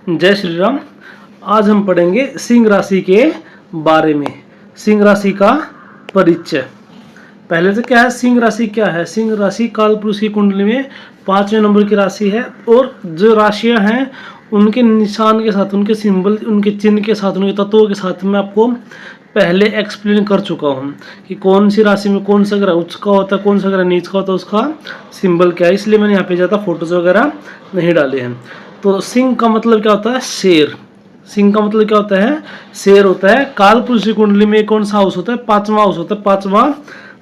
जय श्री राम। आज हम पढ़ेंगे सिंह राशि के बारे में। सिंह राशि का परिचय। पहले तो क्या है सिंह राशि, क्या है सिंह राशि? कालपुरुष की कुंडली में 5वें नंबर की राशि है और जो राशियां हैं उनके निशान के साथ, उनके सिंबल, उनके चिन्ह के साथ, उनके तत्वों के साथ मैं आपको पहले एक्सप्लेन कर चुका हूँ कि कौन सी राशि में कौन सा ग्रह उच्च का होता है, कौन सा ग्रह नीच का होता है, उसका सिंबल क्या है। इसलिए मैंने यहाँ पे ज़्यादा फोटोज वगैरह नहीं डाले हैं। तो सिंह का मतलब क्या होता है? शेर। सिंह का मतलब क्या होता है? शेर होता है। कालपुरुष की कुंडली में कौन सा हाउस होता है? 5वां हाउस होता है, 5वां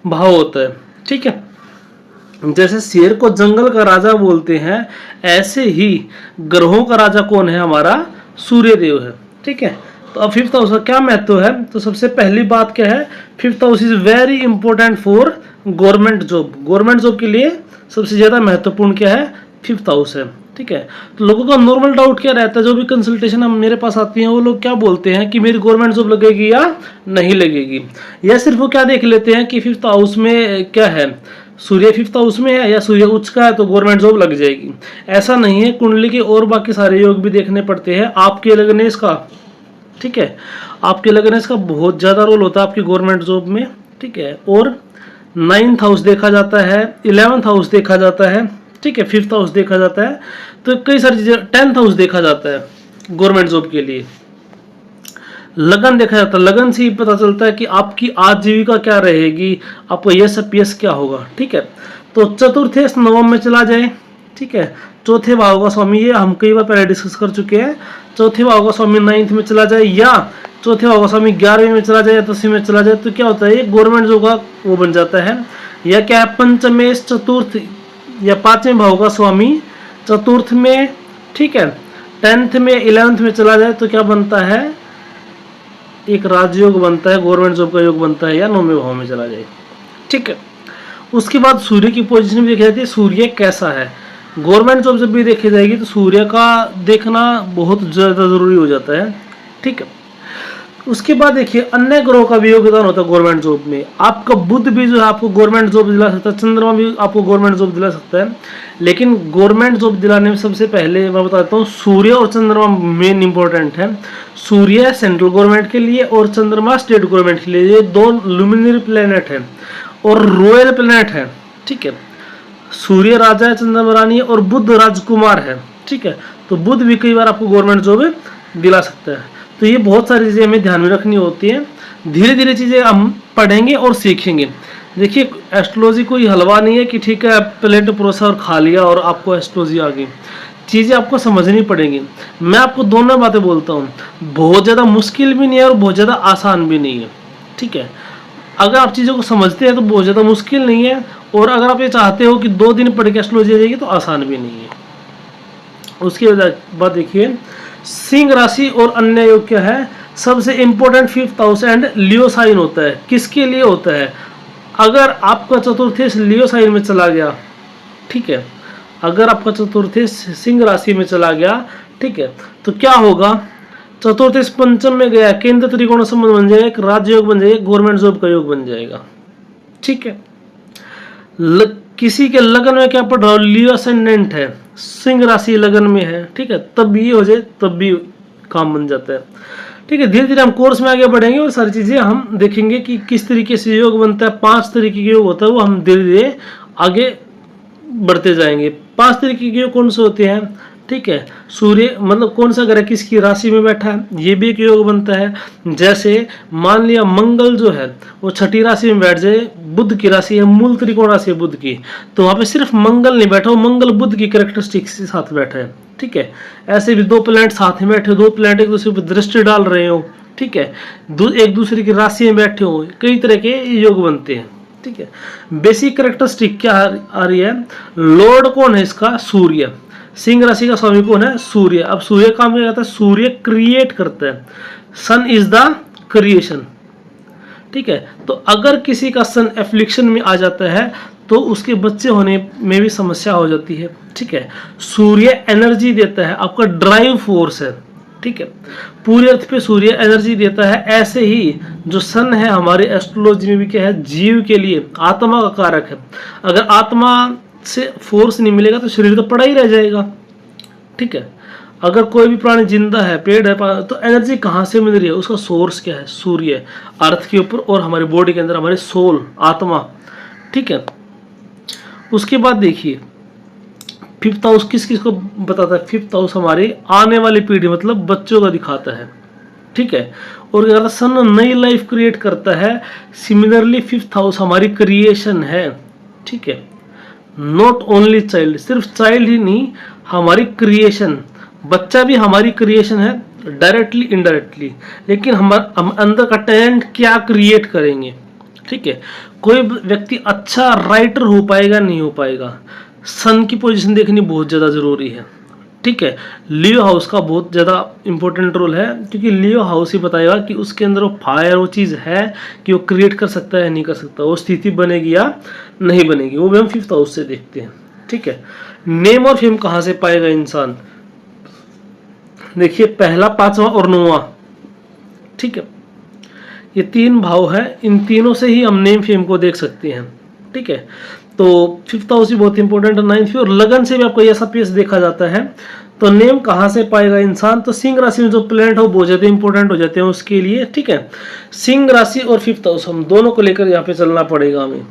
भाव होता है। ठीक है। जैसे शेर को जंगल का राजा बोलते हैं, ऐसे ही ग्रहों का राजा कौन है? हमारा सूर्य देव है। ठीक है। तो अब 5th हाउस का क्या महत्व है? तो सबसे पहली बात क्या है, 5th house is very important for government job. Government job के लिए सबसे ज्यादा महत्वपूर्ण क्या है? 5th हाउस है। ठीक है। तो लोगों का नॉर्मल डाउट क्या रहता है, जो भी कंसल्टेशन हम मेरे पास आती हैं वो लोग क्या बोलते हैं कि मेरी गवर्नमेंट जॉब लगेगी या नहीं लगेगी, या सिर्फ वो क्या देख लेते हैं कि 5th हाउस में क्या है, सूर्य 5th हाउस में है या सूर्य उच्च का है तो गवर्नमेंट जॉब लग जाएगी। ऐसा नहीं है। कुंडली के और बाकी सारे योग भी देखने पड़ते हैं। आपके लगने इसका, ठीक है, आपके लगने इसका बहुत ज़्यादा रोल होता है आपकी गवर्नमेंट जॉब में। ठीक है। और 9th हाउस देखा जाता है, 11th हाउस देखा जाता है, ठीक है, 5th हाउस देखा जाता है, तो कई सारी चीजें, 10th हाउस देखा जाता है गवर्नमेंट जॉब के लिए। लगन देखा जाता है। लगन से ही पता चलता है कि आपकी आजीविका क्या रहेगी, आपको यस पीएस क्या होगा। ठीक है। तो चतुर्थ नवम में चला जाए, ठीक है, चौथे भाव का स्वामी, ये हम कई बार पहले डिस्कस कर चुके हैं। चौथे भाव का स्वामी 9th में चला जाए या चौथे भाव का स्वामी 11वें में चला जाए या 10वें में चला जाए तो क्या होता है, ये गवर्नमेंट जॉब का वो बन जाता है। या क्या है, पंचमें चतुर्थ या 5वें भाव का स्वामी चतुर्थ में, ठीक है, 10th में 11th में चला जाए तो क्या बनता है, एक राजयोग बनता है, गवर्नमेंट जॉब का योग बनता है, या 9वें भाव में चला जाए। ठीक है। उसके बाद सूर्य की पोजीशन भी देखी जाती है। सूर्य कैसा है? गवर्नमेंट जॉब जब भी देखी जाएगी तो सूर्य का देखना बहुत ज़्यादा ज़रूरी हो जाता है। ठीक है। उसके बाद देखिए अन्य ग्रहों का भी योगदान होता है गवर्नमेंट जॉब में। आपका बुध भी जो है आपको गवर्नमेंट जॉब दिला सकता है, चंद्रमा भी आपको गवर्नमेंट जॉब दिला सकता है। लेकिन गवर्नमेंट जॉब दिलाने में सबसे पहले मैं बताता हूँ, सूर्य और चंद्रमा मेन इंपॉर्टेंट है। सूर्य सेंट्रल गवर्नमेंट के लिए और चंद्रमा स्टेट गवर्नमेंट के लिए। ये दो लुमिनरी प्लेनेट है और रॉयल प्लेनेट है। ठीक है। सूर्य राजा है, चंद्रमा रानी है और बुध राजकुमार है। ठीक है। तो बुध भी कई बार आपको गवर्नमेंट जॉब दिला सकता है। तो ये बहुत सारी चीज़ें हमें ध्यान में रखनी होती हैं। धीरे धीरे चीज़ें हम पढ़ेंगे और सीखेंगे। देखिए एस्ट्रोलॉजी कोई हलवा नहीं है कि ठीक है प्लेट परोसा और खा लिया और आपको एस्ट्रोलॉजी आ गई। चीज़ें आपको समझनी पड़ेंगी। मैं आपको दोनों बातें बोलता हूँ, बहुत ज़्यादा मुश्किल भी नहीं है और बहुत ज़्यादा आसान भी नहीं है। ठीक है। अगर आप चीज़ों को समझते हैं तो बहुत ज़्यादा मुश्किल नहीं है, और अगर आप ये चाहते हो कि 2 दिन पढ़ के एस्ट्रोलॉजी आ जाएगी तो आसान भी नहीं है। उसके बाद देखिए सिंह राशि और अन्य योग क्या है। सबसे important 5th house and Leo sign होता है। किसके लिए होता है? अगर आपका चतुर्थ लियो साइन में चला गया, ठीक है, अगर आपका चतुर्थ सिंह राशि में चला गया, ठीक है, तो क्या होगा, चतुर्थ पंचम में गया, केंद्र त्रिकोण संबंध बन जाएगा, एक राजयोग बन जाएगा, गवर्नमेंट जॉब का योग बन जाएगा। ठीक है। किसी के लगन में क्या पढ़ रहा हो, लियो असेंडेंट है, सिंह राशि लगन में है, ठीक है, तब भी हो जाए तब भी काम बन जाता है। ठीक है। धीरे धीरे हम कोर्स में आगे बढ़ेंगे और सारी चीजें हम देखेंगे कि किस तरीके से योग बनता है। 5 तरीके के योग होता है, वो हम धीरे धीरे आगे बढ़ते जाएंगे। 5 तरीके के योग कौन से होते हैं? ठीक है। सूर्य मतलब कौन सा ग्रह किसकी राशि में बैठा है, ये भी एक योग बनता है। जैसे मान लिया मंगल जो है वो 6ठी राशि में बैठ जाए, बुध की राशि है, मूल त्रिकोण राशि है बुध की, तो वहां पे सिर्फ मंगल नहीं बैठा, वो मंगल बुध की कैरेक्टरिस्टिक्स के साथ बैठा है। ठीक है। ऐसे भी 2 प्लैनेट साथ में बैठे हो, 2 प्लैनेट एक दूसरे पर दृष्टि डाल रहे हो, ठीक है, एक दूसरे की राशि में बैठे हो, कई तरह के योग बनते हैं। ठीक है। बेसिक कैरेक्टरिस्टिक क्या आ रही है, लॉर्ड कौन है इसका? सूर्य। सिंह राशि का स्वामी कौन है? सूर्य। अब सूर्य काम क्या करता है? सूर्य क्रिएट करता है। सन इज द क्रिएशन। ठीक है। तो अगर किसी का सन एफ्लिक्शन में आ जाता है तो उसके बच्चे होने में भी समस्या हो जाती है। ठीक है। सूर्य एनर्जी देता है, आपका ड्राइव फोर्स है। ठीक है। पूरे अर्थ पे सूर्य एनर्जी देता है। ऐसे ही जो सन है हमारे एस्ट्रोलॉजी में भी क्या है, जीव के लिए आत्मा का कारक है। अगर आत्मा से फोर्स नहीं मिलेगा तो शरीर तो पड़ा ही रह जाएगा। ठीक है। अगर कोई भी प्राणी जिंदा है, पेड़ है, तो एनर्जी कहाँ से मिल रही है? उसका सोर्स क्या है? सूर्य, अर्थ के ऊपर और हमारी बॉडी के अंदर हमारी सोल, आत्मा, ठीक है। उसके बाद देखिए फिफ्थ हाउस किस किस को बताता है? फिफ्थ हाउस हमारी आने वाली पीढ़ी मतलब बच्चों का दिखाता है, ठीक है। और क्या करता है? सन नई लाइफ क्रिएट करता है। सिमिलरली फिफ्थ हाउस हमारी क्रिएशन है, ठीक है। नॉट ओनली चाइल्ड, सिर्फ चाइल्ड ही नहीं, हमारी क्रिएशन, बच्चा भी हमारी क्रिएशन है, डायरेक्टली इनडायरेक्टली। लेकिन हम अंदर का टैलेंट क्या क्रिएट करेंगे, ठीक है। कोई व्यक्ति अच्छा राइटर हो पाएगा, नहीं हो पाएगा, सन की पोजीशन देखनी बहुत ज़्यादा ज़रूरी है, ठीक है। लियो हाउस का बहुत ज़्यादा इंपॉर्टेंट रोल है, क्योंकि लियो हाउस ही बताएगा कि उसके अंदर वो फायर, वो चीज़ है कि वो क्रिएट कर सकता है नहीं कर सकता, वो स्थिति बनेगी या नहीं बनेगी, वो भी हम फिफ्थ हाउस से देखते हैं, ठीक है। नेम और फेम कहाँ से पाएगा इंसान? देखिए पहला, पांचवा और नौवां, ठीक है, ये तीन भाव है, इन तीनों से ही हम नेम फेम को देख सकते हैं, ठीक है। तो फिफ्थ हाउस भी बहुत इंपॉर्टेंट है, नाइन्थ और लगन से भी आपको ऐसा पीस देखा जाता है। तो नेम कहाँ से पाएगा इंसान? तो सिंह राशि में जो प्लैनेट हो बहुत ज़्यादा इंपॉर्टेंट हो जाते हैं उसके लिए, ठीक है। सिंह राशि और फिफ्थ हाउस हम दोनों को लेकर यहाँ पे चलना पड़ेगा हमें,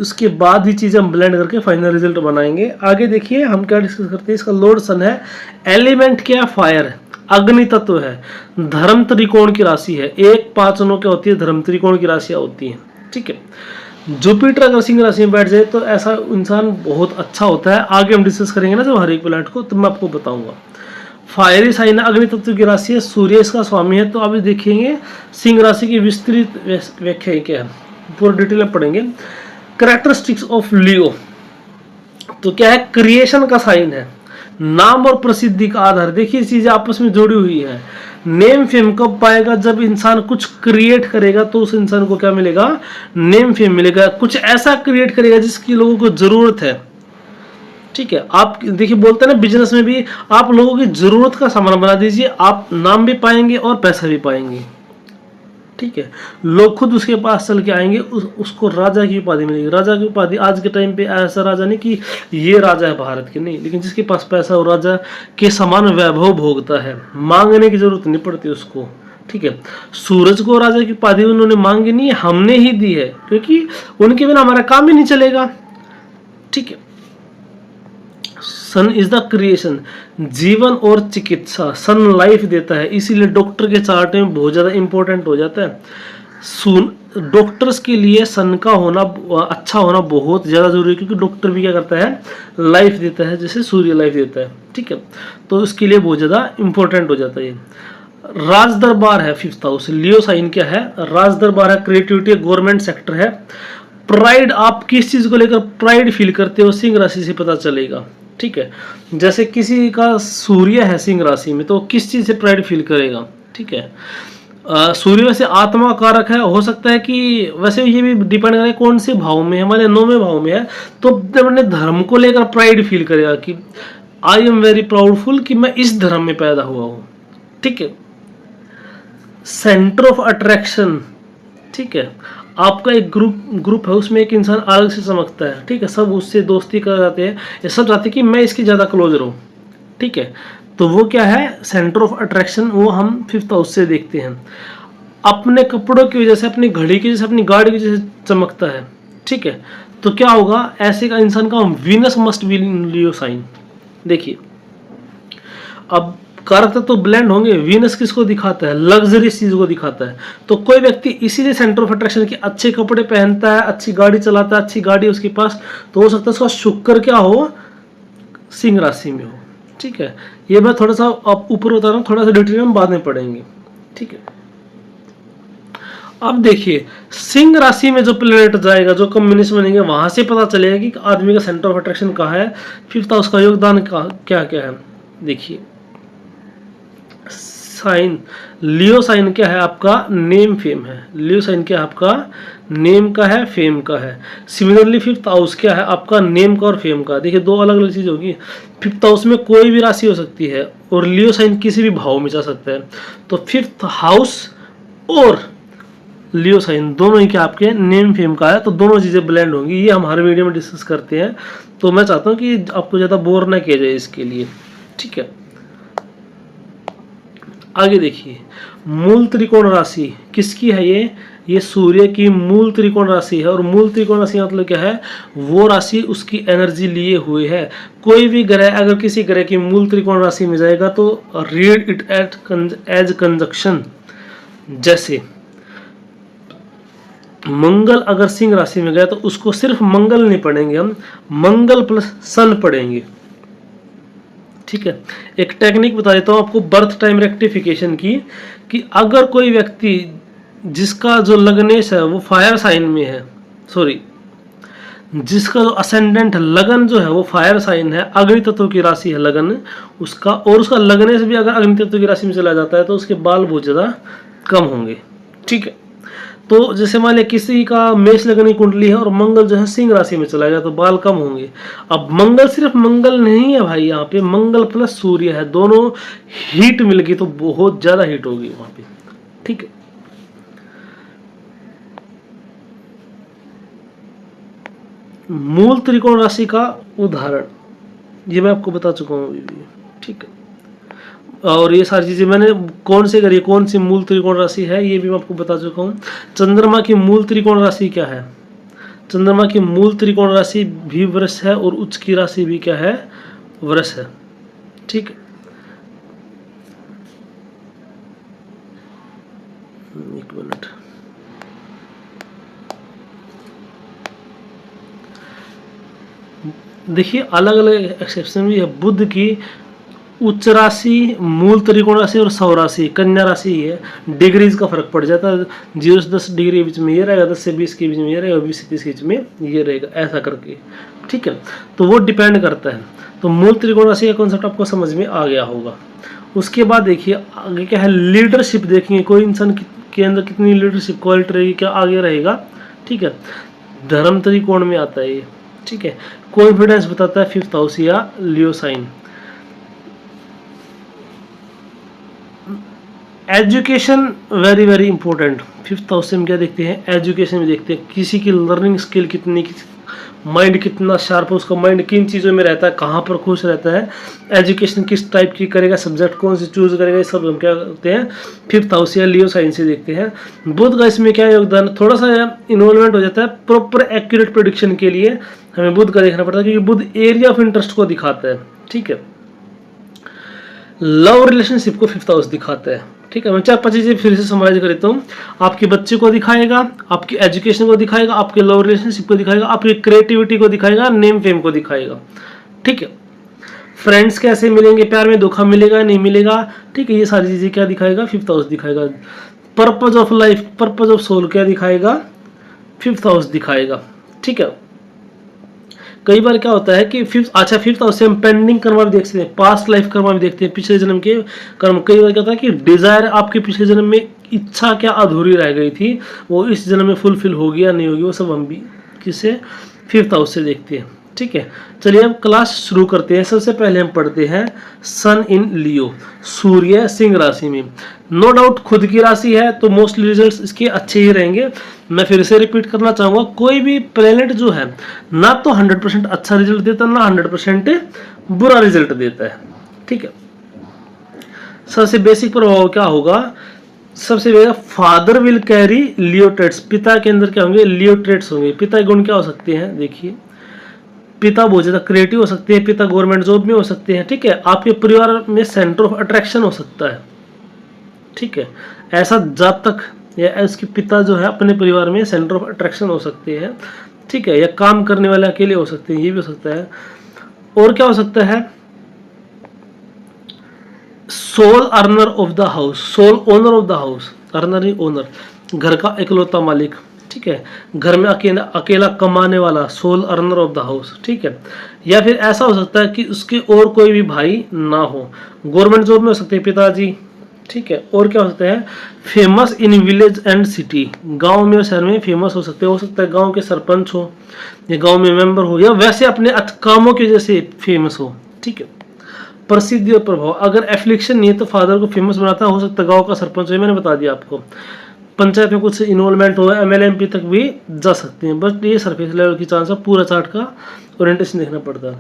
उसके बाद ही चीज़ें हम ब्लेंड करके फाइनल रिजल्ट बनाएंगे। आगे देखिए हम क्या डिस्कस करते हैं। इसका लॉर्ड सन है, एलिमेंट क्या? फायर है, अग्नि तत्व है, धर्म त्रिकोण की राशि है, 1, 5 9 क्या होती है? धर्म त्रिकोण की राशियाँ होती हैं, ठीक है। जुपिटर अगर सिंह राशि में बैठ जाए तो ऐसा इंसान बहुत अच्छा होता है। आगे हम डिस्कस करेंगे ना जब हर एक प्लैनेट को, तो मैं आपको बताऊंगा। फायरी साइन अग्नि तत्व की राशि है, सूर्य इसका स्वामी है। तो अभी देखेंगे सिंह राशि की विस्तृत व्याख्या क्या है, पूरा डिटेल में पढ़ेंगे। कैरेक्टरिस्टिक्स ऑफ लियो, तो क्या है? क्रिएशन का साइन है, नाम और प्रसिद्धि का आधार। देखिए चीजें आपस में जुड़ी हुई है। नेम फेम कब पाएगा? जब इंसान कुछ क्रिएट करेगा तो उस इंसान को क्या मिलेगा? नेम फेम मिलेगा। कुछ ऐसा क्रिएट करेगा जिसकी लोगों को जरूरत है, ठीक है। आप देखिए बोलते हैं ना बिजनेस में भी, आप लोगों की जरूरत का सामान बना दीजिए, आप नाम भी पाएंगे और पैसा भी पाएंगे, ठीक है। लोग खुद उसके पास चल के आएंगे, उसको राजा की उपाधि मिलेगी। राजा की उपाधि आज के टाइम पे ऐसा राजा नहीं कि ये राजा है भारत के, नहीं, लेकिन जिसके पास पैसा हो राजा के समान वैभव भोगता है, मांगने की जरूरत नहीं पड़ती उसको, ठीक है। सूरज को राजा की उपाधि उन्होंने मांगी नहीं, हमने ही दी है, क्योंकि उनके बिना हमारा काम ही नहीं चलेगा, ठीक है। सन इज द क्रिएशन, जीवन और चिकित्सा, सन लाइफ देता है, इसीलिए डॉक्टर के चार्ट में बहुत ज़्यादा इंपॉर्टेंट हो जाता है। डॉक्टर्स के लिए सन का होना, अच्छा होना बहुत ज़्यादा जरूरी है, क्योंकि डॉक्टर भी क्या करता है? लाइफ देता है, जैसे सूर्य लाइफ देता है, ठीक है। तो उसके लिए बहुत ज़्यादा इंपॉर्टेंट हो जाता है। राज दरबार है फिफ्थ हाउस, लियो साइन क्या है? राज दरबार है, क्रिएटिविटी, गवर्नमेंट सेक्टर है। प्राइड, आप किस चीज़ को लेकर प्राइड फील करते हो? सिंह राशि से पता चलेगा, ठीक है। जैसे किसी का सूर्य है सिंह राशि में तो किस चीज से प्राइड फील करेगा, ठीक है। सूर्य वैसे आत्मा कारक है, हो सकता है कि वैसे ये भी डिपेंड करे कौन से भाव में है, हमारे 9वें भाव में है, तो अपने धर्म को लेकर प्राइड फील करेगा कि आई एम वेरी प्राउडफुल कि मैं इस धर्म में पैदा हुआ हूँ, ठीक है। सेंटर ऑफ अट्रैक्शन, ठीक है। आपका एक ग्रुप है, उसमें एक इंसान अलग से चमकता है, ठीक है, सब उससे दोस्ती कर जाते हैं, ये सब चाहते हैं कि मैं इसकी ज़्यादा क्लोज रहूँ, ठीक है। तो वो क्या है? सेंटर ऑफ अट्रैक्शन, वो हम फिफ्थ हाउस से देखते हैं। अपने कपड़ों की वजह से, अपनी घड़ी की वजह से, अपनी गाड़ी की वजह से चमकता है, ठीक है। तो क्या होगा? ऐसे का इंसान का Venus must be in Leo sign. देखिए अब कारक तो ब्लेंड होंगे। वीनस किसको दिखाता है? लग्जरियस चीज को दिखाता है। तो कोई व्यक्ति इसीलिए सेंटर ऑफ अट्रैक्शन की अच्छे कपड़े पहनता है, अच्छी गाड़ी चलाता है, अच्छी गाड़ी उसके पास, तो हो सकता है उसका शुक्र क्या हो? सिंह राशि में हो, ठीक है। ये मैं थोड़ा सा ऊपर बता रहा हूँ, थोड़ा सा डिटेल में बाद में पढ़ेंगे, ठीक है। अब देखिए सिंह राशि में जो प्लेनेट जाएगा, जो कम्युनिस्ट बनेंगे, वहां से पता चलेगा कि आदमी का सेंटर ऑफ अट्रैक्शन कहाँ है, फिफ्थ हाउस का योगदान क्या क्या है। देखिए साइन, लियो साइन क्या है आपका? नेम फेम है। लियो साइन क्या है आपका? नेम का है, फेम का है। सिमिलरली फिफ्थ हाउस क्या है आपका? नेम का और फेम का। देखिए दो अलग अलग चीज होगी। फिफ्थ हाउस में कोई भी राशि हो सकती है और लियो साइन किसी भी भाव में जा सकता है। तो फिफ्थ हाउस और लियो साइन दोनों ही क्या आपके नेम फेम का है, तो दोनों चीजें ब्लेंड होंगी। ये हम हर वीडियो में डिस्कस करते हैं, तो मैं चाहता हूँ कि आपको ज़्यादा बोर ना किया जाए इसके लिए, ठीक है। आगे देखिए, मूल त्रिकोण राशि किसकी है? ये सूर्य की मूल त्रिकोण राशि है। और मूल त्रिकोण राशि मतलब क्या है? वो राशि उसकी एनर्जी लिए हुए है। कोई भी ग्रह अगर किसी ग्रह की मूल त्रिकोण राशि में जाएगा तो रीड इट एज कंजक्शन। जैसे मंगल अगर सिंह राशि में गया तो उसको सिर्फ मंगल नहीं पढ़ेंगे हम, मंगल प्लस सन पढ़ेंगे। ठीक है, एक टेक्निक बता देता हूं आपको बर्थ टाइम रेक्टिफिकेशन की, कि अगर कोई व्यक्ति जिसका जो लग्नेश है वो फायर साइन में है, सॉरी जिसका जो असेंडेंट लगन जो है वो फायर साइन है, अग्नि तत्व की राशि है लगन उसका, और उसका लगनेश भी अगर अग्नि तत्व की राशि में चला जाता है तो उसके बाल बहुत ज्यादा कम होंगे। ठीक है, तो जैसे मान लिया किसी का मेष लगन की कुंडली है और मंगल जो है सिंह राशि में चला गया तो बाल कम होंगे। अब मंगल सिर्फ मंगल नहीं है भाई, यहाँ पे मंगल प्लस सूर्य है, दोनों हीट मिल गई तो बहुत ज्यादा हीट होगी वहां पे। ठीक है, मूल त्रिकोण राशि का उदाहरण ये मैं आपको बता चुका हूं अभी भी। ठीक है, और ये सारी चीजें मैंने कौन से करी, कौन सी मूल त्रिकोण राशि है ये भी मैं आपको बता चुका हूँ। चंद्रमा की मूल त्रिकोण राशि क्या है? चंद्रमा की मूल त्रिकोण राशि भी वृष है और उच्च की राशि भी क्या है? वृष है। ठीक है, एक मिनट, देखिए अलग अलग एक्सेप्शन भी है। बुध की उच्च राशि, मूल त्रिकोण राशि और सौ राशि, कन्या राशि है, डिग्रीज का फर्क पड़ जाता है। 0 से 10 डिग्री के बीच में ये रहेगा, 10 से 20 के बीच में ये रहेगा, 20 से 30 के बीच में ये रहेगा, ऐसा करके। ठीक है, तो वो डिपेंड करता है। तो मूल त्रिकोण राशि का कॉन्सेप्ट आपको समझ में आ गया होगा। उसके बाद देखिए आगे क्या है, लीडरशिप देखेंगे, कोई इंसान के अंदर कितनी लीडरशिप क्वालिटी रहेगी, क्या आगे रहेगा। ठीक है, धर्म त्रिकोण में आता है ये। ठीक है, कॉन्फिडेंस बताता है 5th हाउस या Leo sign. Education very very important, 5th house से हम क्या देखते हैं? एजुकेशन में देखते हैं किसी की लर्निंग स्किल कितनी, माइंड कितना शार्प है, उसका माइंड किन चीज़ों में रहता है, कहाँ पर खुश रहता है, एजुकेशन किस टाइप की करेगा, सब्जेक्ट कौन से चूज करेगा, ये सब हम क्या करते हैं? 5th हाउस या लियो साइन से देखते हैं। बुध का इसमें क्या योगदान, थोड़ा सा इन्वॉल्वमेंट हो जाता है। प्रॉपर एक्यूरेट प्रेडिक्शन के लिए हमें बुध का देखना पड़ता है, क्योंकि बुध एरिया ऑफ इंटरेस्ट को दिखाता है। ठीक है, लव रिलेशनशिप को 5th हाउस दिखाता है। ठीक है, मैं 4-5 चीजें फिर से समराइज कर देता हूँ। आपके बच्चे को दिखाएगा, आपकी एजुकेशन को दिखाएगा, आपके लव रिलेशनशिप को दिखाएगा, आपकी क्रिएटिविटी को दिखाएगा, नेम फेम को दिखाएगा। ठीक है, फ्रेंड्स कैसे मिलेंगे, प्यार में धोखा मिलेगा नहीं मिलेगा। ठीक है, ये सारी चीजें क्या दिखाएगा? 5th हाउस दिखाएगा। Purpose of life, purpose of soul क्या दिखाएगा? 5th हाउस दिखाएगा। ठीक है, कई बार क्या होता है कि 5th हाउस से हम पेंडिंग कर्म भी देख सकते हैं, पास्ट लाइफ कर्म भी देखते हैं, पिछले जन्म के कर्म। कई बार क्या होता है कि डिजायर आपके पिछले जन्म में इच्छा क्या अधूरी रह गई थी, वो इस जन्म में फुलफिल होगी या नहीं होगी, वो सब हम भी किससे? 5th हाउस से देखते हैं। ठीक है, चलिए अब क्लास शुरू करते हैं। सबसे पहले हम पढ़ते हैं सन इन लियो, सूर्य सिंह राशि में। नो डाउट खुद की राशि है तो मोस्टली रिजल्ट्स इसके अच्छे ही रहेंगे। मैं फिर से रिपीट करना चाहूंगा, कोई भी प्लेनेट जो है ना तो 100% अच्छा रिजल्ट देता, ना 100% बुरा रिजल्ट देता है। ठीक है, सबसे बेसिक प्रभाव क्या होगा? सबसे पहले father will carry Leo traits, पिता के अंदर क्या होंगे? लियो ट्रेट्स होंगे। पिता के गुण क्या हो सकते हैं? देखिए, पिता बहुत ज्यादा क्रिएटिव हो सकते हैं, पिता गवर्नमेंट जॉब में हो सकते हैं। ठीक है, आपके परिवार में सेंटर ऑफ अट्रैक्शन हो सकता है। ठीक है, ऐसा जातक या उसके पिता जो है अपने परिवार में सेंटर ऑफ अट्रैक्शन हो सकते हैं। ठीक है, या काम करने वाले अकेले हो सकते हैं, ये भी हो सकता है। और क्या हो सकता है? Sole earner of the house, sole owner of the house, earner ही ओनर, घर का इकलौता मालिक। ठीक है, घर में अकेला कमाने वाला, soul earner of the house. ठीक है, या फिर ऐसा हो सकता है कि उसके और कोई भी भाई ना हो, गवर्नमेंट जॉब में हो सकते हैं पिताजी। ठीक है, और क्या हो सकता है? Famous in village and city, गांव में और शहर में फेमस हो सकते हैं। हो सकता है गांव के सरपंच हो या गांव में मेंबर हो, या वैसे अपने कामों की वजह से फेमस हो। ठीक है, प्रसिद्धि और प्रभाव, अगर एफ्लिक्शन नहीं है तो फादर को फेमस बनाता हो सकता है गांव का सरपंच हो, मैंने बता दिया आपको। पंचायत में कुछ इन्वॉल्वमेंट हो, MLA MP तक भी जा सकते हैं, बट ये सरफेस लेवल की चांस है, पूरा चार्ट का ओरिएंटेशन देखना पड़ता है।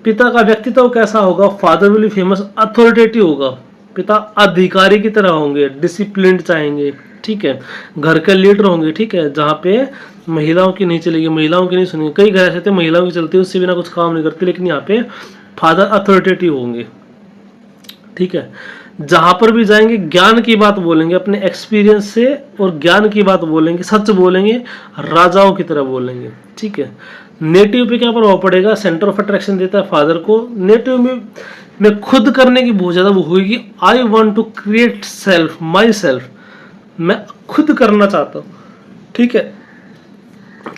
पिता का व्यक्तित्व कैसा होगा? Father will be famous, authoritative होगा। पिता अधिकारी की तरह होंगे, डिसिप्लिन्ड चाहेंगे, ठीक है, घर के लीडर होंगे, ठीक है, जहाँ पे महिलाओं की नहीं चलेगी, महिलाओं की नहीं सुनेंगे। कई घर ऐसे थे महिलाओं की चलती है, उससे बिना कुछ काम नहीं करते, लेकिन यहाँ पे फादर अथॉरिटेटिव होंगे, ठीक है। जहां पर भी जाएंगे ज्ञान की बात बोलेंगे, अपने एक्सपीरियंस से और ज्ञान की बात बोलेंगे, सच बोलेंगे, राजाओं की तरह बोलेंगे, ठीक है। नेटिव पे क्या प्रभाव पड़ेगा, सेंटर ऑफ अट्रैक्शन देता है फादर को। नेटिव में खुद करने की बहुत ज्यादा वो होगी, I want to create self, my self, मैं खुद करना चाहता हूँ, ठीक है।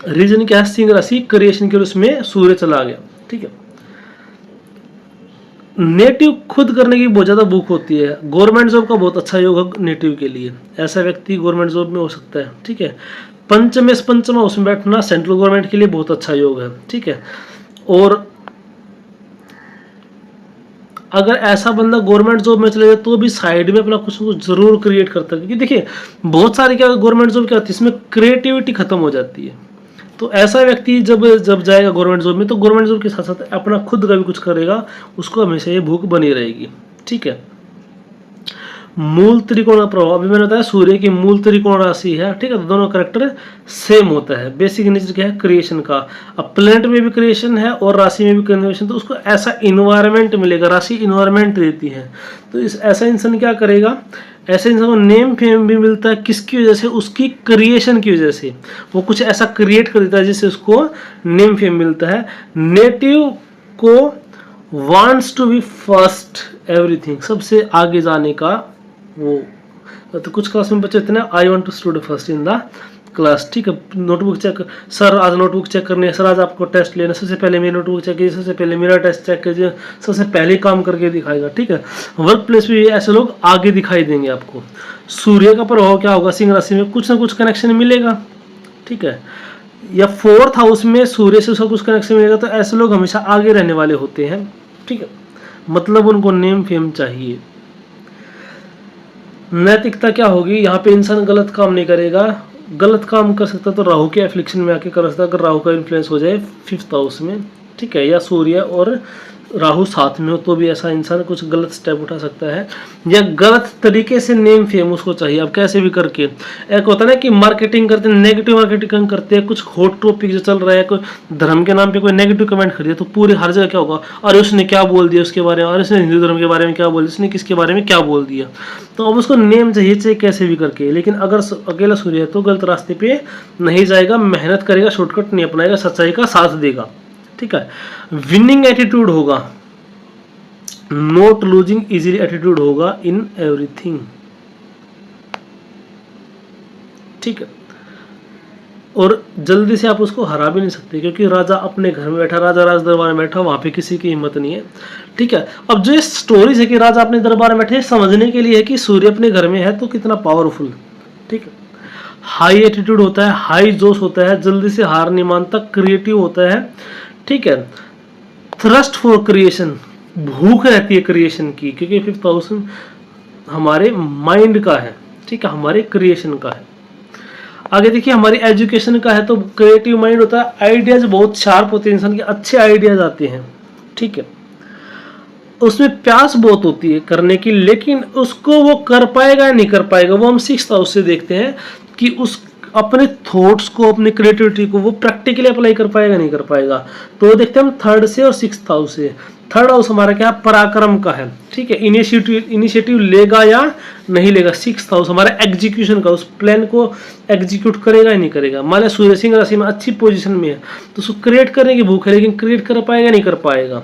रीजन क्या है, सिंह राशि क्रिएशन के उसमें सूर्य चला गया, ठीक है। नेटिव खुद करने की बहुत ज्यादा भूख होती है। गवर्नमेंट जॉब का बहुत अच्छा योग है नेटिव के लिए, ऐसा व्यक्ति गवर्नमेंट जॉब में हो सकता है, ठीक है। पंचम हाउस में बैठना सेंट्रल गवर्नमेंट के लिए बहुत अच्छा योग है, ठीक है। और अगर ऐसा बंदा गवर्नमेंट जॉब में चले जाए तो भी साइड में अपना कुछ कुछ जरूर क्रिएट करता है, क्योंकि देखिए बहुत सारी क्या गवर्नमेंट जॉब क्या होती है, इसमें क्रिएटिविटी खत्म हो जाती है। तो ऐसा व्यक्ति जब जाएगा गवर्नमेंट जॉब में, तो गवर्नमेंट जॉब के साथ साथ अपना खुद का भी कुछ करेगा, उसको हमेशा ये भूख बनी रहेगी, ठीक है। मूल त्रिकोण का प्रभाव, अभी मैंने बताया सूर्य की मूल त्रिकोण राशि है, ठीक है। तो दोनों करेक्टर सेम होता है। बेसिक नेचर क्या है, क्रिएशन का। अब प्लेनेट में भी क्रिएशन है और राशि में भी क्रिएशन, तो उसको ऐसा इन्वायरमेंट मिलेगा, राशि इन्वायरमेंट देती है। तो इस ऐसा इंसान क्या करेगा, ऐसे इंसान को नेम फेम भी मिलता है, किसकी वजह से, उसकी क्रिएशन की वजह से। वो कुछ ऐसा क्रिएट कर देता है जिससे उसको नेम फेम मिलता है। नेटिव को wants to be first everything, सबसे आगे जाने का वो। तो कुछ क्लास में बच्चे इतने I want to stood first in the class, ठीक है। नोटबुक चेक, सर आज नोटबुक चेक करनी है, सर आज आपको टेस्ट लेना, सबसे पहले मेरी नोटबुक चेक कीजिए, सबसे पहले मेरा टेस्ट चेक कीजिए, सबसे पहले काम करके दिखाएगा, ठीक है। वर्क प्लेस में ऐसे लोग आगे दिखाई देंगे आपको। सूर्य का प्रभाव क्या होगा, सिंह राशि में कुछ ना कुछ कनेक्शन मिलेगा, ठीक है। या 4th हाउस में सूर्य से उसका कुछ कनेक्शन मिलेगा, तो ऐसे लोग हमेशा आगे रहने वाले होते हैं, ठीक है। मतलब उनको नेम फेम चाहिए। नैतिकता क्या होगी, यहाँ पे इंसान गलत काम नहीं करेगा। गलत काम कर सकता तो राहु के एफ्लिक्शन में आके कर सकता, अगर राहु का इन्फ्लुएंस हो जाए 5th हाउस में, ठीक है। या सूर्य और राहु साथ में हो तो भी ऐसा इंसान कुछ गलत स्टेप उठा सकता है, या गलत तरीके से नेम फेम उसको चाहिए। अब कैसे भी करके, एक होता है ना कि मार्केटिंग करते हैं, नेगेटिव मार्केटिंग करते हैं, कुछ हॉट टॉपिक जो चल रहा है, कोई धर्म के नाम पे कोई नेगेटिव कमेंट कर दिया, तो पूरे हर जगह क्या होगा, अरे उसने क्या बोल दिया उसके बारे में, अरे उसने हिंदू धर्म के बारे में क्या बोल दिया, उसने किसके बारे में क्या बोल दिया। तो अब उसको नेम चाहिए, चाहे कैसे भी करके। लेकिन अगर अकेला सूर्य है तो गलत रास्ते पे नहीं जाएगा, मेहनत करेगा, शॉर्टकट नहीं अपनाएगा, सच्चाई का साथ देगा, ठीक है। विनिंग एटीट्यूड होगा, नॉट लूजिंग इजीली एटीट्यूड होगा इन एवरीथिंग, ठीक है। और जल्दी से आप उसको हरा भी नहीं सकते, क्योंकि राजा अपने घर में बैठा, राजा राज दरबार में बैठा, वहां पे किसी की हिम्मत नहीं है, ठीक है। अब जो स्टोरीज है कि राजा अपने दरबार में बैठे, समझने के लिए है कि सूर्य अपने घर में है तो कितना पावरफुल, ठीक है। हाई एटीट्यूड होता है, हाई जोश होता है, जल्दी से हार नहीं मानता, क्रिएटिव होता है, ठीक है। थ्रस्ट फॉर क्रिएशन, भूख रहती है क्रिएशन की, क्योंकि 5th हाउस हमारे माइंड का है, ठीक है, हमारे क्रिएशन का है। आगे देखिए हमारी एजुकेशन का है, तो क्रिएटिव माइंड होता है, आइडियाज बहुत शार्प होते हैं, इंसान के अच्छे आइडियाज आते हैं, ठीक है। उसमें प्यास बहुत होती है करने की, लेकिन उसको वो कर पाएगा या नहीं कर पाएगा, वो हम 6th हाउस से देखते हैं कि उस अपने थॉट्स को, अपनी क्रिएटिविटी को वो प्रैक्टिकली अप्लाई कर पाएगा नहीं कर पाएगा। तो देखते हैं हम 3rd से और 6th हाउस से। 3rd हाउस हमारा क्या, पराक्रम का है, ठीक है। इनिशिएटिव लेगा या नहीं लेगा। 6th हाउस हमारा एग्जीक्यूशन का, उस प्लान को एग्जीक्यूट करेगा या नहीं करेगा। मान लिया सूर्य सिंह राशि में अच्छी पोजीशन में है, तो उसको क्रिएट करने की भूख है, लेकिन क्रिएट कर पाएगा नहीं कर पाएगा।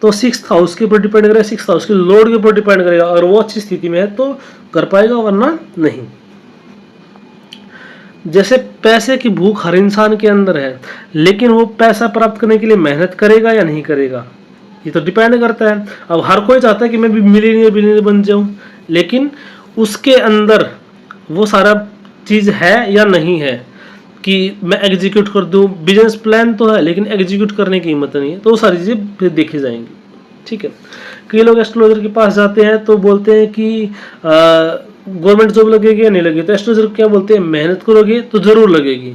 तो 6th हाउस के ऊपर डिपेंड करेगा, 6th हाउस के लॉर्ड के ऊपर डिपेंड करेगा। अगर वो अच्छी स्थिति में है तो कर पाएगा, वरना नहीं। जैसे पैसे की भूख हर इंसान के अंदर है, लेकिन वो पैसा प्राप्त करने के लिए मेहनत करेगा या नहीं करेगा, ये तो डिपेंड करता है। अब हर कोई चाहता है कि मैं भी बिलियनियर बन जाऊं, लेकिन उसके अंदर वो सारा चीज है या नहीं है कि मैं एग्जीक्यूट कर दूं। बिजनेस प्लान तो है, लेकिन एग्जीक्यूट करने की हिम्मत नहीं है, तो वो सारी चीजें फिर देखी जाएंगी, ठीक है। कई लोग एस्ट्रोलॉजर के पास जाते हैं तो बोलते हैं कि गवर्नमेंट जॉब लगेगी या नहीं लगेगी, तो एस्ट्रोलॉजर क्या बोलते हैं, मेहनत करोगे तो जरूर लगेगी।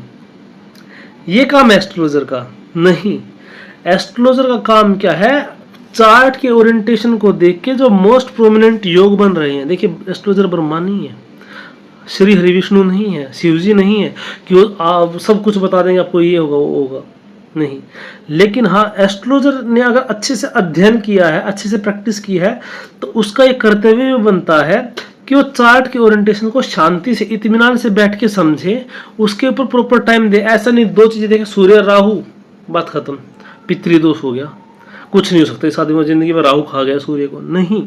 ये काम है एस्ट्रोलॉजर का नहीं। एस्ट्रोलॉजर का काम क्या है, चार्ट के ओरिएंटेशन को देख के जो मोस्ट प्रोमिनेंट योग बन रहे हैं, देखिए एस्ट्रोलॉजर ब्रह्मा नहीं है, श्री हरि विष्णु नहीं है, शिवजी नहीं है कि वो आप सब कुछ बता देंगे आपको ये होगा वो होगा, नहीं। लेकिन हाँ, एस्ट्रोलॉजर ने अगर अच्छे से अध्ययन किया है, अच्छे से प्रैक्टिस की है, तो उसका एक कर्तव्य भी बनता है कि वो चार्ट के ओरिएंटेशन को शांति से इत्मीनान से बैठ के समझे, उसके ऊपर प्रॉपर टाइम दे। ऐसा नहीं दो चीजें देखे, सूर्य राहु, बात खत्म, पितृदोष हो गया, कुछ नहीं हो सकता इस आदमी जिंदगी में, राहु खा गया सूर्य को, नहीं।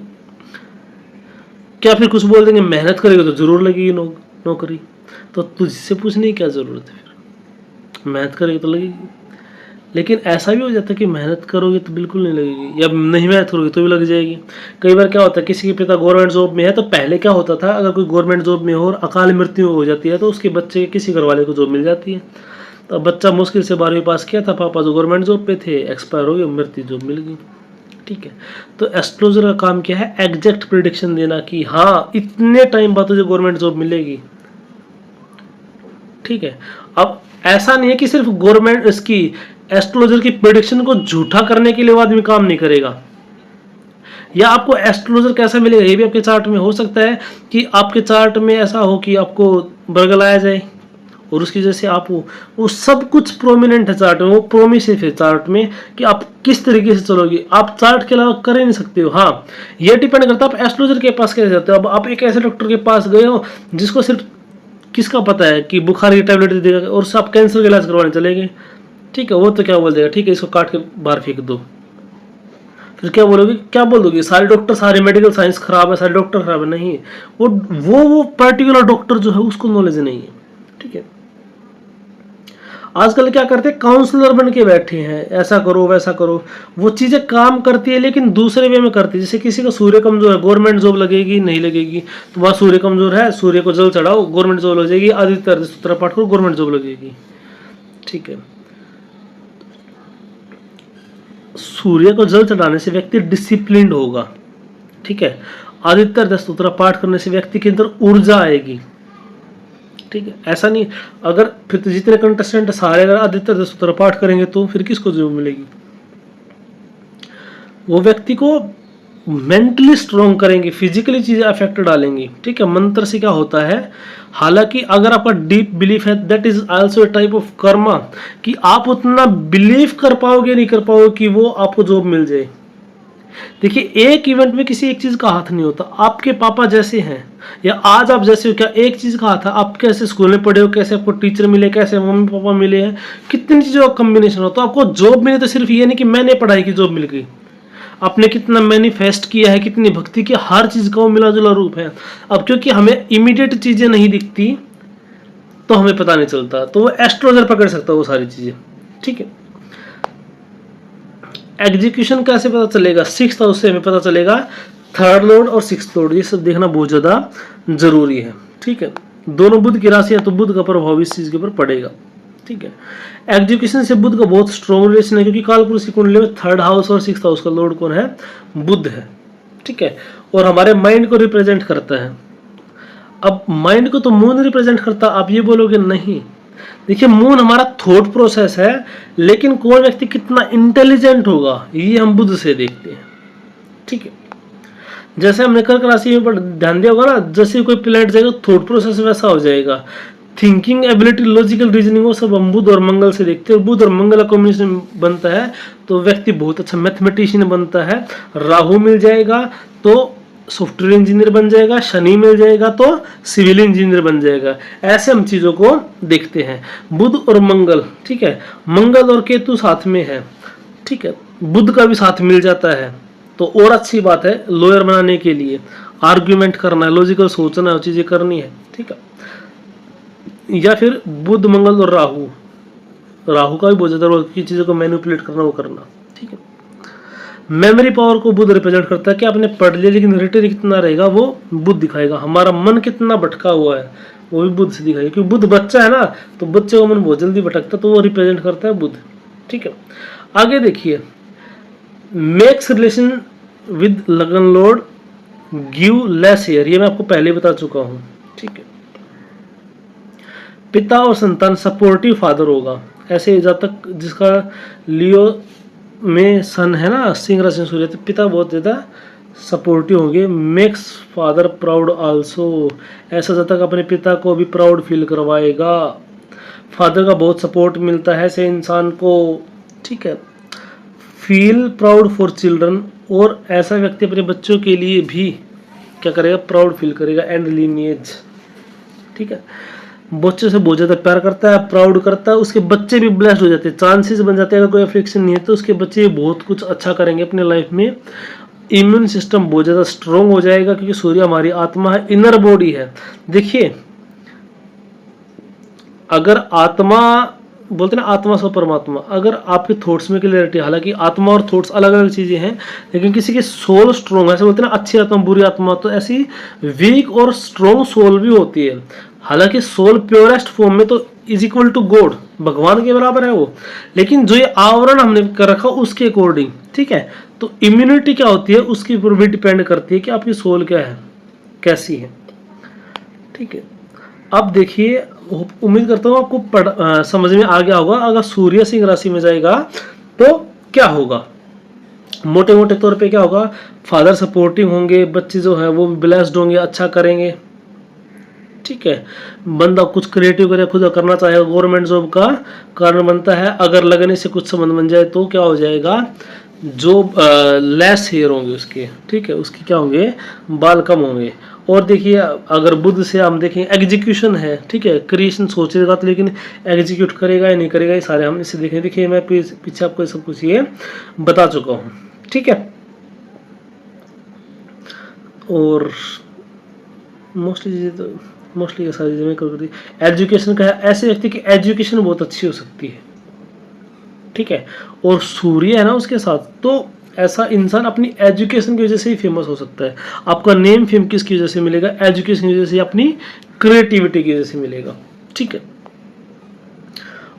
क्या फिर कुछ बोल देंगे मेहनत करेगा तो जरूर लगेगी नौकरी, तो तुझसे पूछने की क्या जरूरत है, फिर मेहनत करेगी तो लगेगी। लेकिन ऐसा भी हो जाता है कि मेहनत करोगे तो बिल्कुल नहीं लगेगी, या नहीं मेहनत करोगे तो भी लग जाएगी। कई बार क्या होता है, किसी के पिता गवर्नमेंट जॉब में है, तो पहले क्या होता था, अगर कोई गवर्नमेंट जॉब में हो और अकाल मृत्यु हो जाती है तो उसके बच्चे किसी घर वाले को जॉब मिल जाती है। तो बच्चा मुश्किल से 12वीं पास किया था, पापा जो गवर्नमेंट जॉब पे थे एक्सपायर हो गए, मृत्यु जॉब मिल गई, ठीक है। तो एस्ट्रोलॉजर का काम क्या है, एग्जैक्ट प्रिडिक्शन देना कि हाँ इतने टाइम बाद तुझे गवर्नमेंट जॉब मिलेगी, ठीक है। अब ऐसा नहीं है कि सिर्फ गवर्नमेंट इसकी एस्ट्रोलॉजर की प्रेडिक्शन को झूठा करने के लिए वो आदमी काम नहीं करेगा, या आपको एस्ट्रोलॉजर कैसा मिलेगा ये भी आपके चार्ट में हो सकता है कि आपके चार्ट में ऐसा हो कि आपको बरगलाया जाए और उसकी वजह से आप वो सब कुछ प्रोमिनेंट है चार्ट में, वो प्रोमिसिव है चार्ट में कि आप किस तरीके से चलोगे, आप चार्ट के अलावा कर ही नहीं सकते हो। हाँ, ये डिपेंड करता है आप एस्ट्रोलॉजर के पास कैसे जाते हो। अब आप एक ऐसे डॉक्टर के पास गए हो जिसको सिर्फ किसका पता है कि बुखार की टैबलेट दे देगा और उससे आप कैंसर का इलाज करवाने चले गए, ठीक है, वो तो क्या बोल देगा, ठीक है इसको काट के बाहर फेंक दो, फिर क्या बोलोगे, क्या बोल दोगे, सारे डॉक्टर, सारे मेडिकल साइंस खराब है, सारे डॉक्टर खराब है, नहीं। वो पर्टिकुलर डॉक्टर जो है उसको नॉलेज नहीं है, ठीक है। आजकल क्या करते हैं, काउंसलर बन के बैठे हैं, ऐसा करो वैसा करो, वो चीजें काम करती है लेकिन दूसरे वे में करती है। जैसे किसी का सूर्य कमजोर है, गवर्नमेंट जॉब लगेगी नहीं लगेगी, तो वह सूर्य कमजोर है, सूर्य को जल चढ़ाओ गवर्नमेंट जॉब लग जाएगी, आदित्य सूत्र पाठ करो गवर्नमेंट जॉब लगेगी, ठीक है। सूर्य को जल चढ़ाने से व्यक्ति डिसिप्लिन्ड होगा, ठीक है। आदित्य स्तोत्र पाठ करने से व्यक्ति के अंदर ऊर्जा आएगी, ठीक है। ऐसा नहीं, अगर फिर तो जितने कंटेस्टेंट सारे अगर आदित्य स्तोत्र पाठ करेंगे तो फिर किसको जॉब मिलेगी, वो व्यक्ति को मेंटली स्ट्रॉन्ग करेंगे, फिजिकली चीजें अफेक्ट डालेंगी, ठीक है। मंत्र से क्या होता है, हालांकि अगर आपका डीप बिलीफ है, that is also a type of Karma, कि आप उतना बिलीव कर पाओगे नहीं कर पाओगे कि वो आपको जॉब मिल जाए। देखिए, एक इवेंट में किसी एक चीज का हाथ नहीं होता। आपके पापा जैसे हैं या आज आप जैसे हो, क्या एक चीज का हाथ है? आप कैसे स्कूल में पढ़े हो, कैसे आपको टीचर मिले, कैसे मम्मी पापा मिले हैं, कितनी चीजों का कॉम्बिनेशन हो। तो आपको जॉब मिले तो सिर्फ ये नहीं कि मैंने पढ़ाई की जॉब मिल गई, आपने कितना मैनिफेस्ट किया है, कितनी भक्ति की, हर चीज का वो मिला जुला रूप है। अब क्योंकि हमें इमीडिएट चीजें नहीं दिखती तो हमें पता नहीं चलता, तो वो एस्ट्रोलॉजर पकड़ सकता है वो सारी चीजें, ठीक है। एग्जीक्यूशन कैसे पता चलेगा? 6th हाउस से हमें पता चलेगा, 3rd लॉर्ड और 6th लॉर्ड, ये सब देखना बहुत ज्यादा जरूरी है, ठीक है। दोनों बुध की राशि है तो बुध का प्रभाव इस चीज के ऊपर पड़ेगा, ठीक है। एग्जीक्यूशन से बुध का बहुत स्ट्रॉन्ग रिलेशन है, क्योंकि कालपुरुष की कुंडली में 3rd हाउस और 6th हाउस का लॉर्ड कौन है? बुध है, ठीक है। और हमारे माइंड को रिप्रेजेंट करता है। अब माइंड को तो मून रिप्रेजेंट करता, आप ये बोलोगे नहीं। देखिए, मून हमारा थॉट प्रोसेस है, लेकिन कौन व्यक्ति कितना इंटेलिजेंट होगा ये हम बुध से देखते हैं, ठीक है। जैसे हमने कर्क राशि में ध्यान दिया होगा ना, जैसे कोई प्लैनेट जाएगा थॉट प्रोसेस वैसा हो जाएगा, थिंकिंग एबिलिटी, लॉजिकल रीजनिंग, वो सब हम बुध और मंगल से देखते हैं। बुध और मंगल का कॉम्बिनेशन बनता है तो व्यक्ति बहुत अच्छा मैथमेटिशियन बनता है। राहु मिल जाएगा तो सॉफ्टवेयर इंजीनियर बन जाएगा, शनि मिल जाएगा तो सिविल इंजीनियर बन जाएगा। ऐसे हम चीजों को देखते हैं, बुध और मंगल, ठीक है। मंगल और केतु साथ में है, ठीक है। बुध का भी साथ मिल जाता है तो और अच्छी बात है, लॉयर बनाने के लिए आर्ग्यूमेंट करना है, लॉजिकल सोचना है, चीजें करनी है, ठीक है। या फिर बुध मंगल और राहु, राहु का भी बहुत ज्यादा रोल की चीजों को मैनिपुलेट करना, वो करना, ठीक है। मेमोरी पावर को बुध रिप्रेजेंट करता है कि आपने पढ़ लिया लेकिन रिटेन कितना रहेगा वो बुध दिखाएगा। हमारा मन कितना भटका हुआ है वो भी बुध से दिखाएगा, क्योंकि बुध बच्चा है ना, तो बच्चे का मन बहुत जल्दी भटकता, तो वो रिप्रेजेंट करता है बुध, ठीक है। आगे देखिए, मेक्स रिलेशन विद लगन लॉर्ड गिव लेस हेयर, ये मैं आपको पहले बता चुका हूं, ठीक है। पिता और संतान सपोर्टिव फादर होगा, ऐसे जातक जिसका लियो में सन है ना, सिंह राशि में सूर्य, तो पिता बहुत ज़्यादा सपोर्टिव होंगे। मेक्स फादर प्राउड आल्सो, ऐसा जब तक अपने पिता को भी प्राउड फील करवाएगा। फादर का बहुत सपोर्ट मिलता है ऐसे इंसान को, ठीक है। फील प्राउड फॉर चिल्ड्रन, और ऐसा व्यक्ति अपने बच्चों के लिए भी क्या करेगा, प्राउड फील करेगा। एंड लीनिएज, ठीक है, बच्चों से बहुत ज़्यादा प्यार करता है, प्राउड करता है, उसके बच्चे भी ब्लेस्ड हो जाते हैं, चांसेस बन जाते हैं। अगर कोई अफेक्शन नहीं है तो उसके बच्चे बहुत कुछ अच्छा करेंगे अपने लाइफ में। इम्यून सिस्टम बहुत ज़्यादा स्ट्रोंग हो जाएगा, क्योंकि सूर्य हमारी आत्मा है, इनर बॉडी है। देखिए, अगर आत्मा, बोलते हैं ना आत्मा सो परमात्मा, अगर आपके थॉट्स में क्लियरिटी, हालांकि आत्मा और थॉट्स अलग अलग चीज़ें हैं, लेकिन किसी की सोल स्ट्रोंग है, ऐसे बोलते हैं ना अच्छी आत्मा बुरी आत्मा, तो ऐसी वीक और स्ट्रोंग सोल भी होती है। हालांकि सोल प्योरेस्ट फॉर्म में तो इज इक्वल टू गॉड, भगवान के बराबर है वो, लेकिन जो ये आवरण हमने कर रखा उसके अकॉर्डिंग, ठीक है। तो इम्यूनिटी क्या होती है उसके ऊपर भी डिपेंड करती है कि आपकी सोल क्या है, कैसी है, ठीक है। अब देखिए, उम्मीद करता हूँ आपको समझ में आ गया होगा। अगर सूर्य सिंह राशि में जाएगा तो क्या होगा, मोटे मोटे तौर पे क्या होगा, फादर सपोर्टिव होंगे, बच्चे जो है वो ब्लेस्ड होंगे, अच्छा करेंगे, ठीक है। बंदा कुछ क्रिएटिव करे, खुद करना चाहेगा, गवर्नमेंट जॉब का कारण बनता है। अगर लगने से कुछ संबंध बन जाए तो क्या हो जाएगा, जो लेस हेयर होंगे उसके, ठीक है, उसके क्या होंगे, बाल कम होंगे। और देखिए, अगर बुध से हम देखें, एग्जीक्यूशन है, ठीक है, क्रिएशन सोचेगा तो लेकिन एग्जीक्यूट करेगा या नहीं करेगा, ये सारे हम इसे देखें। देखिए, मैं पीछे आपको सब कुछ ये बता चुका हूँ, ठीक है। और मोस्टली चीज़ें तो मोस्टली सारी चीज़ें मैं कर दी। एजुकेशन का है, ऐसे व्यक्ति की एजुकेशन बहुत अच्छी हो सकती है, ठीक है। और सूर्य है ना उसके साथ, तो ऐसा इंसान अपनी एजुकेशन की वजह से ही फेमस हो सकता है। आपका नेम फेम किसकी वजह से मिलेगा, एजुकेशन की वजह से, अपनी क्रिएटिविटी की वजह से मिलेगा, ठीक है।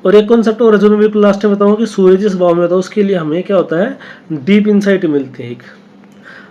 और एक कॉन्सेप्ट और जो मैं बिल्कुल लास्ट में बताऊंगा कि सूर्य जिस भाव में होता है उसके लिए हमें क्या होता है, डीप इंसाइट मिलती है एक।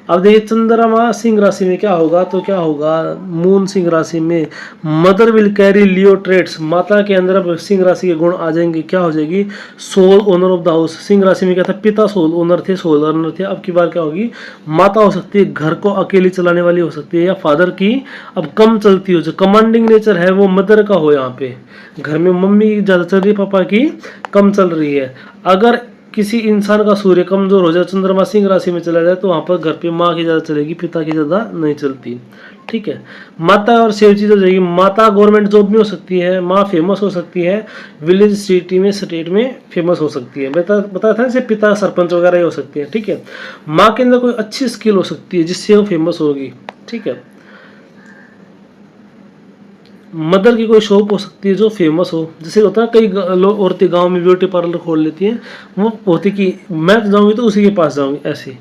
अब देखिए, चंद्रमा सिंह राशि में क्या होगा, तो क्या होगा, मून सिंह राशि में, mother will carry Leo traits, माता के अंदर अब सिंह राशि के गुण आ जाएंगे। क्या हो जाएगी, sole owner of the house. सिंह राशि में क्या था, पिता सोल ओनर थे, सोल ओनर थे। अब की बार क्या होगी, माता हो सकती है, घर को अकेली चलाने वाली हो सकती है, या फादर की अब कम चलती हो, जो कमांडिंग नेचर है वो मदर का हो। यहाँ पे घर में मम्मी ज़्यादा चल रही है, पापा की कम चल रही है। अगर किसी इंसान का सूर्य कमजोर हो जाए, चंद्रमा सिंह राशि में चला जाए, तो वहां पर घर पे माँ की ज्यादा चलेगी, पिता की ज्यादा नहीं चलती, ठीक है। माता और सेव चीज हो जाएगी, माता गवर्नमेंट जॉब में हो सकती है, माँ फेमस हो सकती है, विलेज सिटी में स्टेट में फेमस हो सकती है। बताया था जैसे पिता सरपंच वगैरह हो सकती है, ठीक है। माँ के अंदर कोई अच्छी स्किल हो सकती है जिससे वो फेमस होगी, ठीक है। मदर की कोई शॉप हो सकती है जो फेमस हो, जैसे होता है कई लोग औरतें गांव में ब्यूटी पार्लर खोल लेती हैं, वो होती कि मैं जाऊंगी तो उसी के पास जाऊंगी, ऐसी।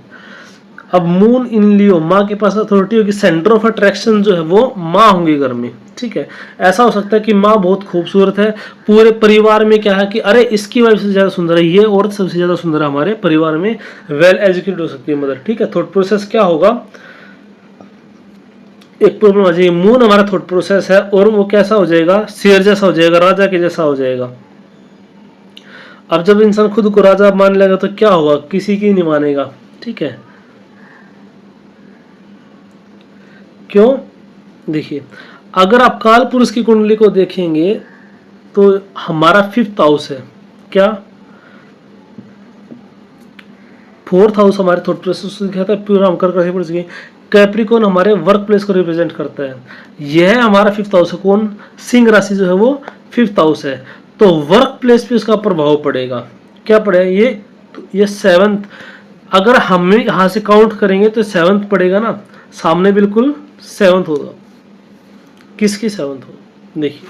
अब मून इन लियो, माँ के पास अथॉरिटी होगी, सेंटर ऑफ अट्रैक्शन जो है वो माँ होंगी घर में, ठीक है। ऐसा हो सकता है कि माँ बहुत खूबसूरत है, पूरे परिवार में क्या है कि अरे इसकी वाइफ से ज्यादा सुंदर है, ये औरत सबसे ज्यादा सुंदर है हमारे परिवार में, वेल एजुकेटेड हो सकती है मदर, ठीक है। थॉट प्रोसेस क्या होगा, एक प्रॉब्लम आ जाएगी, मून हमारा थॉट प्रोसेस है, और वो कैसा हो जाएगा, शेर जैसा हो जाएगा, राजा के जैसा हो जाएगा। अब जब इंसान खुद को राजा मान लेगा तो क्या होगा, किसी की नहीं मानेगा, ठीक है। क्यों, देखिए, अगर आप काल पुरुष की कुंडली को देखेंगे तो हमारा 5th हाउस है, क्या, 4th हाउस हमारे थॉट प्रोसेस दिखाता है, पूरा हम कर कर कैप्रिकॉन हमारे वर्क प्लेस को रिप्रेजेंट करता है। यह हमारा 5th हाउस है, कौन, सिंह राशि जो है वो 5th हाउस है, तो वर्क प्लेस पे उसका प्रभाव पड़ेगा। क्या पड़ेगा, ये 7th, अगर हम यहां से काउंट करेंगे तो 7th पड़ेगा ना, सामने बिल्कुल 7th होगा। किसकी 7th होगा, देखिए,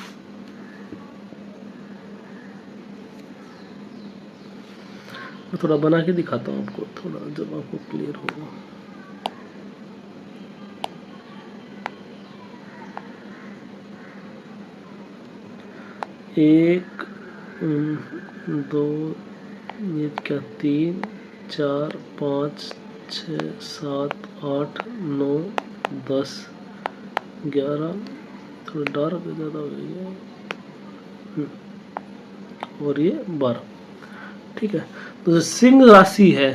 मैं थोड़ा बना के दिखाता हूँ आपको, थोड़ा जब आपको क्लियर होगा। एक, दो, ये क्या, 3, 4, 5, 6, 7, 8, 9, 10, 11, थोड़ा डार्क ज़्यादा हो गई है, और ये 12, ठीक है। तो जो सिंह राशि है,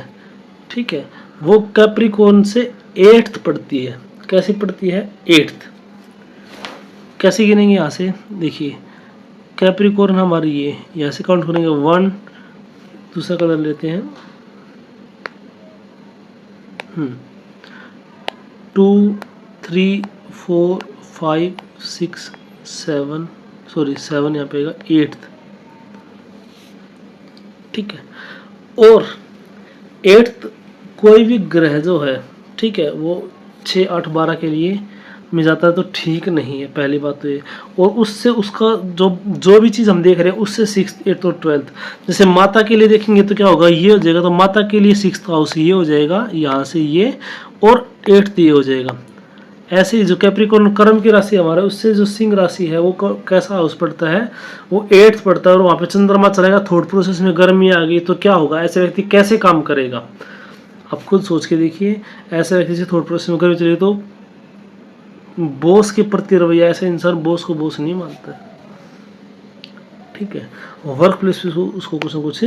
ठीक है, वो कैप्रिकॉर्न से 8th पड़ती है। कैसे पड़ती है? 8th। कैसे गिनेंगे यहाँ से? देखिए कैप्रिकॉर्न हमारी ये यहाँ से काउंट करेंगे 1, दूसरा कलर लेते हैं 2 3 4 5 6 7, सॉरी 7 यहाँ पे आएगा 8th, ठीक है। और 8th कोई भी ग्रह जो है, ठीक है, वो 6 8 12 के लिए में जाता है तो ठीक नहीं है, पहली बात तो ये। और उससे उसका जो भी चीज़ हम देख रहे हैं उससे 6th 8th और 12th, जैसे माता के लिए देखेंगे तो क्या होगा, ये हो जाएगा, तो माता के लिए 6th हाउस ये हो जाएगा, यहाँ से ये, और 8th ये हो जाएगा। ऐसे ही जो कैप्रिकॉर्न कर्म की राशि हमारा, उससे जो सिंह राशि है वो कैसा हाउस पड़ता है, वो 8th पड़ता है, और वहाँ पे चंद्रमा चलेगा, थॉट प्रोसेस में गर्मी आ गई तो क्या होगा, ऐसे व्यक्ति कैसे काम करेगा, आप खुद सोच के देखिए। ऐसे व्यक्ति से थॉट प्रोसेस में गर्मी चलेगी तो बॉस के प्रति रवैया, ऐसा इंसान बॉस को बॉस नहीं मानता है, ठीक है। वर्क प्लेस पे उसको कुछ ना कुछ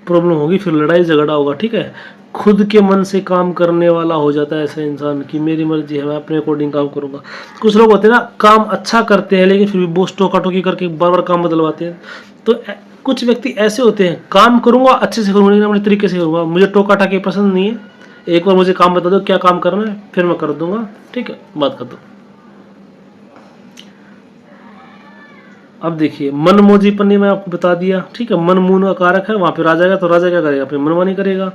प्रॉब्लम होगी, फिर लड़ाई झगड़ा होगा, ठीक है। खुद के मन से काम करने वाला हो जाता है ऐसा इंसान कि मेरी मर्जी है, मैं अपने अकॉर्डिंग काम करूंगा। कुछ लोग होते हैं ना, काम अच्छा करते हैं लेकिन फिर भी बॉस टोका टोकी करके बार बार काम बदलवाते हैं। तो कुछ व्यक्ति ऐसे होते हैं, काम करूंगा अच्छे से करूंगा, लेकिन अपने तरीके से करूंगा, मुझे टोका टाकी पसंद नहीं है, एक बार मुझे काम बता दो क्या काम करना है, फिर मैं कर दूंगा, ठीक है, बात कर दो। अब देखिए मनमोजीपन मैं आपको बता दिया, ठीक है, मन मून का कारक है, वहां पे राजा का, तो राजा क्या करेगा, अपनी मनमानी करेगा।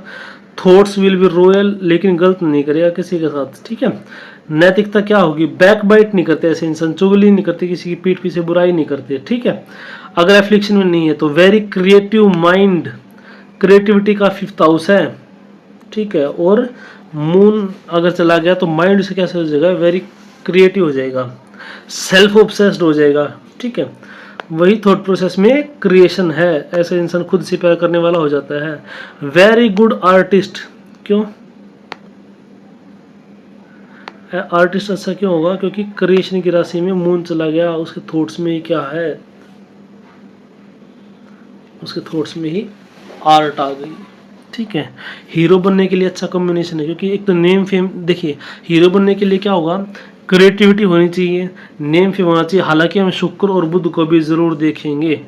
थॉट्स विल बी रॉयल, लेकिन गलत नहीं करेगा किसी के साथ, ठीक है। नैतिकता क्या होगी, बैक बाइट नहीं करते ऐसे इंसान, चुगली नहीं करते, किसी की पीठ पीछे बुराई नहीं करते, ठीक है। अगर एफ्लिक्शन में नहीं है तो वेरी क्रिएटिव माइंड, क्रिएटिविटी का 5th हाउस है, ठीक है। और मून अगर चला गया तो माइंड से कैसे हो जाएगा, वेरी क्रिएटिव हो जाएगा, सेल्फ ऑब्सेस्ड हो जाएगा, ठीक है। वही थॉट प्रोसेस में क्रिएशन है, ऐसे इंसान खुद से प्यार करने वाला हो जाता है। वेरी गुड आर्टिस्ट, क्यों आर्टिस्ट अच्छा क्यों होगा, क्योंकि क्रिएशन की राशि में मून चला गया, उसके थॉट्स में ही क्या है, उसके थॉट्स में ही आर्ट आ गई, ठीक है। हीरो बनने के लिए अच्छा कॉम्बिनेशन है, क्योंकि एक तो नेम फेम, देखिए हीरो बनने के लिए क्या होगा, क्रिएटिविटी होनी चाहिए, नेम फेम होना चाहिए। हालांकि हम शुक्र और बुध को भी जरूर देखेंगे,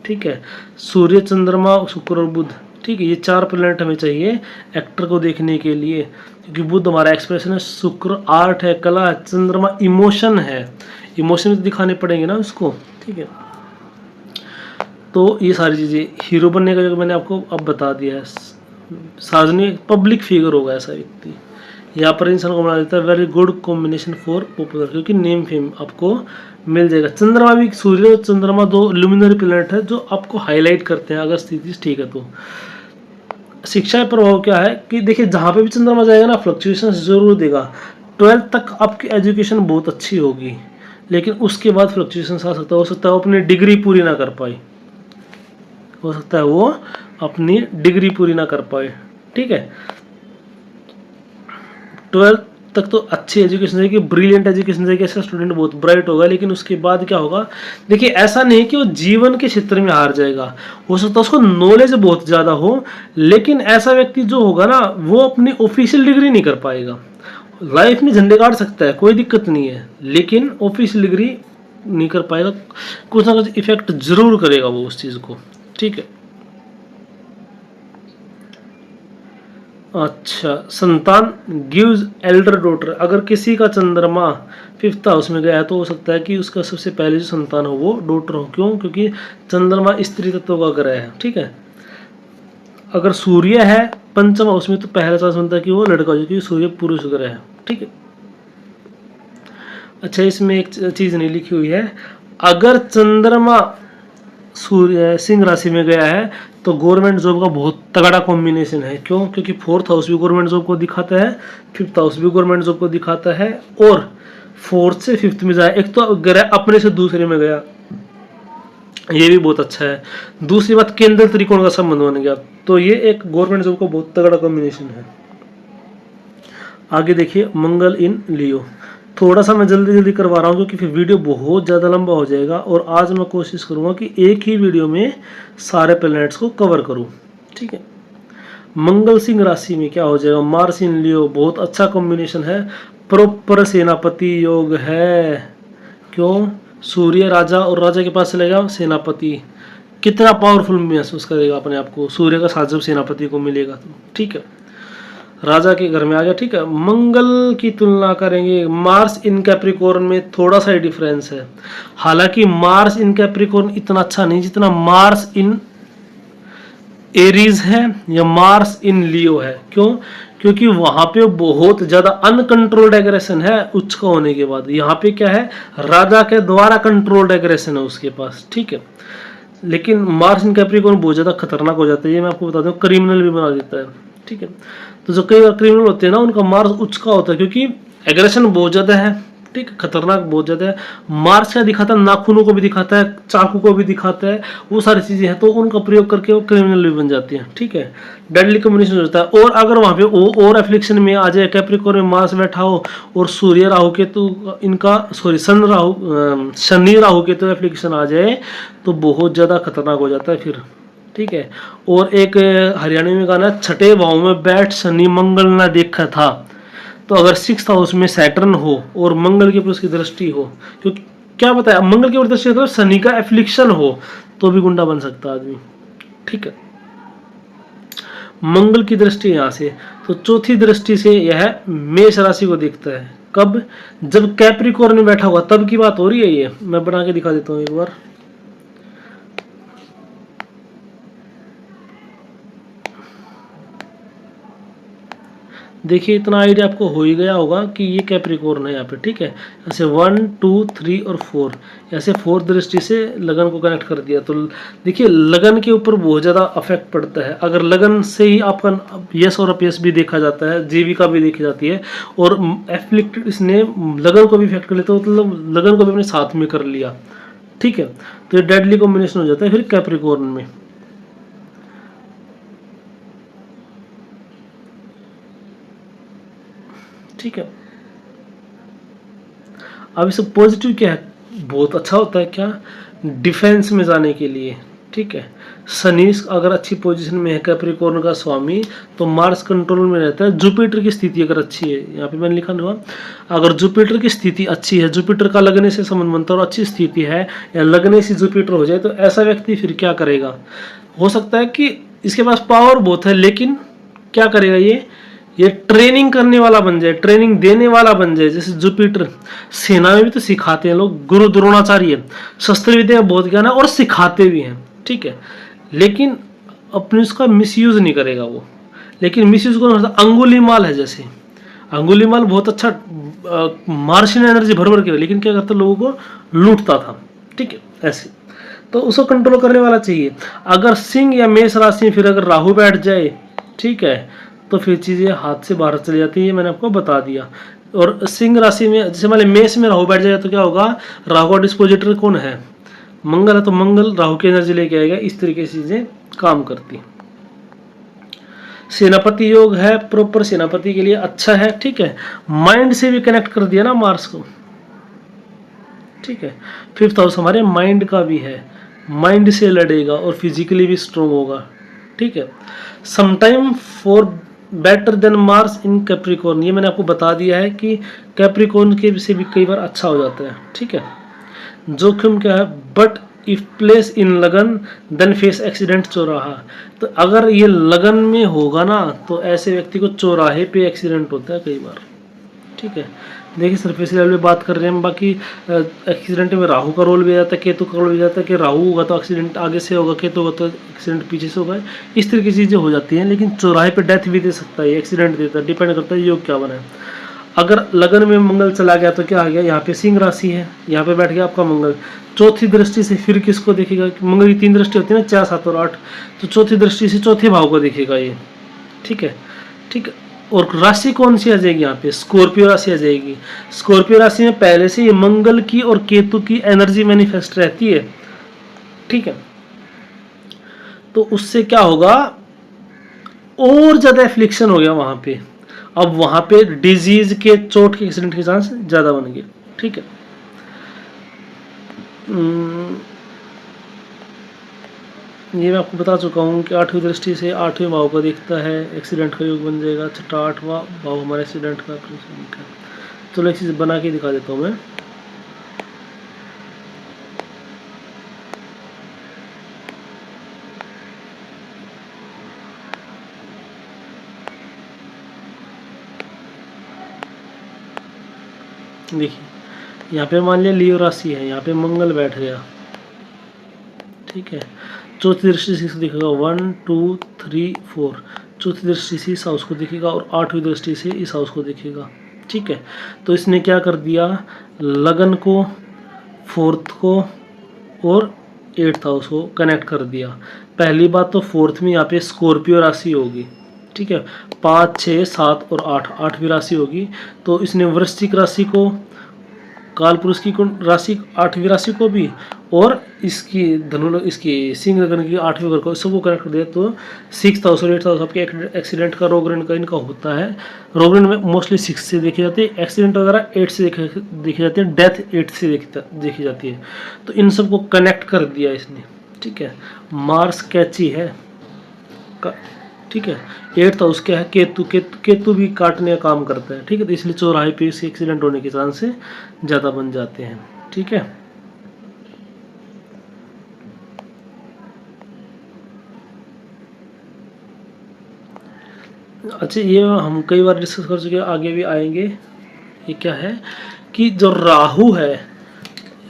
ठीक है। सूर्य चंद्रमा शुक्र और बुध, ठीक है, ये 4 प्लैनेट हमें चाहिए एक्टर को देखने के लिए, क्योंकि बुध हमारा एक्सप्रेशन है, शुक्र आर्ट है, कला है, चंद्रमा इमोशन है, इमोशन दिखाने पड़ेंगे ना उसको, ठीक है। तो ये सारी चीज़ें, हीरो बनने का जो मैंने आपको अब बता दिया है, सार्वजनिक पब्लिक फिगर होगा ऐसा व्यक्ति, यहाँ पर इंसान को बना देता है very good combination for popular, क्योंकि नेम फेम आपको मिल जाएगा। चंद्रमा भी, सूर्य और चंद्रमा 2 लुमिनरी प्लैनेट है जो आपको हाईलाइट करते हैं अगर स्थिति ठीक है तो। शिक्षा का प्रभाव क्या है कि देखिए जहाँ पे भी चंद्रमा जाएगा ना, फ्लक्चुएशन जरूर देगा। 12th तक आपकी एजुकेशन बहुत अच्छी होगी, लेकिन उसके बाद फ्लक्चुएशन आ सकता है, हो सकता है वो अपनी डिग्री पूरी ना कर पाए, हो सकता है वो अपनी डिग्री पूरी ना कर पाए, ठीक है। 12th तक तो अच्छी एजुकेशन रहेगी, ब्रिलियंट एजुकेशन रहेगी, ऐसा स्टूडेंट बहुत ब्राइट होगा, लेकिन उसके बाद क्या होगा, देखिए ऐसा नहीं कि वो जीवन के क्षेत्र में हार जाएगा, हो सकता है उसको नॉलेज बहुत ज़्यादा हो, लेकिन ऐसा व्यक्ति जो होगा ना, वो अपनी ऑफिशियल डिग्री नहीं कर पाएगा। लाइफ में झंडे गाड़ सकता है, कोई दिक्कत नहीं है, लेकिन ऑफिशियल डिग्री नहीं कर पाएगा, कुछ ना कुछ इफेक्ट जरूर करेगा वो उस चीज़ को, ठीक है। अच्छा, संतान गिव्स एल्डर डॉटर, अगर किसी का चंद्रमा 5th हाउस में गया है तो हो सकता है कि उसका सबसे पहले जो संतान हो वो डॉटर हो, क्यों, क्योंकि चंद्रमा स्त्री तत्व का ग्रह है, ठीक है। अगर सूर्य है 5th हाउस में तो पहला चांस बनता है कि वो लड़का हो, क्योंकि सूर्य पुरुष ग्रह है, ठीक है। अच्छा, इसमें एक चीज नहीं लिखी हुई है, अगर चंद्रमा सूर्य सिंह राशि में गया है तो गवर्नमेंट जॉब का बहुत तगड़ा कॉम्बिनेशन है, क्यों, क्योंकि 4th हाउस भी गवर्नमेंट जॉब को दिखाता है, 5th हाउस भी गवर्नमेंट जॉब को दिखाता है, और 4th से 5th में जाए, एक तो ग्रह अपने से दूसरे में गया, ये भी बहुत अच्छा है। दूसरी बात, केंद्र त्रिकोण का संबंध बन गया, तो ये एक गवर्नमेंट जॉब का बहुत तगड़ा कॉम्बिनेशन है। आगे देखिए, मंगल इन लियो, थोड़ा सा मैं जल्दी जल्दी करवा रहा हूँ क्योंकि फिर वीडियो बहुत ज़्यादा लंबा हो जाएगा, और आज मैं कोशिश करूँगा कि एक ही वीडियो में सारे प्लैनेट्स को कवर करूँ, ठीक है। मंगल सिंह राशि में क्या हो जाएगा, मार्स इन लियो, बहुत अच्छा कॉम्बिनेशन है, प्रॉपर सेनापति योग है। क्यों, सूर्य राजा और राजा के पास चलेगा सेनापति, कितना पावरफुल महसूस करेगा अपने आप को, सूर्य का साथ जब सेनापति को मिलेगा तो। ठीक है, राजा के घर में आ गया। ठीक है, मंगल की तुलना करेंगे मार्स इन कैप्रिकॉर्न में, थोड़ा सा ही डिफरेंस है। हालांकि मार्स इन कैप्रिकॉर्न इतना अच्छा नहीं जितना मार्स इन एरीज है या मार्स इन लियो है। क्यों, क्योंकि वहां पे बहुत ज्यादा अनकंट्रोल्ड एग्रेशन है उच्च का होने के बाद। यहाँ पे क्या है, राजा के द्वारा कंट्रोल्ड एग्रेशन है उसके पास। ठीक है, लेकिन मार्स इन कैप्रिकॉर्न बहुत ज्यादा खतरनाक हो जाता है, ये मैं आपको बता दूं, क्रिमिनल भी बना देता है। ठीक है, तो जो कई बार क्रिमिनल होते हैं ना, उनका मार्स उच्च का होता है क्योंकि एग्रेशन बहुत ज्यादा है। ठीक, खतरनाक बहुत ज्यादा है। मार्स क्या दिखाता है, नाखूनों को भी दिखाता है, चाकू को भी दिखाता है, वो सारी चीजें हैं, तो उनका प्रयोग करके वो क्रिमिनल भी बन जाती हैं। ठीक है, डेडली कम्युनिकेशन होता है। और अगर वहां पे और एफ्लिक्शन में आ जाए, कैप्रिकॉर्न में मार्स बैठा हो और सूर्य राहु केतु इनका, सॉरी शनि राहु केतु एफ्लिक्शन आ जाए तो बहुत ज्यादा खतरनाक हो जाता है फिर। ठीक है, और एक हरियाणवी में गाना, छठे भाव में बैठ शनि मंगल ना देखा था। तो अगर 6th हाउस में सैटर्न हो और मंगल के ऊपर उसकी दृष्टि हो, क्योंकि क्या बताया, मंगल के ऊपर दृष्टि मतलब शनि का एफ्लिक्शन हो तो भी गुंडा बन सकता आदमी। ठीक है, मंगल की दृष्टि यहां से, तो चौथी दृष्टि से यह मेष राशि को देखता है। कब, जब कैप्रिकॉर्न में बैठा हुआ, तब की बात हो रही है ये, मैं बना के दिखा देता हूं एक बार। देखिए, इतना आइडिया आपको हो ही गया होगा कि ये कैप्रिकॉर्न है यहाँ पे। ठीक है, ऐसे 1 2 3 और 4, ऐसे 4 दृष्टि से लगन को कनेक्ट कर दिया। तो देखिए, लगन के ऊपर बहुत ज़्यादा अफेक्ट पड़ता है। अगर लगन से ही आपका यस और अपयस भी देखा जाता है, जीविका भी देखी जाती है, और एफ्लिक्टेड इसने लगन को भी इफेक्ट कर लेता है, मतलब लगन को भी अपने साथ में कर लिया। ठीक है, तो ये डेडली कॉम्बिनेशन हो जाता है फिर कैप्रिकॉर्न में। ठीक है, अब इसे पॉजिटिव क्या है, बहुत अच्छा होता है क्या, डिफेंस में जाने के लिए। ठीक है, शनि अगर अच्छी पोजीशन में है कैप्रिकॉर्न का स्वामी, तो मार्स कंट्रोल में रहता है। जुपिटर की स्थिति अगर अच्छी है, यहाँ पे मैंने लिखा हुआ, अगर जुपिटर की स्थिति अच्छी है, जुपिटर का लगने से संबंध बनता है और अच्छी स्थिति है, या लगने से जुपिटर हो जाए, तो ऐसा व्यक्ति फिर क्या करेगा, हो सकता है कि इसके पास पावर बहुत है, लेकिन क्या करेगा, ये ट्रेनिंग करने वाला बन जाए, ट्रेनिंग देने वाला बन जाए। जैसे जुपिटर सेना में भी तो सिखाते हैं लोग, गुरु द्रोणाचार्य, शस्त्र विद्या में बहुत ज्ञान है और सिखाते भी हैं। ठीक है, लेकिन अपने उसका मिसयूज नहीं करेगा वो। लेकिन मिसयूज कौन करता, अंगुलीमाल है। जैसे अंगुलीमाल बहुत अच्छा मार्शियन एनर्जी भर भर के, लेकिन क्या करता, लोगों को लूटता था। ठीक है, ऐसे तो उसको कंट्रोल करने वाला चाहिए। अगर सिंह या मेष राशि में फिर अगर राहु बैठ जाए, ठीक है, तो फिर चीज़ें हाथ से बाहर चली जाती है, मैंने आपको बता दिया। और सिंह राशि में, जैसे मान मेष में राहु बैठ जाएगा तो क्या होगा, राहु का डिस्पोजिटर कौन है, मंगल है, तो मंगल राहु की एनर्जी लेके आएगा। इस तरीके से चीजें काम करती। सेनापति योग है, प्रॉपर सेनापति के लिए अच्छा है। ठीक है, माइंड से भी कनेक्ट कर दिया ना मार्स को। ठीक है, 5th हाउस हमारे माइंड का भी है, माइंड से लड़ेगा और फिजिकली भी स्ट्रोंग होगा। ठीक है, sometime for better than Mars in Capricorn, ये मैंने आपको बता दिया है कि कैप्रिकॉर्न के से भी कई बार अच्छा हो जाता है। ठीक है, जोखिम क्या है, बट इफ प्लेस इन लगन देन फेस एक्सीडेंट चौराहा। तो अगर ये लगन में होगा ना, तो ऐसे व्यक्ति को चौराहे पे एक्सीडेंट होता है कई बार। ठीक है, देखिए सरफेस लेवल पे बात कर रहे हैं, बाकी एक्सीडेंट में राहु का रोल भी आ जाता है, केतु का रोल भी जाता है कि राहु होगा तो एक्सीडेंट आगे से होगा, केतु होगा तो एक्सीडेंट पीछे से होगा। इस तरह की चीज़ें हो जाती हैं, लेकिन चौराहे पे डेथ भी दे सकता है, एक्सीडेंट देता है, डिपेंड करता है योग क्या बना है। अगर लगन में मंगल चला गया तो क्या आ गया, यहाँ पे सिंह राशि है, यहाँ पे बैठ गया आपका मंगल। चौथी दृष्टि से फिर किसको देखेगा, मंगल की 3 दृष्टि होती है ना, 4 7 और 8, तो चौथी दृष्टि से चौथे भाव को देखेगा ये। ठीक है, ठीक है, और राशि कौन सी आ जाएगी यहाँ पे, स्कॉर्पियो राशि आ जाएगी। स्कॉर्पियो राशि में पहले से ये मंगल की और केतु की एनर्जी मैनिफेस्ट रहती है। ठीक है, तो उससे क्या होगा, और ज्यादा एफ्लिक्शन हो गया वहां पे। अब वहां पे डिजीज के, चोट के, एक्सीडेंट के चांस ज्यादा बन गए। ठीक है, ये मैं आपको बता चुका हूँ कि 8वीं दृष्टि से 8वें भाव को देखता है, एक्सीडेंट का योग बन जाएगा। छठा 8वां भाव हमारे एक्सीडेंट का। चलो एक चीज़ बना के दिखा देता हूँ मैं। देखिए यहाँ पे मान लिया लियो राशि है, यहाँ पे मंगल बैठ गया, ठीक है। चौथी दृष्टि से दिखेगा 1 2 3 4, चौथी दृष्टि से इस हाउस को दिखेगा और 8वीं दृष्टि से इस हाउस को दिखेगा, ठीक है। तो इसने क्या कर दिया, लगन को, 4th को और 8th हाउस को कनेक्ट कर दिया। पहली बात तो 4th में यहाँ पे स्कॉर्पियो राशि होगी, ठीक है। 5 6 7 और 8, 8वीं राशि होगी। तो इसने वृश्चिक राशि को, कालपुरुष की राशि 8वीं राशि को भी और इसकी इसकी सिंह लगन की 8वीं घर को, सबको कनेक्ट कर दिया। तो 6th हाउस और 8th हाउस आपके एक्सीडेंट का, रोग ऋण का इनका होता है। रोग ऋण में मोस्टली 6 से देखी जाती है, एक्सीडेंट वगैरह 8 से देखी जाती है, डेथ 8 से देखी जाती है। तो इन सबको कनेक्ट कर दिया इसने, ठीक है। मार्स कैची है, ठीक है। 8th हाउस क्या है, केतु भी काटने का काम करता है, ठीक है। तो इसलिए चौराहे पे इसके एक्सीडेंट होने के चांस से ज़्यादा बन जाते हैं, ठीक है। अच्छा, ये हम कई बार डिस्कस कर चुके हैं, आगे भी आएंगे। ये क्या है कि जो राहु है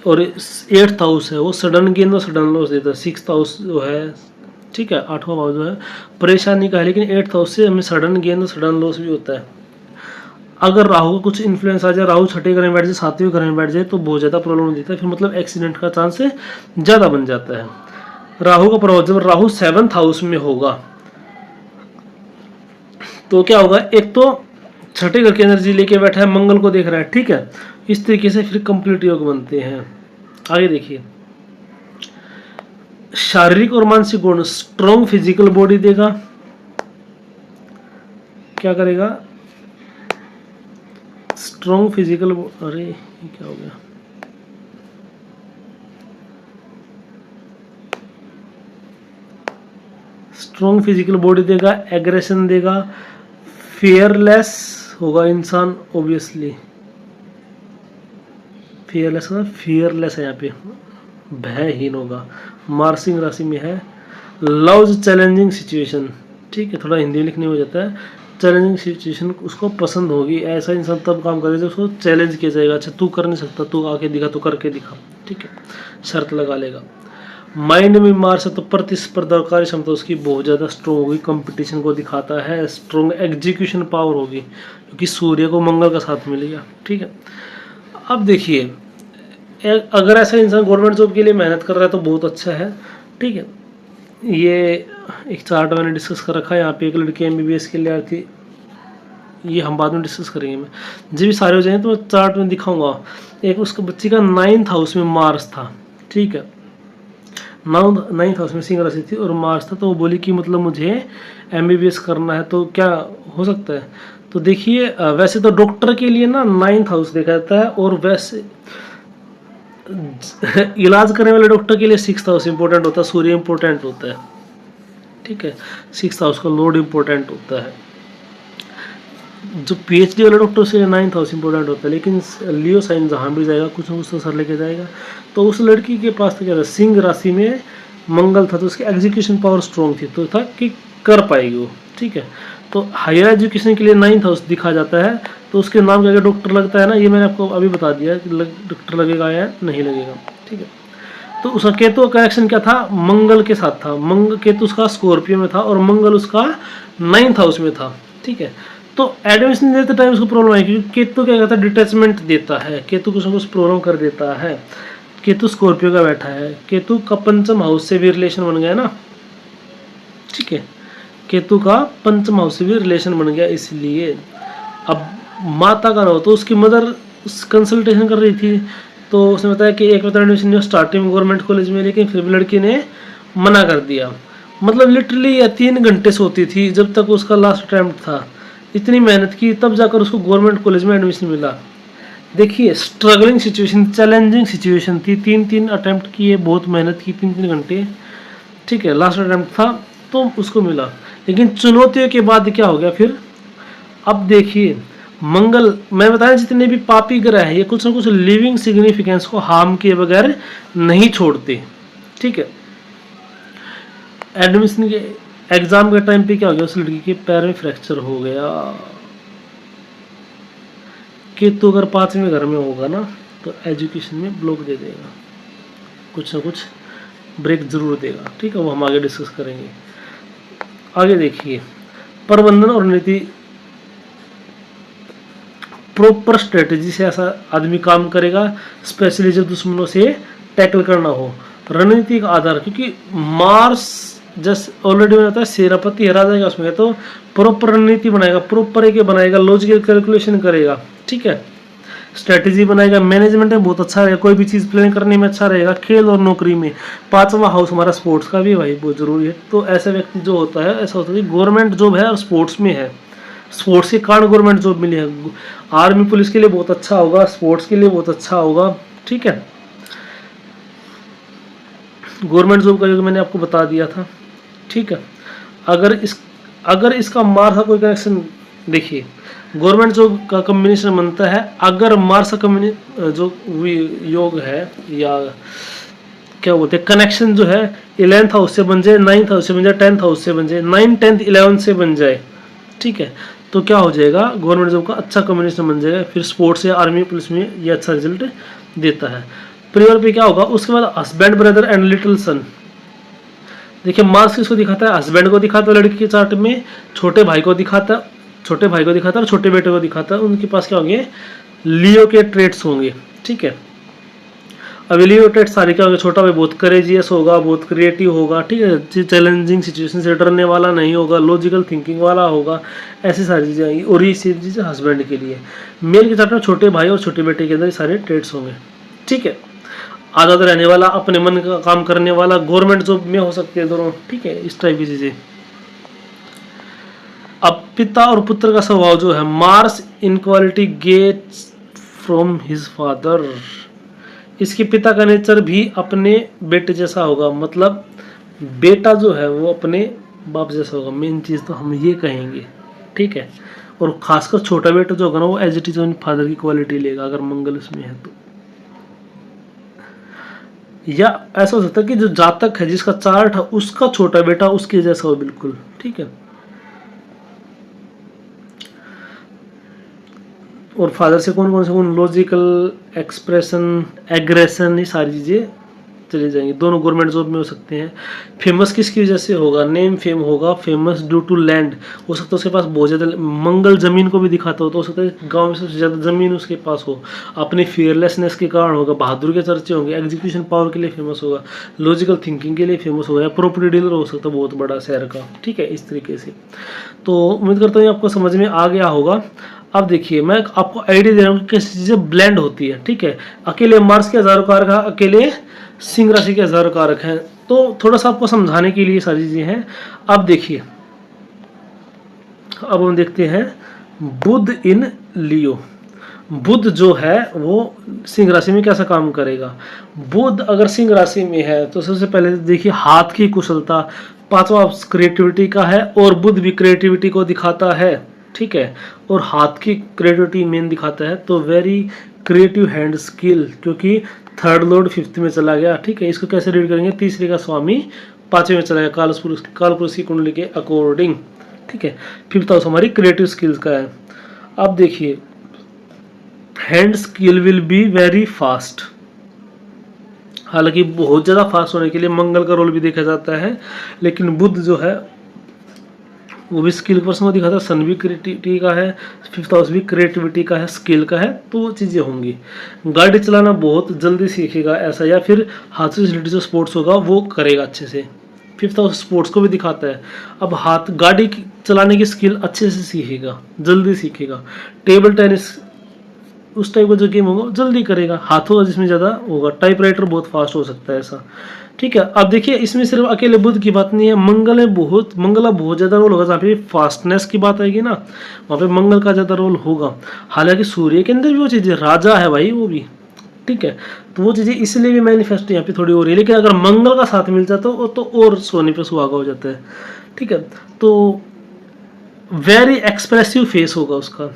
और 8th हाउस है वो सडन गेन और सडन लॉस देता है। 6th हाउस जो है, ठीक है, 8वां भाव जो है परेशानी का है, लेकिन 8th हाउस से हमें सडन गेन और सडन लॉस भी होता है। अगर राहु का कुछ इन्फ्लुएंस आ जाए, राहु छठे घर में बैठ जाए, 7वें घर में बैठ जाए, तो बहुत ज़्यादा प्रॉब्लम देता है, फिर मतलब एक्सीडेंट का चांस ज़्यादा बन जाता है। राहु का प्रभाव जब राहु 7th हाउस में होगा तो क्या होगा, एक तो छठे घर की एनर्जी लेके बैठा है, मंगल को देख रहा है, ठीक है। इस तरीके से फिर कंप्लीट योग बनते हैं। आगे देखिए, शारीरिक और मानसिक गुण, स्ट्रॉन्ग फिजिकल बॉडी देगा। क्या करेगा, स्ट्रॉन्ग फिजिकल, अरे ये क्या हो गया, स्ट्रॉन्ग फिजिकल बॉडी देगा, एग्रेशन देगा, फियरलेस होगा इंसान, ऑब्वियसली फियरलेस है यहाँ पे, भयहीन होगा। मार्सिंग राशि में है। लव्स चैलेंजिंग सिचुएशन, ठीक है, थोड़ा हिंदी में लिखने हो जाता है। चैलेंजिंग सिचुएशन उसको पसंद होगी, ऐसा इंसान तब काम करेगा जब उसको चैलेंज किया जाएगा। अच्छा तू कर नहीं सकता, तू आके दिखा, तू करके दिखा, ठीक है, शर्त लगा लेगा। माइंड में मार्स है तो प्रतिस्पर्धा और कार्य क्षमता उसकी बहुत ज़्यादा स्ट्रॉन्ग होगी, कंपटीशन को दिखाता है। स्ट्रॉन्ग एग्जीक्यूशन पावर होगी क्योंकि सूर्य को मंगल का साथ मिलेगा, ठीक है। अब देखिए, अगर ऐसा इंसान गवर्नमेंट जॉब के लिए मेहनत कर रहा है तो बहुत अच्छा है, ठीक है। ये एक चार्ट मैंने डिस्कस कर रखा है, यहाँ पे एक लड़की MBBS के लिए थी, ये हम बाद में डिस्कस करेंगे। मैं जब भी सारे हो जाएंगे तो मैं चार्ट में दिखाऊंगा। एक उसके बच्ची का 9th हाउस में मार्स था, ठीक है, 9th हाउस में सिंह राशि थी और मार्स था। तो वो बोली कि मतलब मुझे MBBS करना है, तो क्या हो सकता है। तो देखिए, वैसे तो डॉक्टर के लिए ना 9th हाउस देखा जाता है, और वैसे इलाज करने वाले डॉक्टर के लिए 6th हाउस इंपॉर्टेंट होता है, सूर्य इंपॉर्टेंट होता है, ठीक है। 6th हाउस का लॉर्ड इंपॉर्टेंट होता है। जो PhD वाले डॉक्टर से 9th हाउस इंपॉर्टेंट होता है, लेकिन लियो साइन जहाँ भी जाएगा कुछ ना कुछ तो सर लेके जाएगा। तो उस लड़की के पास तो क्या था, सिंह राशि में मंगल था, तो उसकी एग्जीक्यूशन पावर स्ट्रॉन्ग थी, तो था कि कर पाएगी वो, ठीक है। तो हायर एजुकेशन के लिए 9th हाउस दिखा जाता है, तो उसके नाम के आगे डॉक्टर लगता है ना, ये मैंने आपको अभी बता दिया कि डॉक्टर लगेगा या नहीं लगेगा, ठीक है। तो उसका केतु का कनेक्शन क्या था, मंगल के साथ था। केतु उसका स्कॉर्पियो में था और मंगल उसका 9th हाउस में था, ठीक है। तो एडमिशन देते टाइम उसको प्रॉब्लम आई, क्योंकि केतु क्या कहता है, डिटैचमेंट देता है, केतु कुछ ना कुछ प्रॉब्लम कर देता है। केतु स्कॉर्पियो का बैठा है, केतु का पंचम हाउस से भी रिलेशन बन गया ना, ठीक है, केतु का पंचम हाउस से भी रिलेशन बन गया। इसलिए अब माता का ना हो, तो उसकी मदर कंसल्टेशन कर रही थी, तो उसने बताया कि एक बार एडमिशन नहीं, स्टार्टिंग गवर्नमेंट कॉलेज में, लेकिन फिर भी लड़की ने मना कर दिया। मतलब लिटरली 3 घंटे सोती थी जब तक उसका लास्ट अटैम्प्ट था, इतनी मेहनत की तब जाकर उसको गवर्नमेंट कॉलेज में एडमिशन मिला। देखिए, स्ट्रगलिंग सिचुएशन, चैलेंजिंग सिचुएशन थी, 3 अटैम्प्ट किए, बहुत मेहनत की, 3 घंटे, ठीक है, लास्ट अटेम्प्ट था तो उसको मिला। लेकिन चुनौतियों के बाद क्या हो गया फिर, अब देखिए मंगल, मैं बताया जितने भी पापी ग्रह है ये कुछ ना कुछ लिविंग सिग्निफिकेंस को हार्म किए बगैर नहीं छोड़ते। ठीक है, एडमिशन के एग्जाम के टाइम पे क्या हो गया, उस लड़की के पैर में फ्रैक्चर हो गया। केतु अगर 5वें घर में होगा ना तो एजुकेशन में ब्लॉक दे देगा, कुछ ना कुछ ब्रेक जरूर देगा। ठीक है, वो हम आगे डिस्कस करेंगे। आगे देखिए, प्रबंधन और नीति, प्रॉपर स्ट्रेटेजी से ऐसा आदमी काम करेगा, स्पेशली जब दुश्मनों से टैकल करना हो। रणनीति का आधार, क्योंकि मार्स जैसे ऑलरेडी मैंने बताया सेनापति हरा जाएगा उसमें, तो प्रॉपर रणनीति बनाएगा, प्रॉपर एक बनाएगा, लॉजिकल कैलकुलेशन करेगा। ठीक है, स्ट्रेटेजी बनाएगा, मैनेजमेंट में बहुत अच्छा रहेगा, कोई भी चीज़ प्लान करने में अच्छा रहेगा। खेल और नौकरी में 5वां हाउस हमारा स्पोर्ट्स का भी भाई बहुत जरूरी है। तो ऐसा व्यक्ति जो होता है, ऐसा होता है कि गवर्नमेंट जॉब है और स्पोर्ट्स में है, स्पोर्ट्स के कारण गवर्नमेंट जॉब मिली है। आर्मी पुलिस के लिए बहुत अच्छा होगा, स्पोर्ट्स के लिए बहुत अच्छा होगा। ठीक है, गवर्नमेंट जॉब का जो मैंने आपको बता दिया था। ठीक है, अगर इसका मार्स का कोई कनेक्शन, देखिए गवर्नमेंट जॉब का कॉम्बिनेशन बनता है अगर मार्स का जो योग है या क्या बोलते हैं कनेक्शन जो है 11th हाउस से बन जाए, 9th हाउस से बन जाए, 10th हाउस से बन जाए, 9, 10, 11 से बन जाए। ठीक है, तो क्या हो जाएगा, गवर्नमेंट जॉब का अच्छा कॉम्बिनेशन बन जाएगा, फिर स्पोर्ट्स या आर्मी पुलिस में ये अच्छा रिजल्ट देता है। परिवार पे क्या होगा, उसके बाद हस्बैंड, ब्रदर एंड लिटिल सन। देखिए मार्क्स किसको दिखाता है, हस्बैंड को दिखाता है लड़की के चार्ट में, छोटे भाई को दिखाता है और छोटे बेटे को दिखाता है। उनके पास क्या होंगे, लियो के ट्रेट्स होंगे। ठीक है, अब लियो ट्रेट्स सारे क्या होंगे, छोटा भाई बहुत करेजियस होगा, बहुत क्रिएटिव होगा। ठीक है, चैलेंजिंग सिचुएशन से डरने वाला नहीं होगा, लॉजिकल थिंकिंग वाला होगा, ऐसी सारी चीज़ें आएंगी। और ये चीज़ें हस्बैंड के लिए, मेल के चार्ट में छोटे भाई और छोटे बेटे के अंदर ये सारे ट्रेट्स होंगे। ठीक है, आज़ाद रहने वाला, अपने मन का काम करने वाला, गवर्नमेंट जॉब में हो सकते हैं दोनों। ठीक है, इस टाइप की चीज़ें। अब पिता और पुत्र का स्वभाव जो है, Mars in quality gets from his father. इसके पिता का नेचर भी अपने बेटे जैसा होगा, मतलब बेटा जो है वो अपने बाप जैसा होगा। मेन चीज़ तो हम ये कहेंगे। ठीक है, और खासकर छोटा बेटा जो होगा ना वो एज इट इज फादर की क्वालिटी लेगा अगर मंगल उसमें है तो। या ऐसा हो सकता है कि जो जातक है जिसका चार्ट है उसका छोटा बेटा उसके जैसा हो बिल्कुल। ठीक है, और फादर से कौन कौन से लॉजिकल, एक्सप्रेशन, एग्रेशन, ये सारी चीज़ें चली जाएंगी। दोनों गवर्नमेंट जॉब में हो सकते हैं। फेमस किसकी वजह से होगा, नेम फेम होगा, फेमस ड्यू टू लैंड। हो सकता है उसके पास बहुत ज़्यादा, मंगल जमीन को भी दिखाता हो तो हो सकता है गांव में सबसे ज़्यादा ज़मीन उसके पास हो, अपनी फियरलेसनेस के कारण होगा, बहादुर के चर्चे होंगे, एग्जीक्यूशन पावर के लिए फेमस होगा, लॉजिकल थिंकिंग के लिए फेमस होगा, या प्रॉपर्टी डीलर हो सकता है बहुत बड़ा शहर का। ठीक है, इस तरीके से। तो उम्मीद करता हूँ आपको समझ में आ गया होगा। अब देखिए मैं आपको आइडिया दे रहा हूँ कि कैसी चीज़ें ब्लेंड होती है। ठीक है, अकेले मार्स के हजारों कारक है, अकेले सिंह राशि के हजारों कारक हैं, तो थोड़ा सा आपको समझाने के लिए सारी चीज़ें हैं। अब देखिए, अब हम देखते हैं बुध इन लियो। बुध जो है वो सिंह राशि में कैसा काम करेगा। बुध अगर सिंह राशि में है तो सबसे पहले देखिए हाथ की कुशलता, 5वां क्रिएटिविटी का है और बुध भी क्रिएटिविटी को दिखाता है। ठीक है, और हाथ की क्रिएटिविटी मेन दिखाता है, तो वेरी क्रिएटिव हैंड स्किल, क्योंकि थर्ड लॉर्ड 5th में चला गया। ठीक है, इसको कैसे रीड करेंगे, तीसरे का स्वामी 5वें में चला गया कालपुरुष की कुंडली के अकॉर्डिंग। ठीक है, 5th हाउस हमारी क्रिएटिव स्किल्स का है। अब देखिए hand skill will be very fast, हालांकि बहुत ज़्यादा फास्ट होने के लिए मंगल का रोल भी देखा जाता है, लेकिन बुध जो है वो भी स्किल पर्सन को दिखाता है, सन भी क्रिएटिविटी का है, 5th हाउस भी क्रिएटिविटी का है, स्किल का है, तो वो चीज़ें होंगी। गाड़ी चलाना बहुत जल्दी सीखेगा ऐसा, या फिर हाथ से रिलेटेड जो स्पोर्ट्स होगा वो करेगा अच्छे से। 5th हाउस स्पोर्ट्स को भी दिखाता है। अब हाथ गाड़ी चलाने की स्किल अच्छे से सीखेगा, जल्दी सीखेगा। टेबल टेनिस उस टाइप का जो गेम होगा जल्दी करेगा, हाथों का जिसमें ज़्यादा होगा। टाइपराइटर बहुत फास्ट हो सकता है ऐसा। ठीक है, अब देखिए इसमें सिर्फ अकेले बुध की बात नहीं है, मंगल का बहुत ज़्यादा रोल होगा। जहाँ पे फास्टनेस की बात आएगी ना वहाँ पे मंगल का ज़्यादा रोल होगा। हालांकि सूर्य के अंदर भी वो चीज़ है, राजा है भाई वो भी, ठीक है। तो वो चीज़ें इसलिए भी मैनिफेस्ट यहाँ पे थोड़ी हो रही है, लेकिन अगर मंगल का साथ मिल जाता तो और सोने पे सुहागा हो जाता है। ठीक है, तो वेरी एक्सप्रेसिव फेस होगा उसका।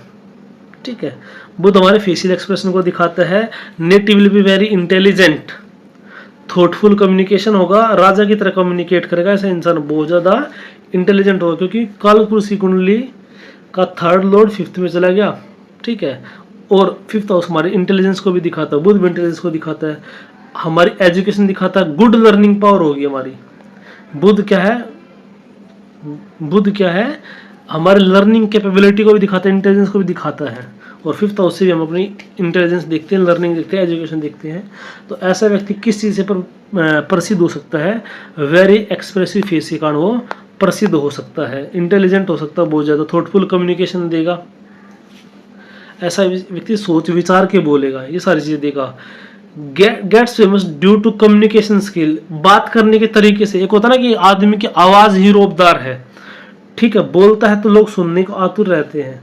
ठीक है, बुध हमारे फेशियल एक्सप्रेशन को दिखाता है। Net will be very intelligent, thoughtful communication होगा, राजा की तरह कम्युनिकेट करेगा। ऐसा इंसान बहुत ज़्यादा इंटेलिजेंट होगा, क्योंकि कालपुरुष की कुंडली का थर्ड लॉर्ड 5th में चला गया। ठीक है, और 5th हाउस हमारे इंटेलिजेंस को भी दिखाता है, बुध भी इंटेलिजेंस को दिखाता है, हमारी एजुकेशन दिखाता है, गुड लर्निंग पावर होगी हमारी। बुध क्या है, बुध क्या है, हमारे लर्निंग कैपेबिलिटी को भी दिखाता है, इंटेलिजेंस को भी दिखाता है। और 5th हाउस से भी हम अपनी इंटेलिजेंस देखते हैं, लर्निंग देखते हैं, एजुकेशन देखते हैं। तो ऐसा व्यक्ति किस चीज़ से प्रसिद्ध हो सकता है, वेरी एक्सप्रेसिव फेस के कारण वो प्रसिद्ध हो सकता है, इंटेलिजेंट हो सकता है, बहुत ज़्यादा थॉटफुल कम्युनिकेशन देगा। ऐसा व्यक्ति सोच विचार के बोलेगा, ये सारी चीज़ें देगा। Gets famous due to communication skill, बात करने के तरीके से। एक होता है ना कि आदमी की आवाज़ ही रौबदार है। ठीक है, बोलता है तो लोग सुनने को आतुर रहते हैं।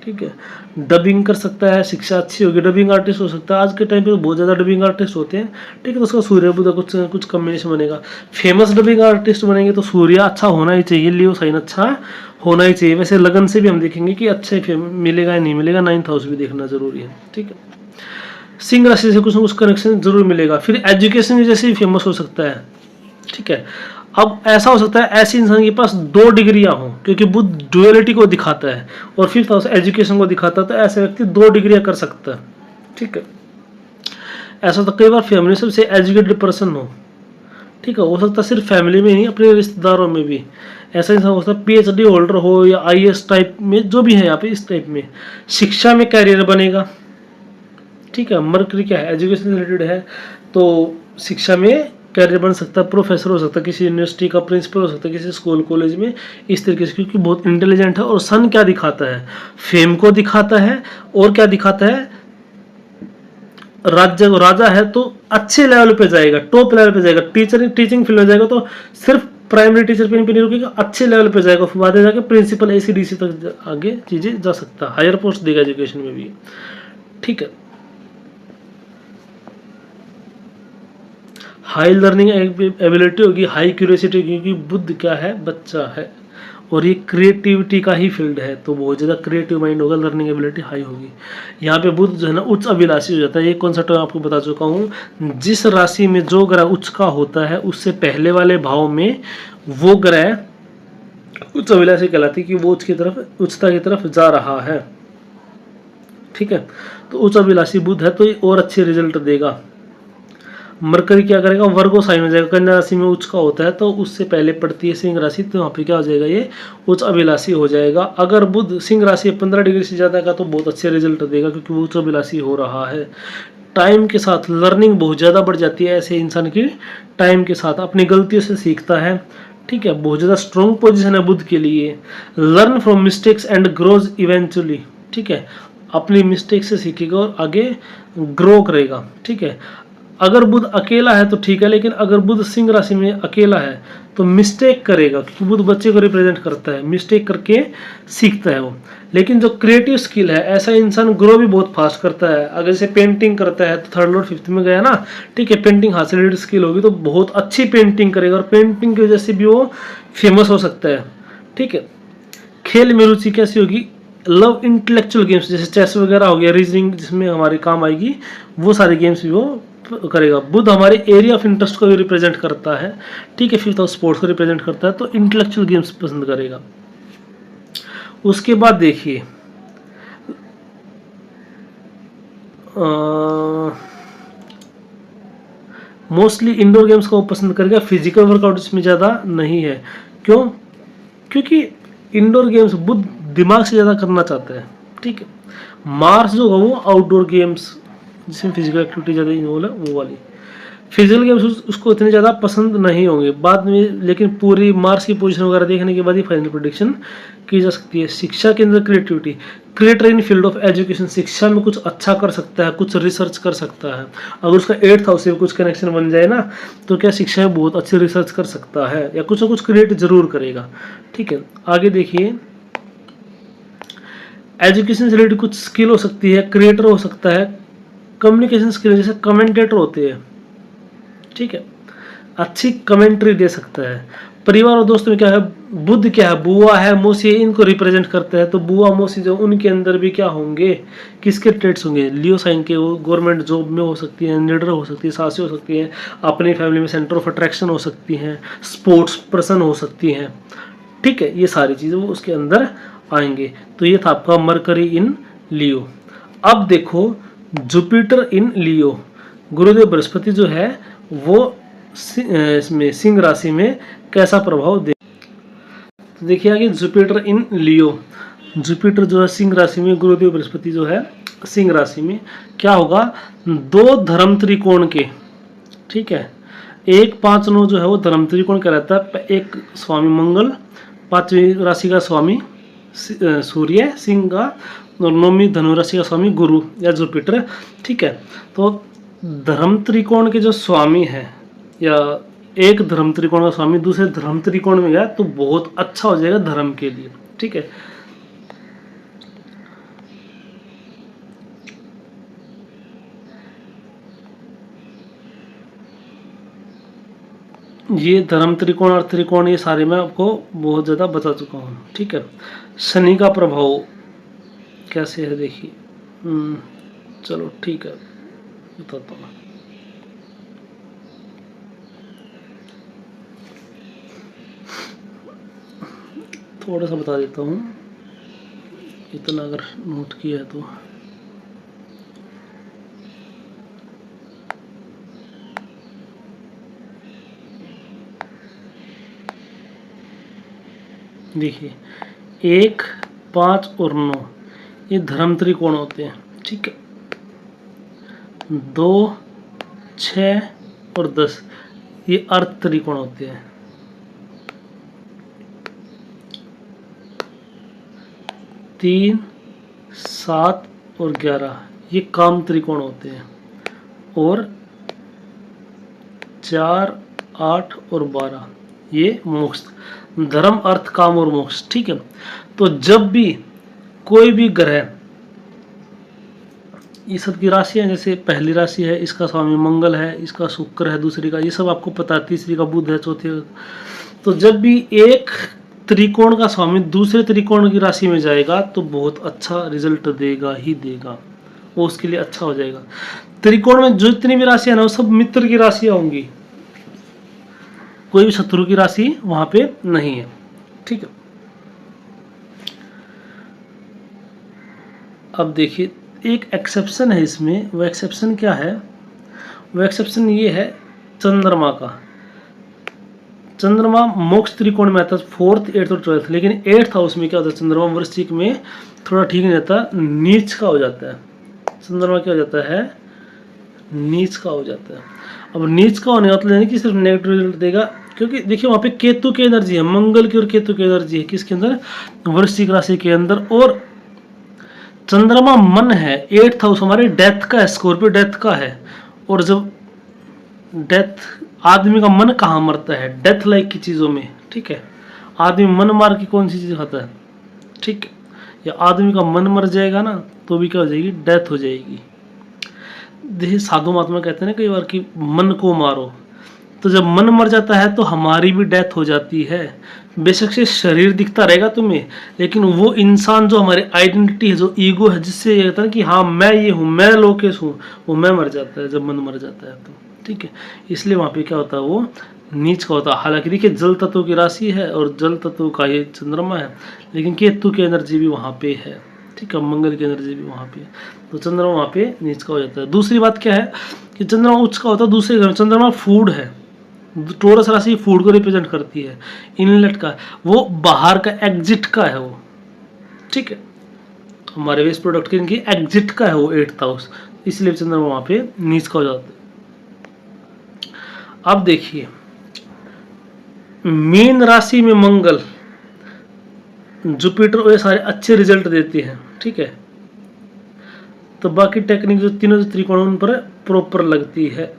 ठीक है, डबिंग कर सकता है, शिक्षा अच्छी होगी, डबिंग आर्टिस्ट हो सकता है। आज के टाइम पे बहुत ज़्यादा डबिंग आर्टिस्ट होते हैं। ठीक है, तो उसका सूर्य बुध कुछ कम्बिनेशन बनेगा। फेमस डबिंग आर्टिस्ट बनेंगे तो सूर्य अच्छा होना ही चाहिए, लियो साइन अच्छा होना ही चाहिए। वैसे लगन से भी हम देखेंगे कि अच्छे मिलेगा या नहीं मिलेगा, 9th हाउस भी देखना जरूरी है। ठीक है, सिंह राशि से कुछ ना कुछ कनेक्शन जरूर मिलेगा। फिर एजुकेशन जैसे भी फेमस हो सकता है। ठीक है, अब ऐसा हो सकता है ऐसे इंसान के पास 2 डिग्रियां हों, क्योंकि बुध ड्यूअलिटी को दिखाता है और 5th हाउस एजुकेशन को दिखाता है, तो ऐसे व्यक्ति 2 डिग्रियां कर सकता है। ठीक है, ऐसा तो कई बार फैमिली सबसे एजुकेटेड पर्सन हो। ठीक है, हो सकता है सिर्फ फैमिली में ही, अपने रिश्तेदारों में भी ऐसा इंसान हो सकता है, PhD होल्डर हो या IAS टाइप में, जो भी है यहाँ पे इस टाइप में। शिक्षा में कैरियर बनेगा। ठीक है, मरकरी क्या है, एजुकेशन से रिलेटेड है, तो शिक्षा में कैरियर बन सकता है, प्रोफेसर हो सकता है, किसी यूनिवर्सिटी का प्रिंसिपल हो सकता है, किसी स्कूल कॉलेज में, इस तरीके से, क्योंकि बहुत इंटेलिजेंट है। और सन क्या दिखाता है, फेम को दिखाता है, और क्या दिखाता है, राज्य राजा है तो अच्छे लेवल पे जाएगा, टॉप लेवल पे जाएगा, टीचिंग फील्ड में जाएगा तो सिर्फ प्राइमरी टीचर पे नहीं रुकेगा, अच्छे लेवल पे जाएगा, फिर बाद जाके प्रिंसिपल ACDC तक आगे चीजें जा सकता है, हायर पोस्ट देगा एजुकेशन में भी। ठीक है, हाई लर्निंग एबिलिटी होगी, हाई क्यूरियोसिटी, क्योंकि बुध क्या है, बच्चा है और ये क्रिएटिविटी का ही फील्ड है, तो बहुत ज़्यादा क्रिएटिव माइंड होगा, लर्निंग एबिलिटी हाई होगी। यहाँ पे बुध जो है ना उच्च अभिलाषी हो जाता है। ये कॉन्सेप्ट मैं आपको बता चुका हूँ, जिस राशि में जो ग्रह उच्च का होता है उससे पहले वाले भाव में वो ग्रह उच्च अभिलाषी कहलाती है, कि वो उच्चता की तरफ जा रहा है। ठीक है, तो उच्च अभिलाषी बुध है तो ये और अच्छे रिजल्ट देगा। मरकरी क्या करेगा, वर्गो साइन हो जाएगा, कन्या राशि में उच्च का होता है तो उससे पहले पड़ती है सिंह राशि, तो यहाँ पे क्या हो जाएगा, ये उच्च अभिलाषी हो जाएगा। अगर बुध सिंह राशि 15 डिग्री से ज़्यादा का तो बहुत अच्छे रिजल्ट देगा, क्योंकि वो उच्च अभिलाषी हो रहा है। टाइम के साथ लर्निंग बहुत ज़्यादा बढ़ जाती है ऐसे इंसान की, टाइम के साथ अपनी गलतियों से सीखता है। ठीक है, बहुत ज़्यादा स्ट्रॉन्ग पोजिशन है बुध के लिए। Learn from mistakes and grows eventually. ठीक है, अपनी मिस्टेक से सीखेगा और आगे ग्रो करेगा। ठीक है, अगर बुध अकेला है तो ठीक है, लेकिन अगर बुध सिंह राशि में अकेला है तो मिस्टेक करेगा, क्योंकि बुध बच्चे को रिप्रेजेंट करता है, मिस्टेक करके सीखता है वो। लेकिन जो क्रिएटिव स्किल है, ऐसा इंसान ग्रो भी बहुत फास्ट करता है। अगर जैसे पेंटिंग करता है तो थर्ड लॉर्ड 5th में गया ना, ठीक है, पेंटिंग हाथ से रिलेटेड स्किल होगी तो बहुत अच्छी पेंटिंग करेगा और पेंटिंग की वजह से भी वो फेमस हो सकता है। ठीक है, खेल में रुचि कैसी होगी, लव इंटेलेक्चुअल गेम्स जैसे चेस वगैरह हो गया, रीजनिंग जिसमें हमारे काम आएगी, वो सारे गेम्स भी वो करेगा। बुध हमारे एरिया ऑफ इंटरेस्ट को भी रिप्रेजेंट करता है। ठीक है, 5th हाउस स्पोर्ट्स को रिप्रेजेंट करता है, तो इंटेलेक्चुअल गेम्स पसंद करेगा। उसके बाद देखिए मोस्टली इंडोर गेम्स को पसंद करेगा, फिजिकल वर्कआउट इसमें ज़्यादा नहीं है। क्यों, क्योंकि इंडोर गेम्स बुध दिमाग से ज़्यादा करना चाहता है। ठीक है, मार्स जो है वो आउटडोर गेम्स जिसमें फिजिकल एक्टिविटी ज़्यादा इन्वॉल्व है, वो वाली फिजिकल गेम्स उसको इतने ज़्यादा पसंद नहीं होंगे बाद में, लेकिन पूरी मार्स की पोजीशन वगैरह देखने के बाद ही फाइनल प्रेडिक्शन की जा सकती है। शिक्षा के अंदर creativity, creator in field of education, शिक्षा में कुछ अच्छा कर सकता है, कुछ रिसर्च कर सकता है। अगर उसका 8th हाउस से कुछ कनेक्शन बन जाए ना, तो क्या शिक्षा में बहुत अच्छी रिसर्च कर सकता है या कुछ ना कुछ क्रिएट जरूर करेगा। ठीक है, आगे देखिए, एजुकेशन से रिलेटेड कुछ स्किल हो सकती है, क्रिएटर हो सकता है, कम्युनिकेशन स्किल, जैसे कमेंटेटर होते हैं, ठीक है, अच्छी कमेंट्री दे सकता है। परिवार और दोस्तों में क्या है, बुद्ध क्या है, बुआ है, मौसी है, इनको रिप्रेजेंट करता है। तो बुआ मौसी जो उनके अंदर भी क्या होंगे, किसके ट्रेड्स होंगे, लियो साइन के। वो गवर्नमेंट जॉब में हो सकती है, लीडर हो सकती है, सासी हो सकती है, अपनी फैमिली में सेंटर ऑफ अट्रैक्शन हो सकती हैं, स्पोर्ट्स पर्सन हो सकती हैं, ठीक है। ये सारी चीज़ें वो उसके अंदर आएंगे। तो ये था आपका मरकरी इन लियो। अब देखो जुपिटर इन लियो, गुरुदेव बृहस्पति जो है वो इसमें सिंह राशि में कैसा प्रभाव दे। तो देखिए आगे जुपिटर इन लियो, जुपिटर जो है सिंह राशि में, गुरुदेव बृहस्पति जो है सिंह राशि में, क्या होगा, 2 धर्म त्रिकोण के, ठीक है, 1 5 9 जो है वो धर्म त्रिकोण कहलाता है। एक स्वामी मंगल, 5वीं राशि का स्वामी सूर्य सिंह का, और 9वीं धनु राशि का स्वामी गुरु या जुपिटर, ठीक है। तो धर्म त्रिकोण के जो स्वामी है, या एक धर्म त्रिकोण का स्वामी दूसरे धर्म त्रिकोण में गया तो बहुत अच्छा हो जाएगा धर्म के लिए, ठीक है। ये धर्म त्रिकोण और त्रिकोण ये सारे मैं आपको बहुत ज़्यादा बता चुका हूँ, ठीक है। शनि का प्रभाव कैसे है देखिए, चलो ठीक है बताता हूँ। थोड़ा सा बता देता हूँ, इतना अगर नोट किया है तो। देखिए 1 5 और 9 ये धर्म त्रिकोण होते हैं, ठीक है। 2 6 और 10 ये अर्थ त्रिकोण होते हैं। 3 7 और 11 ये काम त्रिकोण होते हैं। और 4 8 और 12 ये मोक्ष, धर्म अर्थ काम और मोक्ष, ठीक है। तो जब भी कोई भी ग्रह, ये सब की राशि है, जैसे पहली राशि है इसका स्वामी मंगल है, इसका शुक्र है, दूसरी का ये सब आपको पता है, तीसरी का बुध है, चौथी का। तो जब भी एक त्रिकोण का स्वामी दूसरे त्रिकोण की राशि में जाएगा तो बहुत अच्छा रिजल्ट देगा ही देगा, वो उसके लिए अच्छा हो जाएगा। त्रिकोण में जो जितनी भी राशि है ना वो सब मित्र की राशियां होंगी, कोई भी शत्रु की राशि वहां पे नहीं है, ठीक है। अब देखिए एक एक्सेप्शन है इसमें, वो एक्सेप्शन क्या है, वो एक्सेप्शन ये है चंद्रमा का। चंद्रमा मोक्ष त्रिकोण में आता है 4th 8th और 12th, लेकिन 8th हाउस में क्या होता है, चंद्रमा वृश्चिक में थोड़ा ठीक नहीं रहता, नीच का हो जाता है। चंद्रमा क्या हो जाता है, नीच का हो जाता है। अब नीच का होने का मतलब नहीं कि सिर्फ नेगेटिव रिजल्ट देगा, क्योंकि देखिए वहाँ पे केतु की एनर्जी है, मंगल की और केतु की एनर्जी है, किसके अंदर, वृश्चिक राशि के अंदर। और चंद्रमा मन है, 8th हाउस हमारे डेथ का है, स्कॉर्पियो डेथ का है। और जब डेथ, आदमी का मन कहाँ मरता है, डेथ लाइक की चीज़ों में, ठीक है। आदमी मन मार के कौन सी चीज़ खाता है, ठीक है। या आदमी का मन मर जाएगा ना तो भी क्या हो जाएगी, डेथ हो जाएगी। देखिए साधु महात्मा कहते हैं ना कई बार कि मन को मारो, तो जब मन मर जाता है तो हमारी भी डेथ हो जाती है। बेशक से शरीर दिखता रहेगा तुम्हें, लेकिन वो इंसान जो हमारी आइडेंटिटी है, जो ईगो है, जिससे ये कहता है कि हाँ मैं ये हूँ, मैं लोकेश हूँ, वो मैं मर जाता है जब मन मर जाता है तो, ठीक है। इसलिए वहाँ पे क्या होता है, वो नीच का होता है। हालांकि देखिए जल तत्व की राशि है और जल तत्व का ये चंद्रमा है, लेकिन केतु की एनर्जी भी वहाँ पे है, ठीक है, मंगल की एनर्जी भी वहाँ पे है, तो चंद्रमा वहाँ पे नीच का हो जाता है। दूसरी बात क्या है कि चंद्रमा उच्च का होता है दूसरे घर में। चंद्रमा फूड है, टोरस राशि फूड को रिप्रेजेंट करती है, इनलेट का, वो बाहर का एग्जिट का है वो, ठीक है। हमारे वेस्ट प्रोडक्ट के इनकी एग्जिट का है वो 8th हाउस, इसलिए चंद्रमा वहाँ पे नीच का हो जाता है। अब देखिए मीन राशि में मंगल, जुपिटर, ये सारे अच्छे रिजल्ट देते हैं, ठीक है। तो बाकी टेक्निक जो तीनों त्रिकोण उन पर प्रॉपर लगती है।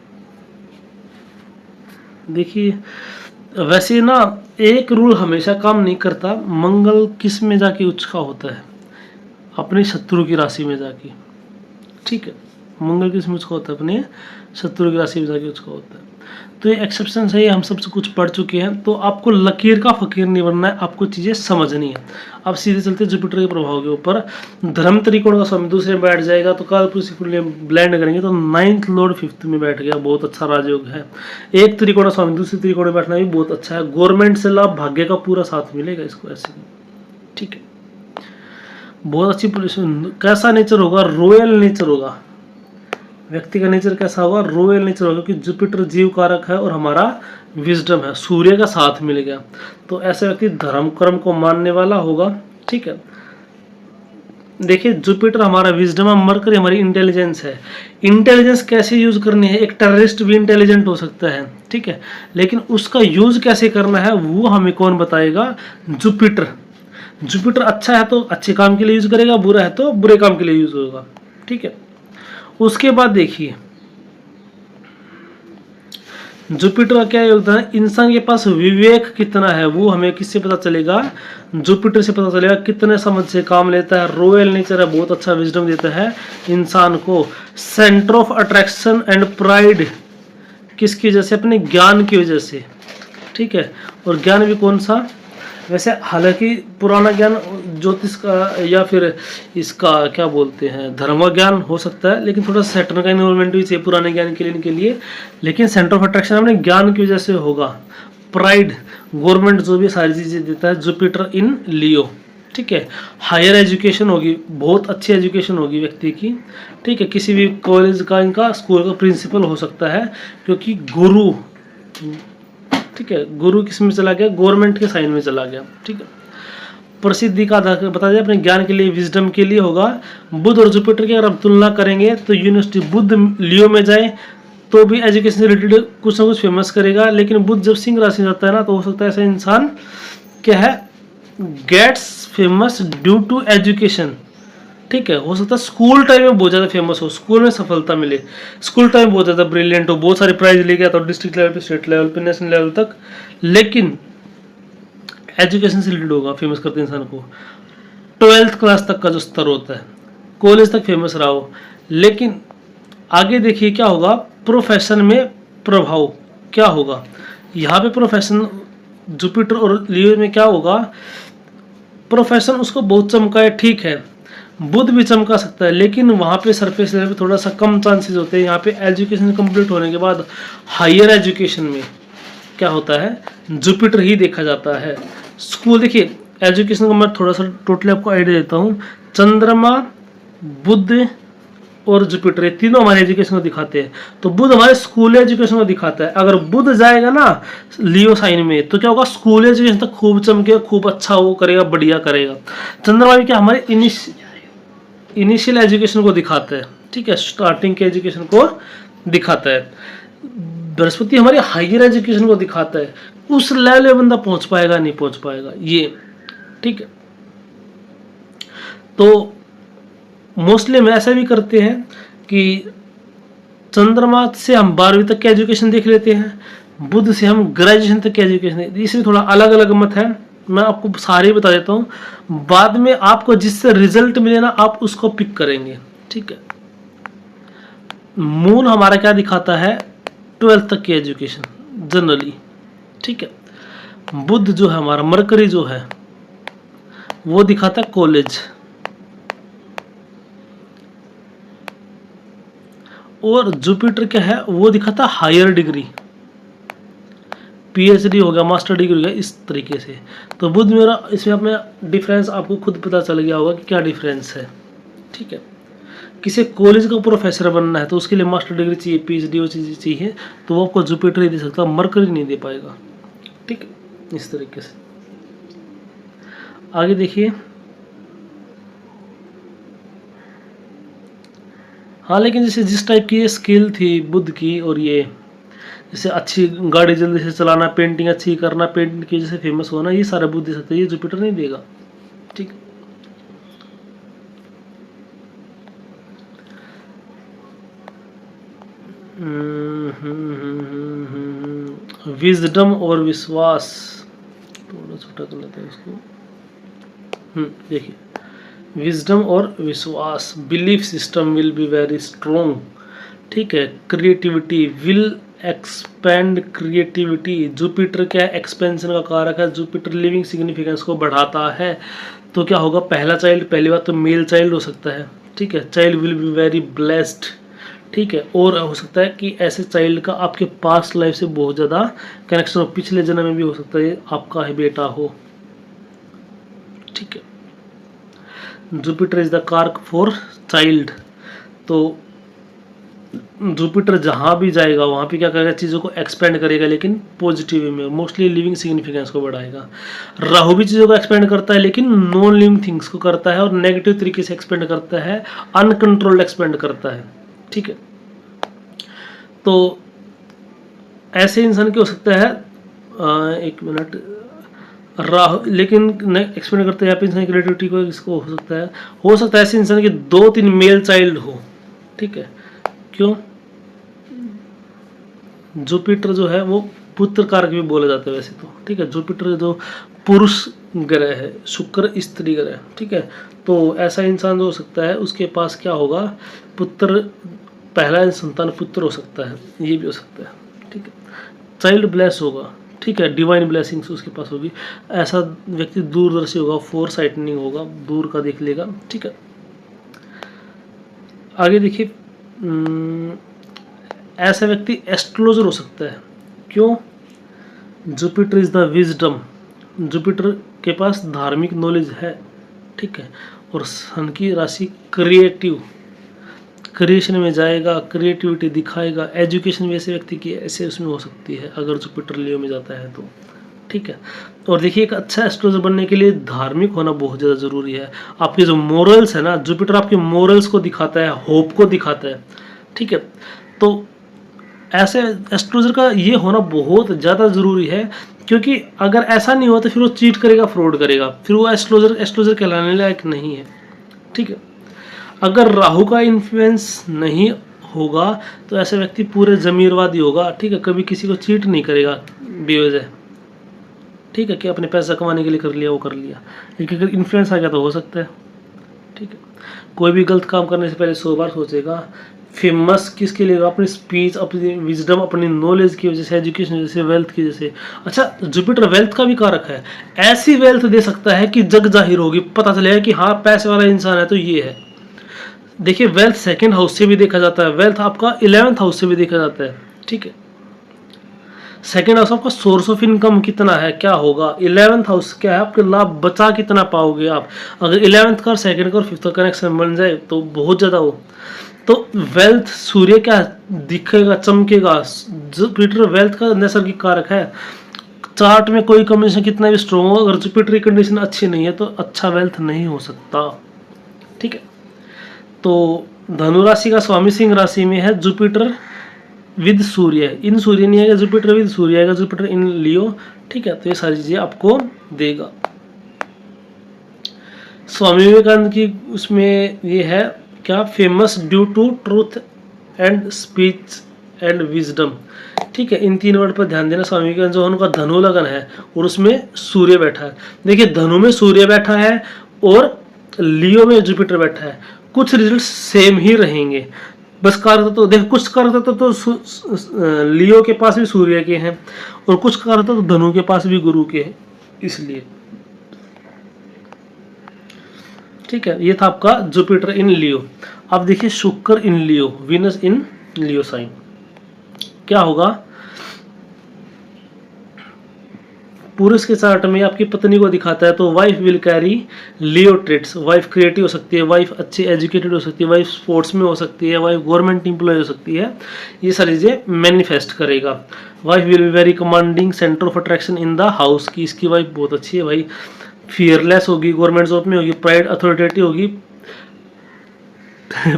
देखिए वैसे ना एक रूल हमेशा काम नहीं करता, मंगल किस में जाके उच्च का होता है, अपने शत्रु की राशि में जाके, ठीक है। मंगल किस में उसका होता है, अपने शत्रु की राशि में जाके उसका होता है। तो ये एक्सेप्शन है, हम सबसे कुछ पढ़ चुके हैं। तो आपको लकीर का फकीर नहीं बनना है, आपको चीज़ें समझनी है। अब सीधे चलते जुपिटर के प्रभाव के ऊपर। धर्म त्रिकोण का स्वामी दूसरे में बैठ जाएगा तो कालपुरुष कुंडली ब्लेंड करेंगे तो 9th लॉर्ड 5th में बैठ गया, बहुत अच्छा राजयोग है। एक त्रिकोण का स्वामी दूसरे त्रिकोण में बैठना भी बहुत अच्छा है। गवर्नमेंट से लाभ, भाग्य का पूरा साथ मिलेगा इसको, ऐसे ठीक है। बहुत अच्छी पोजीशन। कैसा नेचर होगा? रॉयल नेचर होगा। व्यक्ति का नेचर कैसा होगा? रॉयल नेचर होगा, क्योंकि जुपिटर जीव कारक है और हमारा विजडम है, सूर्य का साथ मिल गया। तो ऐसे व्यक्ति धर्म कर्म को मानने वाला होगा, ठीक है। देखिए जुपिटर हमारा विजडम है, मरकरी हमारी इंटेलिजेंस है। इंटेलिजेंस कैसे यूज करनी है? एक टेररिस्ट भी इंटेलिजेंट हो सकता है, ठीक है, लेकिन उसका यूज कैसे करना है वो हमें कौन बताएगा? जुपिटर। जुपिटर अच्छा है तो अच्छे काम के लिए यूज करेगा, बुरा है तो बुरे काम के लिए यूज होगा, ठीक है। उसके बाद देखिए जुपिटर का क्या योगदान है? इंसान के पास विवेक कितना है वो हमें किससे पता चलेगा? जुपिटर से पता चलेगा। कितने समझ से काम लेता है, रॉयल नेचर है, बहुत अच्छा विजडम देता है इंसान को। Centre of attraction and pride किसकी वजह से? अपने ज्ञान की वजह से, ठीक है। और ज्ञान भी कौन सा? वैसे हालांकि पुराना ज्ञान ज्योतिष का या फिर इसका क्या बोलते हैं धर्म ज्ञान हो सकता है, लेकिन थोड़ा सैटर्न का इन्वॉल्वमेंट भी चाहिए पुराने ज्ञान के लिए। लेकिन सेंटर ऑफ अट्रैक्शन अपने ज्ञान की वजह से होगा। प्राइड, गवर्नमेंट जो भी सारी चीज़ें देता है, जुपिटर इन लियो, ठीक है। हायर एजुकेशन होगी, बहुत अच्छी एजुकेशन होगी व्यक्ति की, ठीक है। किसी भी कॉलेज का, इनका स्कूल का प्रिंसिपल हो सकता है, क्योंकि गुरु, ठीक है, गुरु किस में चला गया? गवर्नमेंट के साइन में चला गया, ठीक है। प्रसिद्धि का आधार बता जाए अपने ज्ञान के लिए, विजडम के लिए होगा। बुध और जुपिटर की अगर हम तुलना करेंगे तो यूनिवर्सिटी बुध लियो में जाए तो भी एजुकेशन से रिलेटेड कुछ ना कुछ फेमस करेगा, लेकिन बुध जब सिंह राशि में जाता है ना तो हो सकता है ऐसा इंसान क्या है, gets famous due to education, ठीक है। हो सकता है स्कूल टाइम में बहुत ज़्यादा फेमस हो, स्कूल में सफलता मिले, स्कूल टाइम बहुत ज़्यादा ब्रिलियंट हो, बहुत सारे प्राइज ले गया तो डिस्ट्रिक्ट लेवल पे, स्टेट लेवल पे, नेशनल लेवल तक, लेकिन एजुकेशन से रिलेटेड होगा, फेमस करते इंसान को। 12th क्लास तक का जो स्तर होता है, कॉलेज तक फेमस रहा हो, लेकिन आगे देखिए क्या होगा, प्रोफेशन में प्रभाव क्या होगा। यहाँ पे प्रोफेशन जुपिटर और लियो में क्या होगा, प्रोफेशन उसको बहुत चमका है, ठीक है। बुध भी चमका सकता है, लेकिन वहाँ पे सरफेस लेवल पे थोड़ा सा कम चांसेस होते हैं। यहाँ पे एजुकेशन कंप्लीट होने के बाद हायर एजुकेशन में क्या होता है, जुपिटर ही देखा जाता है। स्कूल देखिए, एजुकेशन का मैं थोड़ा सा टोटली आपको आइडिया देता हूँ। चंद्रमा, बुध और जुपिटर, ये तीनों हमारे एजुकेशन को दिखाते हैं। तो बुध हमारे स्कूल एजुकेशन को दिखाता है। अगर बुध जाएगा ना लियो साइन में तो क्या होगा, स्कूल एजुकेशन तक खूब चमकेगा, खूब अच्छा वो करेगा, बढ़िया करेगा। चंद्रमा भी क्या हमारे इनिशियल एजुकेशन को दिखाता है, ठीक है, स्टार्टिंग के एजुकेशन को दिखाता है। बृहस्पति हमारी हायर एजुकेशन को दिखाता है, उस लेवल में बंदा पहुंच पाएगा नहीं पहुंच पाएगा, ये ठीक है। तो मोस्टली हम ऐसा भी करते हैं कि चंद्रमा से हम 12वीं तक की एजुकेशन देख लेते हैं, बुध से हम ग्रेजुएशन तक की एजुकेशन, इसमें थोड़ा अलग अलग मत है, मैं आपको सारे बता देता हूँ। बाद में आपको जिससे रिजल्ट मिले ना आप उसको पिक करेंगे, ठीक है। मून हमारा क्या दिखाता है, 12th तक की एजुकेशन जनरली, ठीक है। बुध जो है हमारा, मरकरी जो है वो दिखाता है कॉलेज, और जुपिटर क्या है वो दिखाता है हायर डिग्री, पीएचडी हो गया, मास्टर डिग्री हो गया, इस तरीके से। तो बुध मेरा इसमें अपने डिफरेंस आपको खुद पता चल गया होगा कि क्या डिफरेंस है, ठीक है। किसी कॉलेज का प्रोफेसर बनना है तो उसके लिए मास्टर डिग्री चाहिए, पीएचडी वो चीज़ चाहिए, तो वो आपको जुपिटर ही दे सकता, मरकरी नहीं दे पाएगा, ठीक है। इस तरीके से आगे देखिए। हाँ, लेकिन जैसे जिस टाइप की ये स्किल थी बुध की, और ये जैसे अच्छी गाड़ी जल्दी से चलाना, पेंटिंग अच्छी करना, पेंटिंग की वजह से फेमस होना, ये सारा बुध दे सकते हैं, ये जुपिटर नहीं देगा, ठीक। विजडम और विश्वास, थोड़ा छोटा कर लेते हैं इसको। देखिए विजडम और विश्वास, belief system will be very strong. ठीक है, creativity will expand, creativity, Jupiter क्या है, एक्सपेंशन का कारक है, जुपिटर लिविंग सिग्निफिकेंस को बढ़ाता है। तो क्या होगा, पहला चाइल्ड, पहली बात तो मेल चाइल्ड हो सकता है। ठीक है, child will be very blessed. ठीक है, और हो सकता है कि ऐसे चाइल्ड का आपके पास्ट लाइफ से बहुत ज़्यादा कनेक्शन हो, पिछले जन्म में भी हो सकता है आपका ही बेटा हो। ठीक है, जुपिटर इज द कारक फॉर चाइल्ड। तो जुपिटर जहाँ भी जाएगा वहाँ पे क्या करेगा, चीज़ों को एक्सपेंड करेगा, लेकिन पॉजिटिव वे में, मोस्टली लिविंग सिग्निफिकेंस को बढ़ाएगा। राहु भी चीज़ों को एक्सपेंड करता है, लेकिन नॉन लिविंग थिंग्स को करता है, और नेगेटिव तरीके से एक्सपेंड करता है, अनकंट्रोल्ड एक्सपेंड करता है। ठीक है, तो ऐसे इंसान की हो सकता है, एक मिनट, राहु लेकिन एक्सपेंड करते हैं यहाँ पे इंसान की क्रिएटिविटी को, इसको हो सकता है ऐसे इंसान के 2-3 मेल चाइल्ड हो। ठीक है, क्यों, जुपिटर जो है वो पुत्र कारक भी बोला जाता है वैसे तो। ठीक है, जुपिटर जो पुरुष ग्रह है, शुक्र स्त्री ग्रह है। ठीक है, तो ऐसा इंसान जो हो सकता है उसके पास क्या होगा, पुत्र, पहला संतान पुत्र हो सकता है, ये भी हो सकता है। ठीक है, चाइल्ड ब्लेस होगा। ठीक है, डिवाइन ब्लेसिंग्स उसके पास होगी। ऐसा व्यक्ति दूरदर्शी होगा, फोर साइटनिंग होगा, दूर का देख लेगा। ठीक है, आगे देखिए, ऐसा व्यक्ति एस्ट्रोलॉजर हो सकता है। क्यों, Jupiter is the wisdom, Jupiter के पास धार्मिक नॉलेज है। ठीक है, और सन की राशि क्रिएटिव, क्रिएशन में जाएगा, क्रिएटिविटी दिखाएगा। एजुकेशन भी ऐसे व्यक्ति की ऐसे उसमें हो सकती है अगर जुपिटर लियो में जाता है तो। ठीक है, और देखिए एक अच्छा एस्ट्रोलॉजर बनने के लिए धार्मिक होना बहुत ज़्यादा ज़रूरी है। आपके जो मोरल्स है ना, जुपिटर आपके मोरल्स को दिखाता है, होप को दिखाता है। ठीक है, तो ऐसे एस्ट्रोलॉजर का ये होना बहुत ज़्यादा ज़रूरी है, क्योंकि अगर ऐसा नहीं हुआ तो फिर वो चीट करेगा, फ्रॉड करेगा, फिर वो एस्ट्रोलॉजर कहलाने लायक नहीं है। ठीक है, अगर राहु का इन्फ्लुएंस नहीं होगा तो ऐसा व्यक्ति पूरे जमीरवादी होगा। ठीक है, कभी किसी को चीट नहीं करेगा बेवजह। ठीक है, कि अपने पैसा कमाने के लिए कर लिया, वो कर लिया, लेकिन अगर इन्फ्लुएंस आ गया तो हो सकता है। ठीक है, कोई भी गलत काम करने से पहले 100 बार सोचेगा। फेमस किसके लिए, अपनी स्पीच, अपनी विजडम, अपनी नॉलेज की वजह से, एजुकेशन की वजह से, वेल्थ की वजह से। अच्छा, जुपिटर वेल्थ का भी कारक है, ऐसी वेल्थ दे सकता है कि जग जाहिर होगी, पता चलेगा कि हाँ पैसे वाला इंसान है तो ये है। देखिए, वेल्थ सेकंड हाउस से भी देखा जाता है, वेल्थ आपका 11th हाउस से भी देखा जाता है। ठीक है, सेकंड हाउस आपका सोर्स ऑफ इनकम कितना है, क्या होगा, 11th हाउस क्या है, आपके लाभ बचा कितना पाओगे आप। अगर 11th का, सेकंड का और 5th का कनेक्शन बन जाए तो बहुत ज़्यादा हो। तो वेल्थ, सूर्य क्या दिखेगा, चमकेगा। जुपिटर वेल्थ का नैसर्गिक कारक है। चार्ट में कोई कॉम्बिनेशन कितना भी स्ट्रॉन्ग हो, अगर जुपिटर की कंडीशन अच्छी नहीं है तो अच्छा वेल्थ नहीं हो सकता। ठीक है, तो धनु राशि का स्वामी सिंह राशि में है जुपिटर विद सूर्य, इन सूर्य नहीं आएगा, जुपिटर विद सूर्य आएगा, जुपिटर इन लियो। ठीक है, तो ये सारी चीजें आपको देगा। स्वामी विवेकानंद की उसमें ये है क्या, famous due to truth and speech and wisdom. ठीक है, इन 3 वर्ड पर ध्यान देना। स्वामी विवेकानंद जो उनका धनु लगन है और उसमें सूर्य बैठा है। देखिए, धनु में सूर्य बैठा है और लियो में जुपिटर बैठा है, कुछ रिजल्ट सेम ही रहेंगे, बस कारक तो देख, कुछ कारक तो लियो के पास भी सूर्य के हैं और कुछ कारक तो धनु के पास भी गुरु के हैं, इसलिए। ठीक है, ये था आपका जुपिटर इन लियो। अब देखिए शुक्र इन लियो, वीनस इन लियो साइन, क्या होगा। पुरुष के चार्ट में आपकी पत्नी को दिखाता है तो wife will carry Leo traits. Wife creative हो सकती है, वाइफ अच्छी एजुकेटेड हो सकती है, वाइफ स्पोर्ट्स में हो सकती है, वाइफ गवर्नमेंट एम्प्लॉय हो सकती है, ये सारी चीजें मैनिफेस्ट करेगा। Wife will be very commanding, centre of attraction in the house, की इसकी वाइफ बहुत अच्छी है भाई, फियरलेस होगी, गवर्नमेंट जॉब में होगी, प्राइड अथॉरिटेटिव होगी,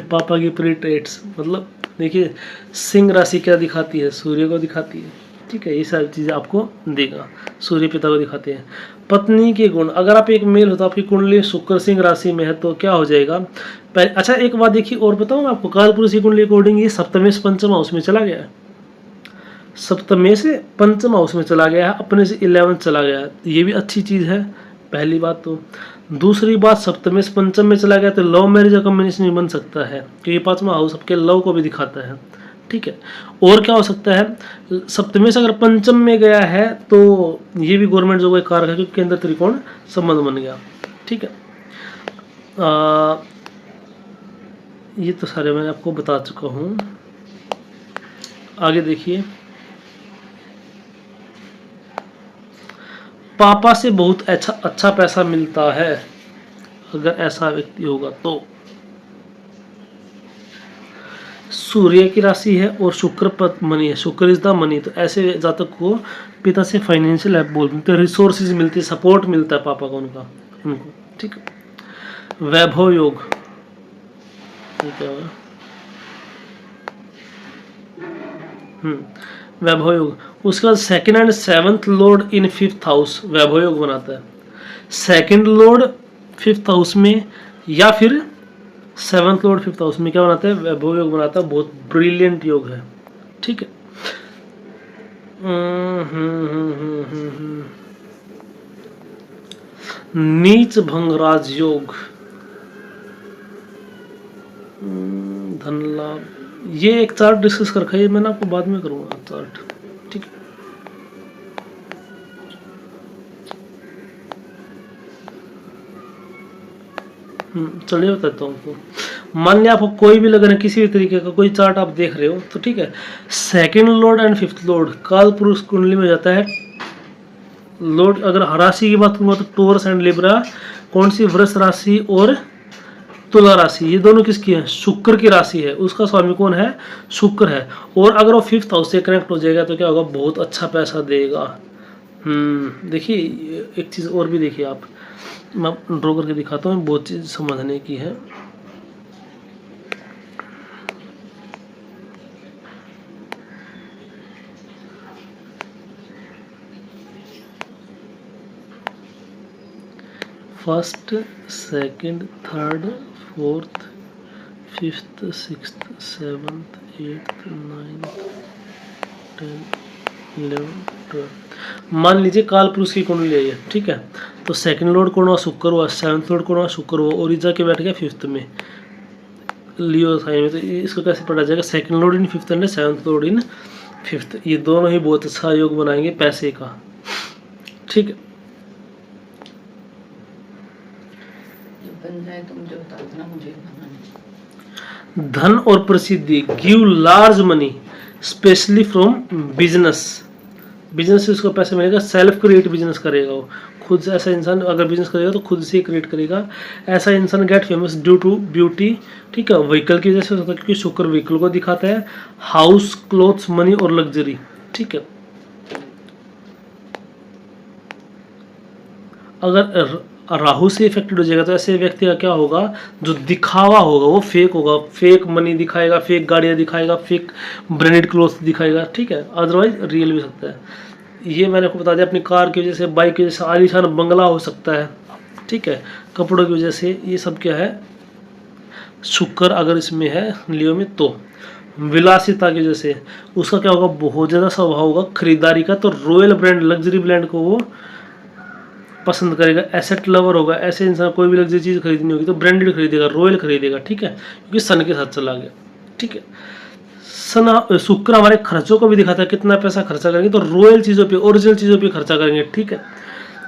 पापा की प्री ट्रेट्स। मतलब देखिए सिंह राशि क्या दिखाती है, सूर्य को दिखाती है। ठीक है, ये सारी चीज़ें आपको देगा, सूर्य पिता को दिखाते हैं। पत्नी के गुण, अगर आप एक मेल हो तो आपकी कुंडली शुक्र सिंह राशि में है तो क्या हो जाएगा। अच्छा एक बात देखिए और बताऊँ आपको, कालपुरुष की कुंडली अकॉर्डिंग ये सप्तमे से पंचम हाउस में चला गया है, सप्तमे से पंचम हाउस में चला गया है, अपने से 11th चला गया है, ये भी अच्छी चीज़ है पहली बात तो। दूसरी बात, सप्तम से पंचम में चला गया तो लव मैरिज का कॉम्बिनेशन नहीं बन सकता है, क्योंकि पांचवा हाउस आपके लव को भी दिखाता है। ठीक है, और क्या हो सकता है, सप्तम से अगर पंचम में गया है तो ये भी गवर्नमेंट जॉब का कारक है, क्योंकि केंद्र त्रिकोण संबंध बन गया। ठीक है, ये तो सारे मैं आपको बता चुका हूँ। आगे देखिए, पापा से बहुत अच्छा पैसा मिलता है, अगर ऐसा व्यक्ति होगा तो। सूर्य की राशि है और शुक्र पद मनी है, शुक्र इज द मनी, तो ऐसे जातक को पिता से फाइनेंशियल हेल्प बोलते हैं, रिसोर्सेज मिलती है, सपोर्ट मिलता है पापा को उनको। ठीक है, वैभव योग, ठीक है, वैभव योग। उसके बाद second and seventh lord in fifth house वैभव योग बनाता है। सेकंड लॉर्ड फिफ्थ हाउस में या फिर सेवंथ लॉर्ड फिफ्थ हाउस में क्या बनाता है, वैभव योग बनाता है। बहुत ब्रिलियंट योग है। ठीक है, नीच भंगराज योग, धन लाभ, ये एक चार्ट डिस्कस कर रखा है, मैंने आपको बाद में करूंगा चार्ट। ठीक है, चलिए बताता हूँ आपको। मान लिया आपको कोई भी लगन है, किसी भी तरीके का कोई चार्ट आप देख रहे हो, तो ठीक है, second Lord and fifth Lord काल पुरुष कुंडली में जाता है। लॉर्ड अगर राशि की बात करूँ तो टोरस एंड लिब्रा, कौन सी, वृष राशि और तुला राशि, ये दोनों किसकी है, शुक्र की राशि है। उसका स्वामी कौन है, शुक्र है। और अगर वो फिफ्थ हाउस से कनेक्ट हो जाएगा तो क्या होगा, बहुत अच्छा पैसा देगा। देखिए एक चीज़ और भी देखिए आप, मैं ड्रॉ करके दिखाता हूँ, बहुत चीज़ समझने की है। First, second, third, fourth, fifth, sixth, seventh, eighth, ninth, 10, 11, 12। मान लीजिए काल पुरुष की कुंडली है, ठीक है, तो सेकंड लॉर्ड कौन हुआ, शुक्र हुआ, सेवन्थ लॉर्ड कौन हुआ, शुक्र हुआ, और इजा के बैठ गया फिफ्थ में, लियो साइन में। तो इसको कैसे पढ़ा जाएगा, second Lord in fifth and seventh Lord in fifth, ये दोनों ही बहुत अच्छा योग बनाएंगे पैसे का। ठीक है, तो मुझे बता देना, मुझे धन और प्रसिद्धि, give large money specially from business, business से उसको पैसे मिलेगा। सेल्फ क्रिएट बिजनेस करेगा वो, खुद से। ऐसा इंसान अगर बिजनेस करेगा तो खुद से ही क्रिएट करेगा। ऐसा इंसान get famous due to beauty, ठीक है, व्हीकल की वजह से होता है, क्योंकि शुक्र व्हीकल को दिखाता है। हाउस, क्लोथ्स, मनी और लग्जरी। ठीक है, अगर राहु से इफेक्टेड हो जाएगा तो ऐसे व्यक्ति का क्या होगा, जो दिखावा होगा वो फेक होगा, फेक मनी दिखाएगा, फेक गाड़ियाँ दिखाएगा, फेक ब्रांडेड क्लोथ दिखाएगा। ठीक है, अदरवाइज रियल भी सकता है। ये मैंने आपको बता दिया, अपनी कार की वजह से, बाइक की वजह से आलीशान बंगला हो सकता है। ठीक है, कपड़ों की वजह से, ये सब क्या है, शुक्र अगर इसमें है लियो में, तो विलासिता की वजह से उसका क्या होगा, बहुत ज़्यादा स्वभाव होगा खरीदारी का, तो रॉयल ब्रांड, लग्जरी ब्रांड को वो पसंद करेगा। एसेट लवर होगा, ऐसे इंसान कोई भी लग्जरी चीज़ खरीदनी होगी तो ब्रांडेड खरीदेगा, रॉयल खरीदेगा। ठीक है, क्योंकि सन के साथ चला गया। ठीक है, सन, शुक्र हमारे खर्चों को भी दिखाता है, कितना पैसा खर्चा करेंगे, तो रॉयल चीज़ों पे, ओरिजिनल चीज़ों पे खर्चा करेंगे। ठीक है,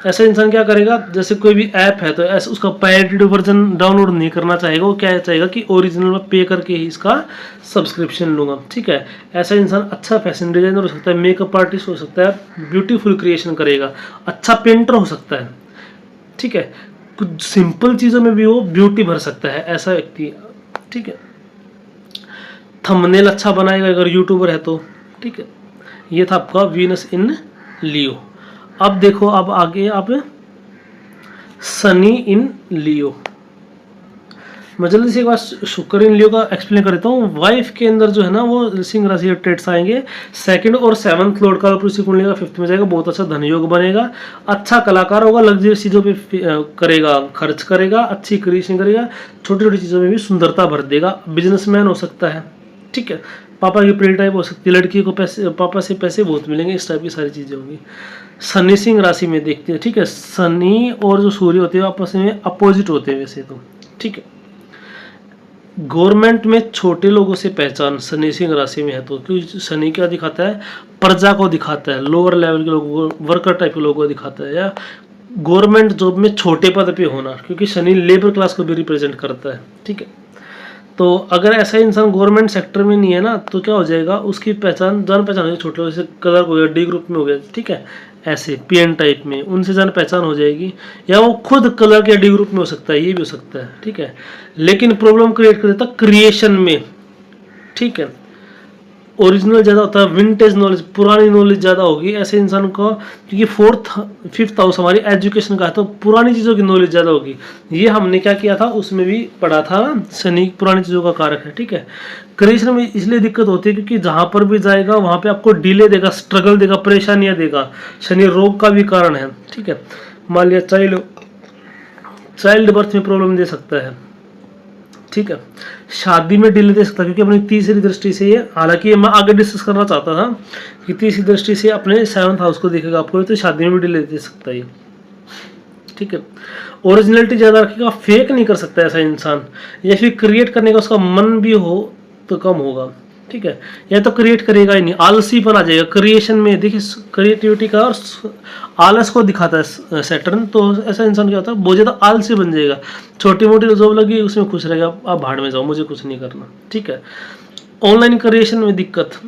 ऐसा इंसान क्या करेगा, जैसे कोई भी ऐप है तो ऐसा उसका पायरेटेड वर्जन डाउनलोड नहीं करना चाहेगा, वो क्या चाहेगा कि ओरिजिनल में पे करके ही इसका सब्सक्रिप्शन लूँगा। ठीक है, ऐसा इंसान अच्छा फैशन डिजाइनर हो सकता है, मेकअप आर्टिस्ट हो सकता है, ब्यूटीफुल क्रिएशन करेगा, अच्छा पेंटर हो सकता है। ठीक है, कुछ सिंपल चीज़ों में भी वो ब्यूटी भर सकता है ऐसा व्यक्ति। ठीक है, थंबनेल अच्छा बनाएगा अगर यूट्यूबर है तो। ठीक है, ये था आपका वीनस इन लियो। अब देखो, अब आगे आप सनी इन लियो। मैं जल्दी से एक बार शुक्र इन लियो का एक्सप्लेन कर देता हूँ। वाइफ के अंदर जो है ना वो सिंह राशि के ट्रेड्स आएंगे। सेकंड और सेवंथ लॉर्ड का पुरुष कुंडली का फिफ्थ में जाएगा, बहुत अच्छा धन योग बनेगा, अच्छा कलाकार होगा, लग्जरी चीज़ों पे करेगा, खर्च करेगा, अच्छी क्रिएशन करेगा, छोटी छोटी चीज़ों में भी सुंदरता भर देगा। बिजनेसमैन हो सकता है। ठीक है, पापा की प्री टाइप हो सकती है, लड़की को पैसे, पापा से पैसे बहुत मिलेंगे, इस टाइप की सारी चीज़ें होंगी। शनि सिंह राशि में देखते हैं, ठीक है। शनि और जो सूर्य होते हैं आपस में अपोजिट होते हैं वैसे तो, ठीक है। गवर्नमेंट में छोटे लोगों से पहचान शनि सिंह राशि में है तो, क्योंकि शनि क्या दिखाता है, प्रजा को दिखाता है, लोअर लेवल के लोगों को, वर्कर टाइप के लोगों को दिखाता है, या गवर्नमेंट जॉब में छोटे पद पे होना, क्योंकि शनि लेबर क्लास को भी रिप्रेजेंट करता है, ठीक है। तो अगर ऐसा इंसान गवर्नमेंट सेक्टर में नहीं है ना, तो क्या हो जाएगा, उसकी पहचान जान पहचान होगी छोटे, जैसे कलर हो गया, डी ग्रुप में हो गया, ठीक है, ऐसे पीएन टाइप में उनसे जान पहचान हो जाएगी, या वो खुद कलर के डी ग्रुप में हो सकता है, ये भी हो सकता है, ठीक है। लेकिन प्रॉब्लम क्रिएट कर देता क्रिएशन में, ठीक है। ओरिजिनल ज़्यादा होता है, विंटेज नॉलेज, पुरानी नॉलेज ज़्यादा होगी ऐसे इंसान को, क्योंकि 4th 5th हाउस हमारी एजुकेशन का है, तो पुरानी चीज़ों की नॉलेज ज़्यादा होगी। ये हमने क्या किया था, उसमें भी पढ़ा था, शनि पुरानी चीज़ों का कारक है, ठीक है। क्रिएशन में इसलिए दिक्कत होती है क्योंकि जहाँ पर भी जाएगा वहाँ पे आपको डिले देगा, स्ट्रगल देगा, परेशानियाँ देगा। शनि रोग का भी कारण है, ठीक है। मान लिया चाइल्ड बर्थ में प्रॉब्लम दे सकता है, ठीक है। शादी में डिले दे सकता है, क्योंकि अपनी तीसरी दृष्टि से ये, हालांकि मैं आगे डिस्कस करना चाहता था कि तीसरी दृष्टि से अपने 7th हाउस को देखेगा आपको, तो शादी में भी डिले दे सकता है ये, ठीक है। ओरिजिनलिटी ज़्यादा रखेगा, फेक नहीं कर सकता ऐसा इंसान, या फिर क्रिएट करने का उसका मन भी हो तो कम होगा, ठीक है। या तो क्रिएट करेगा ही नहीं, आलसीपन आ जाएगा क्रिएशन में। देखिए क्रिएटिविटी का और आलस को दिखाता है सैटर्न, तो ऐसा इंसान क्या होता है, बहुत ज़्यादा आलसी बन जाएगा। छोटी मोटी जॉब लगी उसमें खुश रहेगा, आप भाड़ में जाओ, मुझे कुछ नहीं करना, ठीक है। ऑनलाइन क्रिएशन में दिक्कत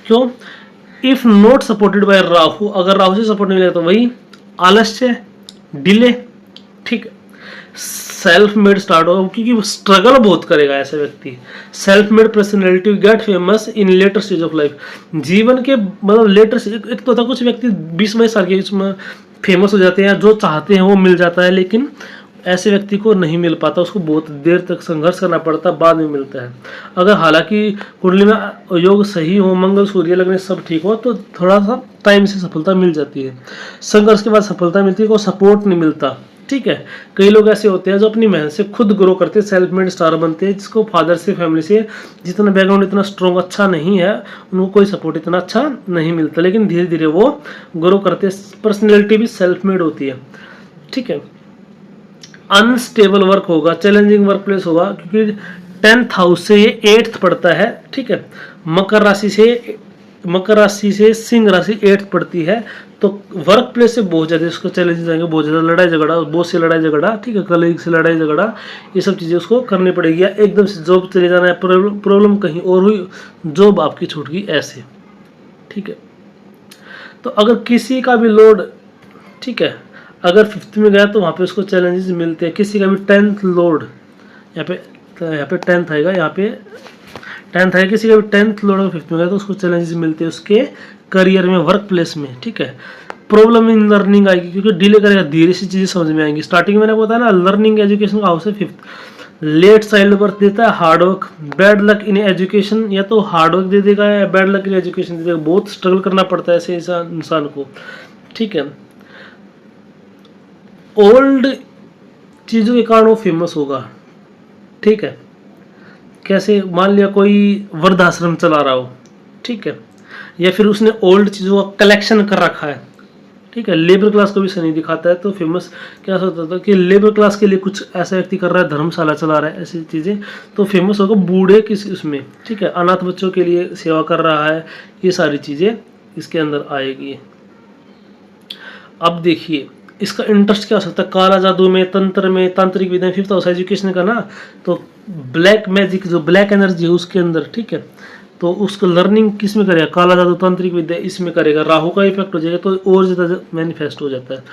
क्यों, if not supported by Rahu, अगर राहु से सपोर्ट नहीं मिलेगा तो वही आलस्य, डिले, ठीक है। सेल्फ मेड स्टार्ट होगा, क्योंकि वो स्ट्रगल बहुत करेगा ऐसा व्यक्ति। Self made personality get famous in later stage of life, जीवन के मतलब लेटर, एक तो था कुछ व्यक्ति 20-22 साल के इसमें फेमस हो जाते हैं, जो चाहते हैं वो मिल जाता है, लेकिन ऐसे व्यक्ति को नहीं मिल पाता, उसको बहुत देर तक संघर्ष करना पड़ता, बाद में मिलता है। अगर हालांकि कुंडली में योग सही हो, मंगल सूर्य लगने सब ठीक हो, तो थोड़ा सा टाइम से सफलता मिल जाती है। संघर्ष के बाद सफलता मिलती है, कोई सपोर्ट नहीं मिलता, ठीक है। कई लोग ऐसे होते हैं जो अपनी मेहनत से खुद ग्रो करते हैं, सेल्फ मेड स्टार बनते हैं, जिसको फादर से, फैमिली से जितना बैकग्राउंड इतना स्ट्रॉन्ग अच्छा नहीं है, उनको कोई सपोर्ट इतना अच्छा नहीं मिलता, लेकिन धीरे धीरे वो ग्रो करते हैं। पर्सनैलिटी भी सेल्फ मेड होती है, ठीक है। अनस्टेबल वर्क होगा, चैलेंजिंग वर्क प्लेस होगा, क्योंकि 10th हाउस से ये 8th पड़ता है, ठीक है। मकर राशि से सिंह राशि 8th पड़ती है, तो वर्क प्लेस से बहुत ज़्यादा उसको चैलेंजेस आएंगे, बहुत ज़्यादा लड़ाई झगड़ा, बॉस से लड़ाई झगड़ा, ठीक है, कलीग से लड़ाई झगड़ा, ये सब चीज़ें उसको करनी पड़ेगी। या एकदम से जॉब चले जाना है, प्रॉब्लम कहीं और हुई, जॉब आपकी छूट गई, ऐसे, ठीक है। तो अगर किसी का भी लोड, ठीक है, अगर 5th में गया तो वहाँ पे उसको चैलेंजेस मिलते हैं। किसी का भी 10th लोड, यहाँ पे 10th आएगा, यहाँ पे 10th है, किसी का भी 10th लोड अगर 5th में गया तो उसको चैलेंजेस मिलते हैं उसके करियर में, वर्क प्लेस में, ठीक है। प्रॉब्लम इन लर्निंग आएगी, क्योंकि डिले करेगा, धीरे से चीज़ें समझ में आएंगी। स्टार्टिंग में मैंने बताया ना, लर्निंग एजुकेशन का हाउस है 5th। लेट चाइल्ड बर्थ देता है hard work, bad luck in education, या तो हार्डवर्क दे देगा या बैड लक इन एजुकेशन दे देगा, बहुत स्ट्रगल करना पड़ता है ऐसे इंसान को, ठीक है। ओल्ड चीज़ों के कारण वो फेमस होगा, ठीक है। कैसे, मान लिया कोई वृद्धाश्रम चला रहा हो, ठीक है, या फिर उसने ओल्ड चीज़ों का कलेक्शन कर रखा है, ठीक है। लेबर क्लास को भी सही दिखाता है, तो फेमस क्या होता था कि लेबर क्लास के लिए कुछ ऐसा व्यक्ति कर रहा है, धर्मशाला चला रहा है, ऐसी चीज़ें, तो फेमस होगा। बूढ़े किसी उसमें, ठीक है, अनाथ बच्चों के लिए सेवा कर रहा है, ये सारी चीज़ें इसके अंदर आएगी। अब देखिए इसका इंटरेस्ट क्या हो सकता है, काला जादू में, तंत्र में, तांत्रिक विद्या, 5th हाउस एजुकेशन का ना, तो ब्लैक मैजिक, जो ब्लैक एनर्जी है उसके अंदर, ठीक है। तो उसको लर्निंग किस में करेगा, काला जादू, तांत्रिक विद्या, इसमें करेगा। राहु का इफेक्ट हो जाएगा तो और ज़्यादा मैनिफेस्ट हो जाता है।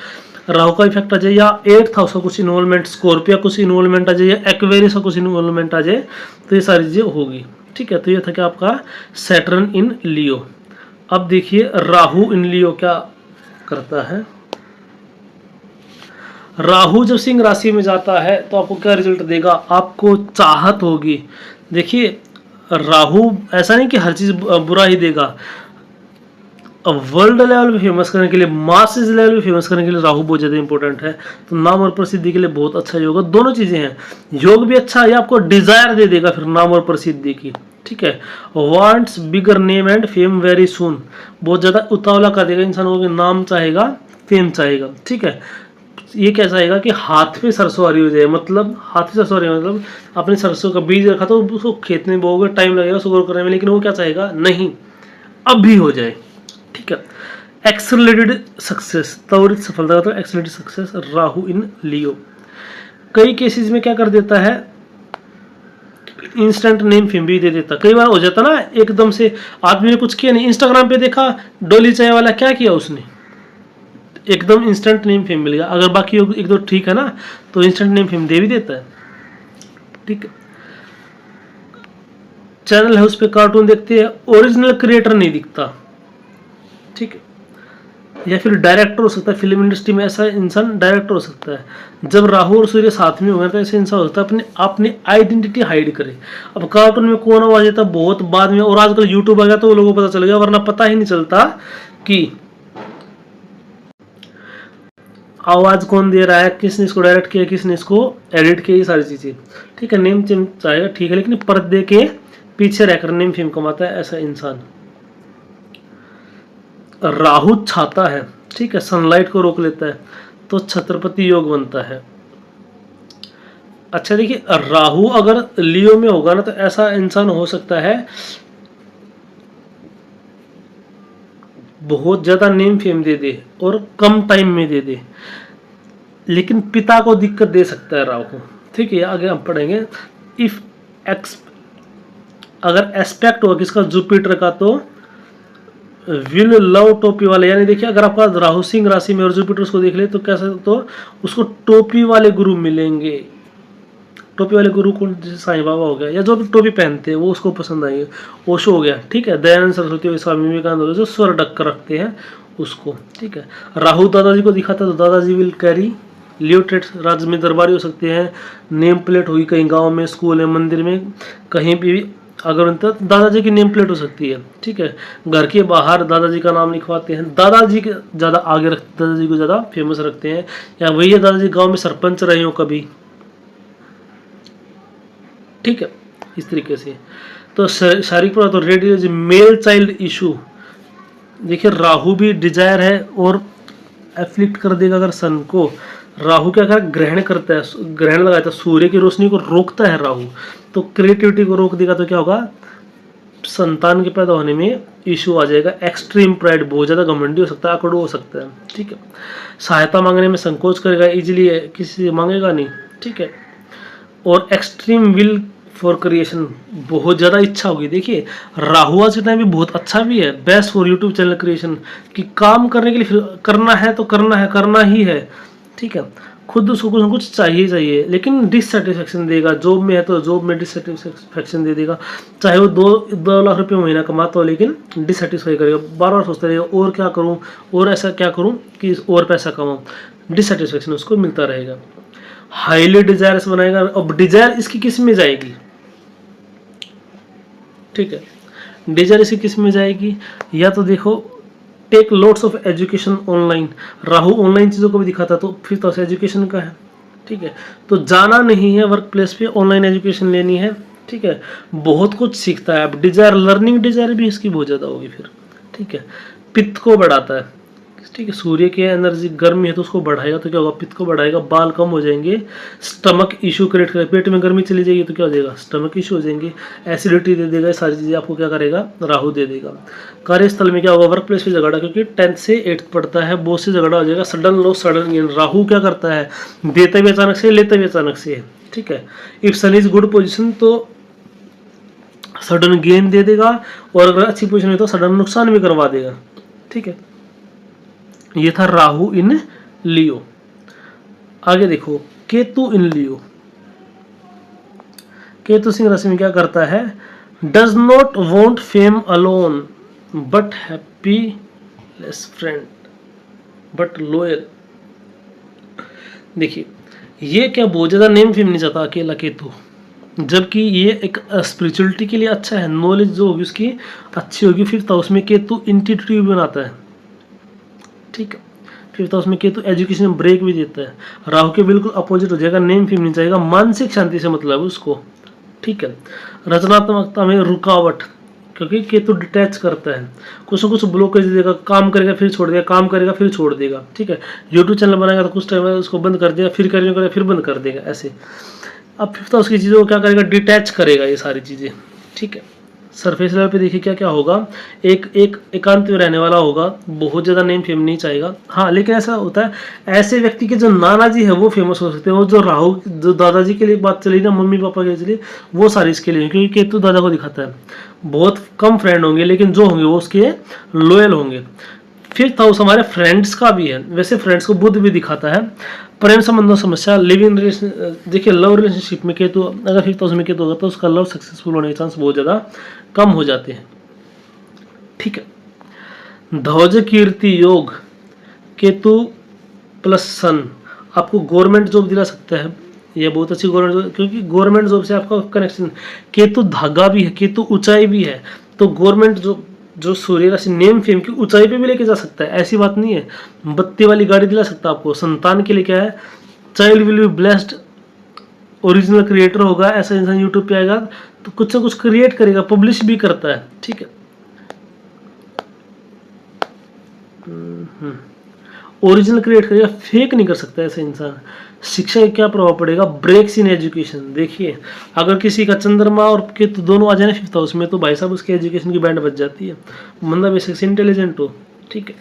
राहु का इफेक्ट आ जाए, या 8th हाउस का कुछ इन्वॉल्वमेंट, स्कॉर्पियो कुछ इन्वॉल्वमेंट आ जाए, या एक्वेरियस का कुछ इन्वॉल्वमेंट आ जाए, तो ये सारी चीज़ें होगी, ठीक है। तो ये था कि आपका सैटर्न इन लियो। अब देखिए राहु इन लियो क्या करता है। राहु जब सिंह राशि में जाता है तो आपको क्या रिजल्ट देगा, आपको चाहत होगी। देखिए राहु ऐसा नहीं कि हर चीज बुरा ही देगा, अब वर्ल्ड लेवल पे फेमस करने के लिए, मासेस लेवल पे फेमस करने के लिए राहु बहुत ज़्यादा इंपॉर्टेंट है। तो नाम और प्रसिद्धि के लिए बहुत अच्छा योग है, दोनों चीज़ें हैं। योग भी अच्छा है, आपको डिजायर दे देगा फिर नाम और प्रसिद्धि की, ठीक है। Wants bigger name and fame very soon, बहुत ज़्यादा उतावला कर देगा इंसान को, नाम चाहेगा, फेम चाहेगा, ठीक है। ये क्या चाहेगा कि हाथ पे सरसों आ रही हो जाए, मतलब हाथ पे सरसों आ रही है, मतलब अपने सरसों का बीज रखा तो उसको खेत में बोओगे, टाइम लगेगा उसको ग्रो करने में, लेकिन वो क्या चाहेगा, नहीं अब भी हो जाए, ठीक है। एक्सेलरेटेड सक्सेस, त्वरित सफलता, तो एक्सेलरेटेड सक्सेस राहु इन लियो। कई केसेस में क्या कर देता है, इंस्टेंट नेम फेम भी दे देता। कई बार हो जाता ना, एकदम से आदमी ने कुछ किया नहीं, इंस्टाग्राम पे देखा डोली चाय वाला, क्या किया उसने, एकदम इंस्टेंट नेम फेम मिल गया। अगर बाकी एक दो ठीक है ना, तो इंस्टेंट नेम फेम दे भी देता है, ठीक है। चैनल है उस पर कार्टून देखते हैं, ओरिजिनल क्रिएटर नहीं दिखता, ठीक है। या फिर डायरेक्टर हो सकता है, फिल्म इंडस्ट्री में ऐसा इंसान डायरेक्टर हो सकता है। जब राहु और सूर्य साथ में हो गए तो ऐसे इंसान हो सकता है अपनी आइडेंटिटी हाइड करे। अब कार्टून में कौन आवाज देता बहुत बाद में, और आजकल यूट्यूब आ गया तो लोगों को पता चल गया, वरना पता ही नहीं चलता कि आवाज कौन दे रहा है, किसने इसको डायरेक्ट किया, किसने इसको एडिट किया, ये सारी चीजें, ठीक है। नेम फेम चाहेगा, ठीक है, लेकिन पर्दे के पीछे रहकर नेम फेम कमाता है ऐसा इंसान। राहु छाता है, ठीक है, सनलाइट को रोक लेता है, तो छत्रपति योग बनता है। अच्छा देखिए, राहु अगर लियो में होगा ना, तो ऐसा इंसान हो सकता है बहुत ज्यादा नेम फेम दे दे और कम टाइम में दे दे, लेकिन पिता को दिक्कत दे सकता है राहु, ठीक है। आगे हम पढ़ेंगे। इफ एक्स, अगर एस्पेक्ट होगा किसका, जुपिटर का, तो विल लव टोपी वाले, यानी देखिए अगर आपका राहु सिंह राशि में और जुपिटर उसको देख ले तो कैसे, तो उसको टोपी वाले गुरु मिलेंगे। टोपी वाले गुरु कौन, जैसे साईं बाबा हो गया, या जो भी टोपी पहनते हैं वो उसको पसंद आएंगे। ओशो हो गया, ठीक है, दयानंद सरस्वती हो, स्वामी विवेकानंद हो गया, जो स्वर ढककर रखते हैं उसको, ठीक है। राहु दादाजी को दिखाता है तो दादाजी विल कैरी लियो ट्रेड्स, राज्य में दरबारी हो सकते हैं, नेम प्लेट होगी कहीं गांव में, स्कूल में, मंदिर में, कहीं भी अगर उनका दादाजी की नेम प्लेट हो सकती है, ठीक है। घर के बाहर दादाजी का नाम लिखवाते हैं, दादाजी के ज़्यादा आगे रखते, दादाजी को ज़्यादा फेमस रखते हैं, या वही दादाजी गांव में सरपंच रहे हो कभी, ठीक है, इस तरीके से। तो शारीरिक प्रभाव, तो रेडियो मेल चाइल्ड इशू, देखिए राहु भी डिजायर है और एफ्लिक्ट कर देगा अगर सन को। राहु क्या कर, ग्रहण करता है, ग्रहण लगाता है, सूर्य की रोशनी को रोकता है राहु, तो क्रिएटिविटी को रोक देगा, तो क्या होगा, संतान के पैदा होने में इशू आ जाएगा। एक्सट्रीम प्राइड, बहुत ज्यादा घमंडी हो सकता है, आकड़ू हो सकता है, ठीक है। सहायता मांगने में संकोच करेगा, इजीली किसी से मांगेगा नहीं, ठीक है। और एक्सट्रीम विल फॉर क्रिएशन, बहुत ज़्यादा इच्छा होगी। देखिए राहु आज के टाइम भी बहुत अच्छा भी है, best for YouTube channel creation, कि काम करने के लिए फिर करना है तो करना ही है, ठीक है। खुद उसको कुछ ना कुछ चाहिए, लेकिन डिससेटिस्फेक्शन देगा। जॉब में है तो जॉब में डिससेटिस्फेक्शन दे देगा, चाहे वो 2 लाख रुपये महीना कमाता हो, लेकिन डिससेटिस्फाई करेगा, बार बार सोचता रहेगा और क्या करूँ, और ऐसा क्या करूँ कि और पैसा कमाऊँ, डिससेटिस्फेक्शन उसको मिलता रहेगा। हाईली डिजायरस बनाएगा। अब डिजायर इसकी किस में जाएगी, ठीक है, डिजायर इसकी किस में जाएगी, या तो देखो take lots of education online, Rahu online चीज़ों को भी दिखाता, तो फिर तो एजुकेशन का है, ठीक है। तो जाना नहीं है वर्क प्लेस पे, ऑनलाइन एजुकेशन लेनी है, ठीक है, बहुत कुछ सीखता है। अब डिजायर, लर्निंग डिजायर भी इसकी बहुत ज़्यादा होगी फिर, ठीक है। पित्त को बढ़ाता है, ठीक है, सूर्य की एनर्जी गर्मी है तो उसको बढ़ाएगा, तो क्या होगा, पित्त को बढ़ाएगा, बाल कम हो जाएंगे, स्टमक इशू क्रिएट करेगा, पेट में गर्मी चली जाएगी तो क्या हो जाएगा, स्टमक इशू हो जाएंगे, एसिडिटी दे देगा, सारी चीज़ें आपको क्या करेगा, राहु दे देगा। कार्यस्थल में क्या होगा, वर्क प्लेस पे झगड़ा, क्योंकि 10th से 8th पड़ता है, बहुत से झगड़ा हो जाएगा, sudden loss sudden gain. Rahu क्या करता है, देता भी अचानक से, लेता भी अचानक से, ठीक है। If Sun is good position तो सडन गेन दे देगा, और अगर अच्छी पोजिशन है तो सडन नुकसान भी करवा देगा, ठीक है। ये था राहु इन लियो। आगे देखो केतु इन लियो। केतु सिंह राशि में क्या करता है, does not want fame alone but happiness friend but loyal. देखिए ये क्या बहुत ज्यादा नेम फेम नहीं चाहता अकेला केतु, जबकि ये एक स्पिरिचुअलिटी के लिए अच्छा है, नॉलेज जो होगी उसकी अच्छी होगी, फिर तो उसमें केतु इंट्यूटिव बनाता है, ठीक है। फिर तो उसमें केतु एजुकेशन में ब्रेक भी देता है। राहु के बिल्कुल अपोजिट हो जाएगा, नेम फेम नहीं चाहेगा, मानसिक शांति से मतलब उसको, ठीक है। रचनात्मकता में रुकावट, क्योंकि केतु डिटैच करता है, कुछ ना कुछ ब्लॉकेज देगा, काम करेगा फिर छोड़ देगा, काम करेगा फिर छोड़ देगा, ठीक है। यूट्यूब चैनल बनाएगा तो कुछ टाइम बाद उसको बंद कर देगा, फिर करेगा फिर बंद कर देगा, ऐसे। अब फिफ्थ हाउस की चीज़ों को क्या करेगा, डिटैच करेगा ये सारी चीज़ें, ठीक है। सरफेस लेवल पे देखिए क्या क्या होगा, एक एक एकांत में रहने वाला होगा, बहुत ज़्यादा नेम फेम नहीं चाहेगा। हाँ, लेकिन ऐसा होता है, ऐसे व्यक्ति के जो नाना जी है वो फेमस हो सकते हैं, वो जो राहु जो दादाजी के लिए बात चली ना, मम्मी पापा के लिए, वो सारी इसके लिए, क्योंकि केतु दादा को दिखाता है। बहुत कम फ्रेंड होंगे, लेकिन जो होंगे वो उसके लॉयल होंगे। फिफ्थ हाउस हमारे फ्रेंड्स का भी है, वैसे फ्रेंड्स को बुध भी दिखाता है। प्रेम संबंधों समस्या, लिविंग रिलेशन, देखिए लव रिलेशनशिप में केतु अगर फिफ्थ हाउस में केतु होगा तो उसका लव सक्सेसफुल होने के चांस बहुत ज़्यादा कम हो जाते हैं, ठीक है। ध्वज कीर्ति योग, केतु प्लस सन आपको गवर्नमेंट जॉब दिला सकता है, ये बहुत अच्छी गवर्नमेंट जॉब, क्योंकि गवर्नमेंट जॉब से आपका कनेक्शन, केतु धागा भी है, केतु ऊंचाई भी है, तो गवर्नमेंट जॉब जो सूर्य राशि नेम फेम की ऊंचाई पे भी लेके जा सकता है, ऐसी बात नहीं है। बत्ती वाली गाड़ी दिला सकता है आपको। संतान के लिए क्या है, child will be blessed, original creator होगा, ऐसा इंसान यूट्यूब पे आएगा तो कुछ ना कुछ क्रिएट करेगा, पब्लिश भी करता है, ठीक है। ओरिजिनल क्रिएट करेगा, फेक नहीं कर सकता ऐसा इंसान। शिक्षा का क्या प्रभाव पड़ेगा, ब्रेक्स इन एजुकेशन, देखिए अगर किसी का चंद्रमा और केतु दोनों आ जाए ना फिफ्थ हाउस में, तो भाई साहब उसके एजुकेशन की बैंड बज जाती है। बंदा बेसिक से इंटेलिजेंट हो, ठीक है,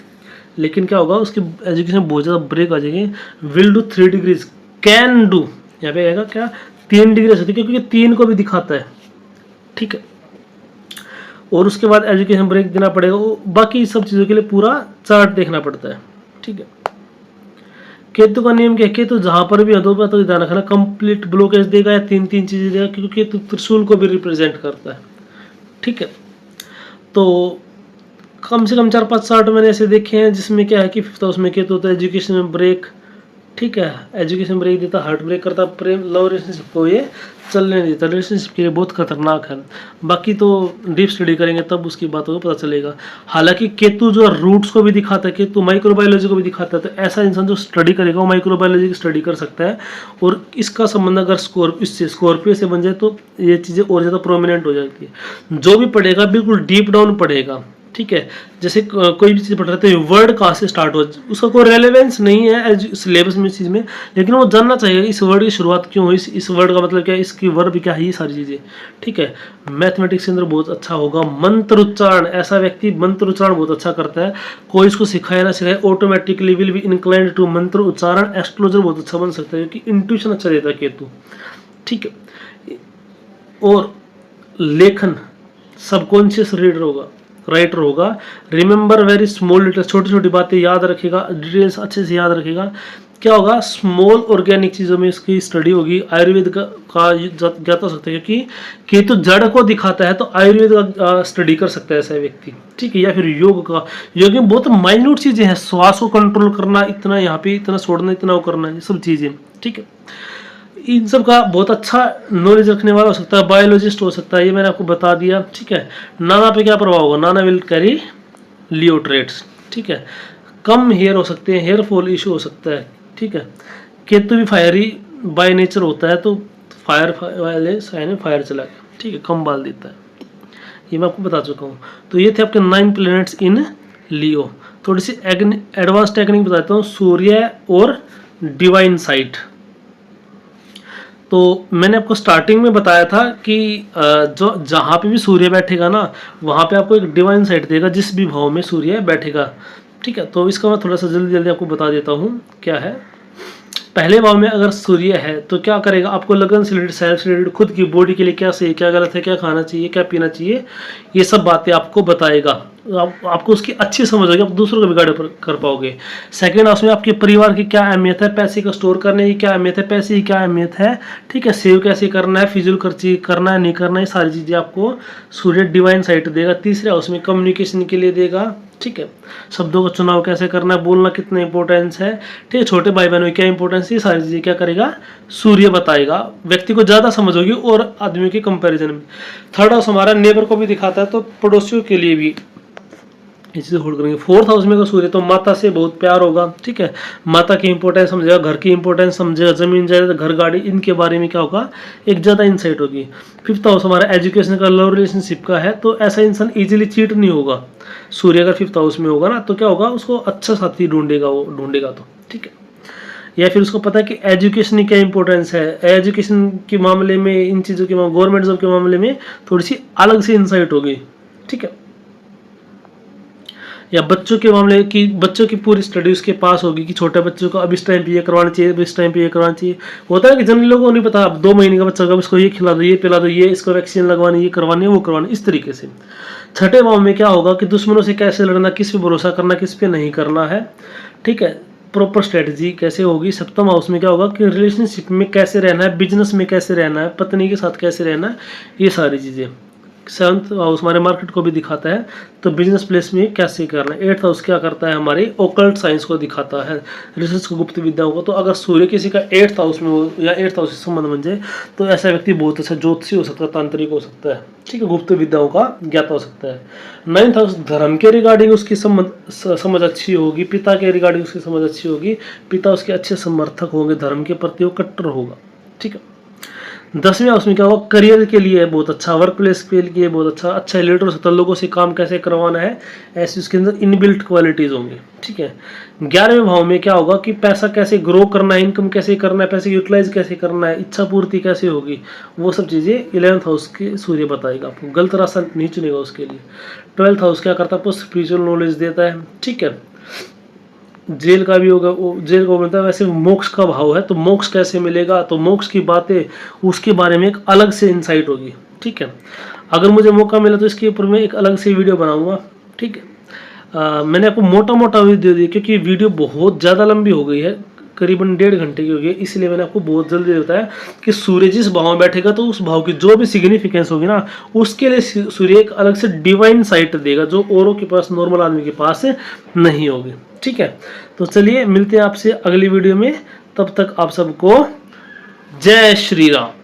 लेकिन क्या होगा, उसकी एजुकेशन बहुत ज़्यादा ब्रेक आ जाएगी। Will do 3 degrees, can do, यहाँ पे आएगा क्या, 3 डिग्री होती है, क्योंकि 3 को भी दिखाता है, ठीक है। और उसके बाद एजुकेशन ब्रेक देना पड़ेगा, बाकी सब चीज़ों के लिए पूरा चार्ट देखना पड़ता है, ठीक है। केतु का नियम क्या है, केतु जहां पर भी है तो ध्यान रखना, कंप्लीट ब्लॉकेज देगा या 3 चीजें देगा, क्योंकि केतु त्रिशूल को भी रिप्रेजेंट करता है, ठीक है। तो कम से कम 4-5 चार्ट मैंने ऐसे देखे हैं जिसमें क्या है कि फिफ्थ हाउस में केतु होता है, एजुकेशन में ब्रेक, ठीक है, एजुकेशन ब्रेक देता, हार्ट ब्रेक करता, प्रेम लव रिलेशनशिप को ये चलने नहीं देता, रिलेशनशिप के लिए बहुत खतरनाक है। बाकी तो डीप स्टडी करेंगे तब उसकी बातों को पता चलेगा। हालांकि केतु जो रूट्स को भी दिखाता है, केतु माइक्रोबायोलॉजी को भी दिखाता है, तो ऐसा इंसान जो स्टडी करेगा वो माइक्रोबायोलॉजी की स्टडी कर सकता है। और इसका संबंध अगर स्कॉर्पियो से बन जाए तो ये चीज़ें और ज़्यादा प्रोमिनेंट हो जाती है। जो भी पढ़ेगा बिल्कुल डीप डाउन पढ़ेगा, ठीक है। जैसे कोई भी चीज़ पढ़ रहे थे, वर्ड कहाँ से स्टार्ट हो, उसका कोई रेलेवेंस नहीं है सिलेबस में इस चीज़ में, लेकिन वो जानना चाहिए इस वर्ड की शुरुआत क्यों हुई, इस वर्ड का मतलब क्या है, इसकी वर्ब क्या है, ये सारी चीज़ें, ठीक है। मैथमेटिक्स के अंदर बहुत अच्छा होगा। मंत्र उच्चारण, ऐसा व्यक्ति मंत्र उच्चारण बहुत अच्छा करता है, कोई इसको सिखाया ना सिखाए, automatically will be inclined to mantra उच्चारण। एस्ट्रोलॉजर बहुत अच्छा बन सकता है, क्योंकि इंट्यूशन अच्छा देता है केतु, ठीक है। और लेखन, सबकॉन्शियस रीडर होगा, राइटर होगा। रिमेंबर वेरी स्मॉल डिटेल्स, छोटी छोटी बातें याद रखेगा, डिटेल्स अच्छे से याद रखेगा। क्या होगा, स्मॉल ऑर्गेनिक चीज़ों में इसकी स्टडी होगी। आयुर्वेद का ज्ञात हो सकता है, क्योंकि केतु जड़ को दिखाता है, तो आयुर्वेद का स्टडी कर सकता है ऐसा व्यक्ति, ठीक है। या फिर योग का, योग में बहुत माइन्यूट चीज़ें हैं, श्वास को कंट्रोल करना, इतना यहाँ पे इतना छोड़ना, इतना वो करना, ये सब चीज़ें, ठीक है। इन सब का बहुत अच्छा नॉलेज रखने वाला हो सकता है, बायोलॉजिस्ट हो सकता है, ये मैंने आपको बता दिया, ठीक है। नाना पे क्या प्रभाव होगा, नाना विल कैरी लियो ट्रेट्स, ठीक है। कम हेयर हो सकते हैं, हेयर फॉल इशू हो सकता है, ठीक है। केतु भी फायरी बाय नेचर होता है, तो फायर वाले साइन में फायर चला गया, ठीक है, कम बाल देता है, ये मैं आपको बता चुका हूँ। तो ये थे आपके 9 प्लैनेट्स इन लियो। थोड़ी सी एडवांस टेक्निक बताता हूँ, सूर्य और डिवाइन साइट। तो मैंने आपको स्टार्टिंग में बताया था कि जो जहाँ पे भी सूर्य बैठेगा ना, वहाँ पे आपको एक डिवाइन साइट देगा, जिस भी भाव में सूर्य बैठेगा, ठीक है। तो इसका मैं थोड़ा सा जल्दी जल्दी आपको बता देता हूँ क्या है। पहले भाव में अगर सूर्य है तो क्या करेगा, आपको लगन से रिलेटेड, सेल्फ से रिलेटेड, खुद की बॉडी के लिए क्या सही क्या गलत है, क्या खाना चाहिए क्या पीना चाहिए, ये सब बातें आपको बताएगा। आपको उसकी अच्छी समझ होगी, आप दूसरों को भी गाइड कर पाओगे। सेकंड हाउस में आपके परिवार की क्या अहमियत है, पैसे को स्टोर करने की क्या अहमियत है, पैसे की क्या अहमियत है, ठीक है। सेव कैसे करना है, फिजूल खर्ची करना है नहीं करना है, सारी चीज़ें आपको सूर्य डिवाइन साइट देगा। तीसरे हाउस में कम्युनिकेशन के लिए देगा, ठीक है। शब्दों का चुनाव कैसे करना है, बोलना कितना इंपॉर्टेंस है, ठीक है। छोटे भाई बहनों की क्या इंपॉर्टेंस है, सारी चीज़ें क्या करेगा, सूर्य बताएगा। व्यक्ति को ज़्यादा समझ होगी और आदमियों के कंपैरिजन में। थर्ड हाउस हमारा नेबर को भी दिखाता है, तो पड़ोसियों के लिए भी ये चीज़ होल्ड करेंगे। 4th हाउस में अगर सूर्य तो माता से बहुत प्यार होगा, ठीक है, माता की इंपॉर्टेंस समझेगा, घर की इंपॉर्टेंस समझेगा, जमीन जायदाद घर गाड़ी इनके बारे में क्या होगा, एक ज़्यादा इंसाइट होगी। 5th हाउस हमारा एजुकेशन का, लव रिलेशनशिप का है, तो ऐसा इंसान इजीली चीट नहीं होगा। सूर्य अगर 5th हाउस में होगा ना तो क्या होगा, उसको अच्छा साथी ढूंढेगा, वो ढूंढेगा तो ठीक है। या फिर उसको पता है कि एजुकेशन की क्या इंपॉर्टेंस है, एजुकेशन के मामले में, इन चीज़ों के मामले, गवर्नमेंट जॉब के मामले में थोड़ी सी अलग से इंसाइट होगी, ठीक है। या बच्चों के मामले की, बच्चों की पूरी स्टडी उसके पास होगी कि छोटे बच्चों को अब इस टाइम पे ये करवाना चाहिए, अब इस टाइम पे ये करवाना चाहिए। होता है कि जनरल लोगों को नहीं पता, अब 2 महीने का बच्चा होगा, इसको ये खिला दो, ये पिला दो, ये इसको वैक्सीन लगवानी, ये करवानी है, वो करवानी, इस तरीके से। 6ठे भाव में क्या होगा कि दुश्मनों से कैसे लड़ना, किस पे भरोसा करना, किस पे नहीं करना है, ठीक है, प्रॉपर स्ट्रेटजी कैसे होगी। 7th हाउस में क्या होगा कि रिलेशनशिप में कैसे रहना है, बिजनेस में कैसे रहना है, पत्नी के साथ कैसे रहना है, ये सारी चीज़ें। 7th हाउस हमारे मार्केट को भी दिखाता है, तो बिजनेस प्लेस में कैसे करना है। 8th हाउस क्या करता है, हमारी ओकल्ट साइंस को दिखाता है, रिसर्च को, गुप्त विद्याओं को। तो अगर सूर्य किसी का 8th हाउस में हो या 8th हाउस से संबंध बन जाए तो ऐसा व्यक्ति बहुत अच्छा ज्योतिषी हो सकता है, तांत्रिक हो सकता है, ठीक है, गुप्त विद्याओं का ज्ञाता हो सकता है। 9th हाउस धर्म के रिगार्डिंग उसकी समझ अच्छी होगी, पिता के रिगार्डिंग उसकी समझ अच्छी होगी, पिता उसके अच्छे समर्थक होंगे, धर्म के प्रति वो कट्टर होगा, ठीक है। 10वें हाउस में क्या होगा, करियर के लिए बहुत अच्छा, वर्क प्लेस के लिए बहुत अच्छा लीडर हो सकता है, लोगों से काम कैसे करवाना है, ऐसी उसके अंदर इनबिल्ट क्वालिटीज होंगी, ठीक है। 11वें भाव में क्या होगा कि पैसा कैसे ग्रो करना है, इनकम कैसे करना है, पैसे यूटिलाइज कैसे करना है, इच्छा पूर्ति कैसे होगी, वो सब चीज़ें 11th हाउस के सूर्य बताएगा आपको, गलत रास्ता नहीं चुनेगा उसके लिए। 12th हाउस क्या करता है, आपको स्पिरिचुअल नॉलेज देता है, ठीक है। जेल का भी होगा, वो जेल को मिलता है। वैसे मोक्ष का भाव है, तो मोक्ष कैसे मिलेगा, तो मोक्ष की बातें उसके बारे में एक अलग से इंसाइट होगी, ठीक है। अगर मुझे मौका मिला तो इसके ऊपर मैं एक अलग से वीडियो बनाऊंगा, ठीक है। मैंने आपको मोटा मोटा वीडियो दिया क्योंकि वीडियो बहुत ज़्यादा लंबी हो गई है, करीबन 1.5 घंटे की हो गई, इसलिए मैंने आपको बहुत जल्दी बताया कि सूर्य जिस भाव में बैठेगा तो उस भाव की जो भी सिग्निफिकेंस होगी ना, उसके लिए सूर्य एक अलग से डिवाइन साइट देगा जो औरों के पास, नॉर्मल आदमी के पास नहीं होगी, ठीक है। तो चलिए मिलते हैं आपसे अगली वीडियो में, तब तक आप सबको जय श्री राम।